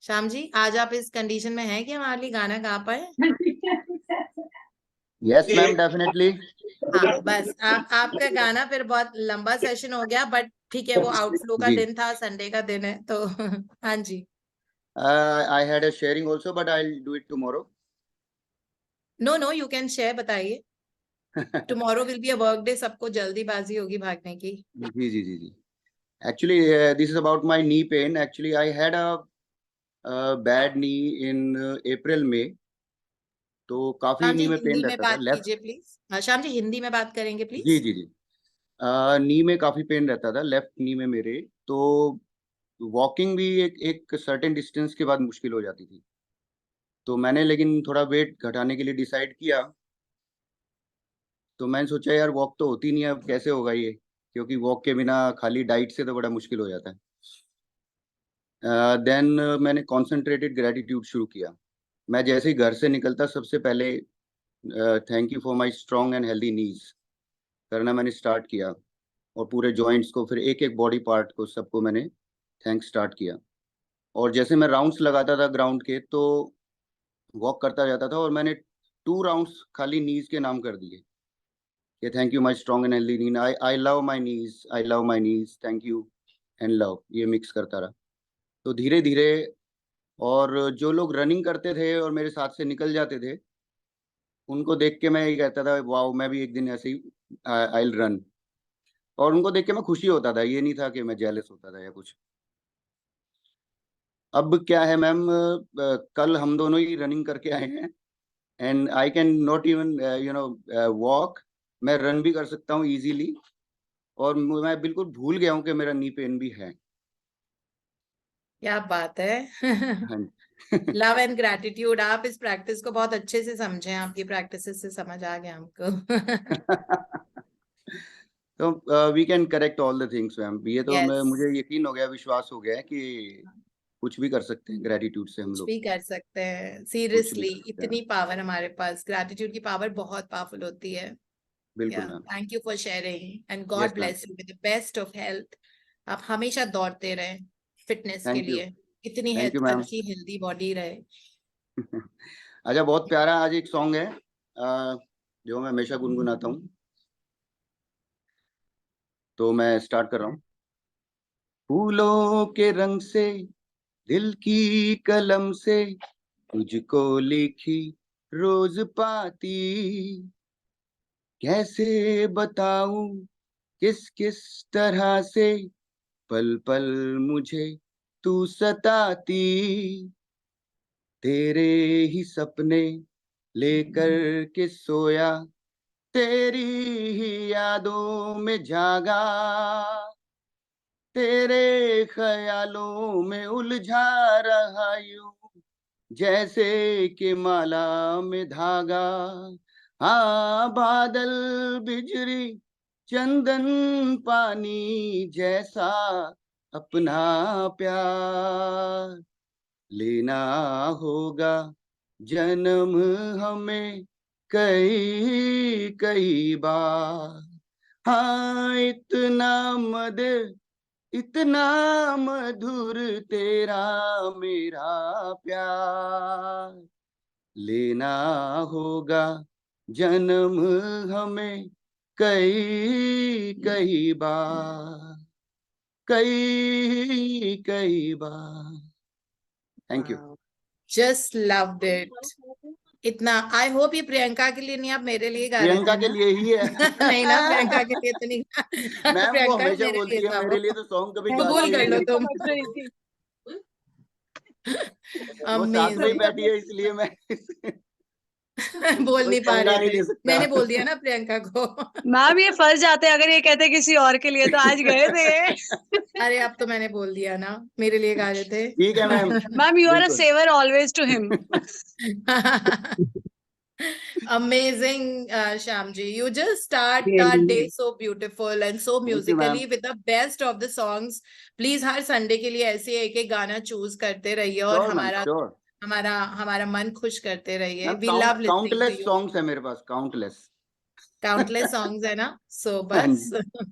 Speaker 1: श्याम जी आज आप इस कंडीशन में हैं कि हमारे लिए गाना गा पाए?
Speaker 11: Yes ma'am, definitely.
Speaker 1: हाँ बस आपका गाना फिर बहुत लंबा सेशन हो गया, बट ठीक है, वो आउटफ्लो का
Speaker 11: जी,
Speaker 1: दिन था, संडे का दिन है तो हाँ जी।
Speaker 11: I had a sharing also but I will do it tomorrow.
Speaker 1: No no, you can share, बताइए। Tomorrow will be a work day, सबको जल्दीबाजी होगी भागने की।
Speaker 11: जी जी जी जी। Actually, this is about my knee pain. Actually, I had a bad knee in April, May. तो काफी
Speaker 1: श्याम जी
Speaker 11: नी में
Speaker 1: Hindi
Speaker 11: pen
Speaker 1: में
Speaker 11: रहता था
Speaker 1: बात
Speaker 11: लेफ्ट।
Speaker 1: कीजिए प्लीज। हाँ श्याम जी हिंदी में बात करेंगे
Speaker 11: जी
Speaker 1: प्लीज।
Speaker 11: जी जी। नी में काफी पेन रहता था लेफ्ट नी में मेरे, तो वॉकिंग भी एक सर्टेन डिस्टेंस के बाद मुश्किल हो जाती थी। तो मैंने लेकिन थोड़ा वेट घटाने के लिए डिसाइड किया। तो मैंने सोचा यार वॉक तो होती नहीं है, अब कैसे होगा ये, क्योंकि वॉक के बिना खाली डाइट से तो बड़ा मुश्किल हो जाता है। देन मैंने कॉन्सेंट्रेटेड ग्रेटिट्यूड शुरू किया। मैं जैसे ही घर से निकलता सबसे पहले thank you for my strong and healthy knees करना मैंने स्टार्ट किया, और पूरे जॉइंट्स को, फिर एक एक बॉडी पार्ट को, सबको मैंने थैंक स्टार्ट किया। और जैसे मैं राउंड्स लगाता था ग्राउंड के, तो वॉक करता जाता था, और मैंने 2 राउंड्स खाली नीज के नाम कर दिए कि thank you my strong and healthy knee, I love my knees, I love my knees, thank you and love, ये मिक्स करता रहा। तो धीरे धीरे, और जो लोग रनिंग करते थे और मेरे साथ से निकल जाते थे, उनको देख के मैं ये कहता था वाओ मैं भी एक दिन ऐसे ही आई विल रन। और उनको देख के मैं खुशी होता था, ये नहीं था कि मैं जेलस होता था या कुछ। अब क्या है मैम, कल हम दोनों ही रनिंग करके आए हैं, and I can not even walk. मैं रन भी कर सकता हूँ इजीली, और मैं बिल्कुल भूल गया हूँ कि मेरा नी पेन भी है।
Speaker 1: क्या बात है।
Speaker 11: हाँ
Speaker 1: लव एंड ग्रैटिट्यूड, आप इस प्रैक्टिस को बहुत अच्छे से समझे, आपकी प्रैक्टिस से समझ आ गया हमको।
Speaker 11: तो we can correct all the things ma'am, ये तो
Speaker 1: यस,
Speaker 11: मुझे यकीन हो गया, विश्वास हो गया है कि कुछ भी कर सकते हैं ग्रेटिट्यूड से हम
Speaker 1: कुछ
Speaker 11: लोग,
Speaker 1: भी कर सकते हैं,
Speaker 11: कुछ भी
Speaker 1: सीरियसली
Speaker 11: कर सकते हैं।
Speaker 1: इतनी पावर हमारे पास, ग्रैटिट्यूड की पावर बहुत पावरफुल होती है।
Speaker 11: बिल्कुल ma'am.
Speaker 1: Thank you for sharing and God
Speaker 11: yes ma'am,
Speaker 1: bless you with the best of health. आप हमेशा दौड़ते रहें फिटनेस के
Speaker 11: थैंक यू,
Speaker 1: लिए, इतनी
Speaker 11: थैंक यू मैम।
Speaker 1: अच्छी हेल्दी बॉडी रहे।
Speaker 11: अच्छा, बहुत प्यारा आज एक सॉन्ग है जो मैं हमेशा गुनगुनाता हूँ, तो मैं स्टार्ट कर रहा हूँ। फूलों के रंग से, दिल की कलम से, तुझको लिखी रोज पाती, कैसे बताऊं किस किस तरह से, पल पल मुझे तू सताती, तेरे ही सपने लेकर के सोया, तेरी ही यादों में जागा, तेरे ख्यालों में उलझा रहा यूं, जैसे कि माला में धागा। हाँ बादल बिजली चंदन पानी जैसा अपना प्यार, लेना होगा जन्म हमें कई कई बार। हाँ इतना मधुर तेरा मेरा प्यार, लेना होगा जन्म हमें कई कई बार, कई कई बार। Thank you.
Speaker 1: Just loved it इतना। आई होप ये प्रियंका के लिए नहीं, आप मेरे लिए गा रहे
Speaker 11: प्रियंका
Speaker 1: थे
Speaker 11: के
Speaker 1: ना?
Speaker 11: लिए ही है।
Speaker 1: नहीं ना, प्रियंका के लिए तो नहीं।
Speaker 11: मैम वो
Speaker 1: प्रियंका
Speaker 11: हमेशा
Speaker 1: मेरे लिए
Speaker 11: बोलती है
Speaker 1: था
Speaker 11: मेरे
Speaker 1: वो,
Speaker 11: लिए तो सॉन्ग कभी
Speaker 1: कबूल
Speaker 11: गाती
Speaker 1: कर
Speaker 11: ही
Speaker 1: लो
Speaker 11: नहीं,
Speaker 1: तुम।
Speaker 7: समझ रही थी।
Speaker 11: वो साथ में ही
Speaker 1: अमेजिंग।
Speaker 11: बैठी है इसलिए मैं
Speaker 1: बोल
Speaker 11: कोई
Speaker 1: नहीं पा
Speaker 11: पंगा
Speaker 1: रहे
Speaker 11: नहीं
Speaker 1: थे,
Speaker 11: ले सकता।
Speaker 1: मैंने बोल दिया ना प्रियंका को।
Speaker 8: मैम ये फंस जाते अगर ये कहते किसी और के लिए, तो आज गए थे ये।
Speaker 1: अरे अब तो मैंने बोल दिया ना, मेरे लिए गा रहे थे।
Speaker 11: ठीक है ma'am,
Speaker 8: ma'am you are a
Speaker 11: बिल्कुल।
Speaker 8: Saviour always to him.
Speaker 1: Amazing, Shyamji. You just start
Speaker 2: Really.
Speaker 1: our day so beautiful and so
Speaker 11: Thank you,
Speaker 1: musically
Speaker 11: ma'am.
Speaker 1: with the best of the songs. Please her Sunday के लिए ऐसे एक एक गाना choose करते रहिए और
Speaker 11: Sure, ma'am,
Speaker 1: हमारा
Speaker 11: sure.
Speaker 1: हमारा हमारा मन खुश करते रहिए.
Speaker 11: Ma'am,
Speaker 1: We love listening to
Speaker 11: countless
Speaker 1: you.
Speaker 11: songs है मेरे पास, countless.
Speaker 1: Countless songs है ना. So
Speaker 11: हाँ
Speaker 1: बस
Speaker 11: जी.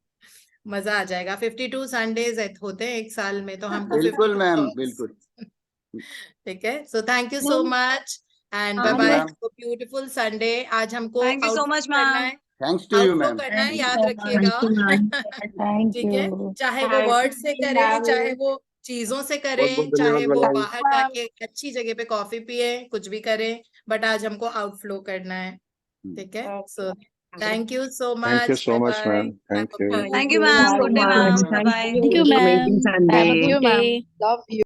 Speaker 1: मजा आ जाएगा. 52 Sundays होते हैं एक साल में, तो हमको
Speaker 11: बिल्कुल
Speaker 1: 52
Speaker 11: मैम,
Speaker 1: songs.
Speaker 11: बिल्कुल.
Speaker 1: ठीक है. So thank you so much and bye
Speaker 11: Thank you,
Speaker 1: bye.
Speaker 11: ma'am.
Speaker 1: Have a beautiful Sunday. आज हमको
Speaker 2: Thank you so
Speaker 1: outflow
Speaker 2: much,
Speaker 1: करना
Speaker 2: ma'am.
Speaker 1: है.
Speaker 11: Thanks to you,
Speaker 1: outflow
Speaker 11: ma'am.
Speaker 1: करना है,
Speaker 11: Thank you.
Speaker 1: याद रखिएगा.
Speaker 6: Thank
Speaker 1: ठीक है.
Speaker 6: you.
Speaker 1: चाहे वो वर्ड से करें, चाहे वो चीजों से करें, चाहे वो बाहर जाके अच्छी जगह पे कॉफी पिए, कुछ भी करें, बट आज हमको आउटफ्लो करना है. ठीक है. So thank you so much.
Speaker 12: Thank you so much, ma'am. Thank you.
Speaker 2: Thank you, ma'am. Good day, ma'am. Bye bye.
Speaker 6: Thank you, ma'am.
Speaker 2: Amazing
Speaker 6: Have a
Speaker 2: Sunday.
Speaker 6: good day.
Speaker 13: Love you.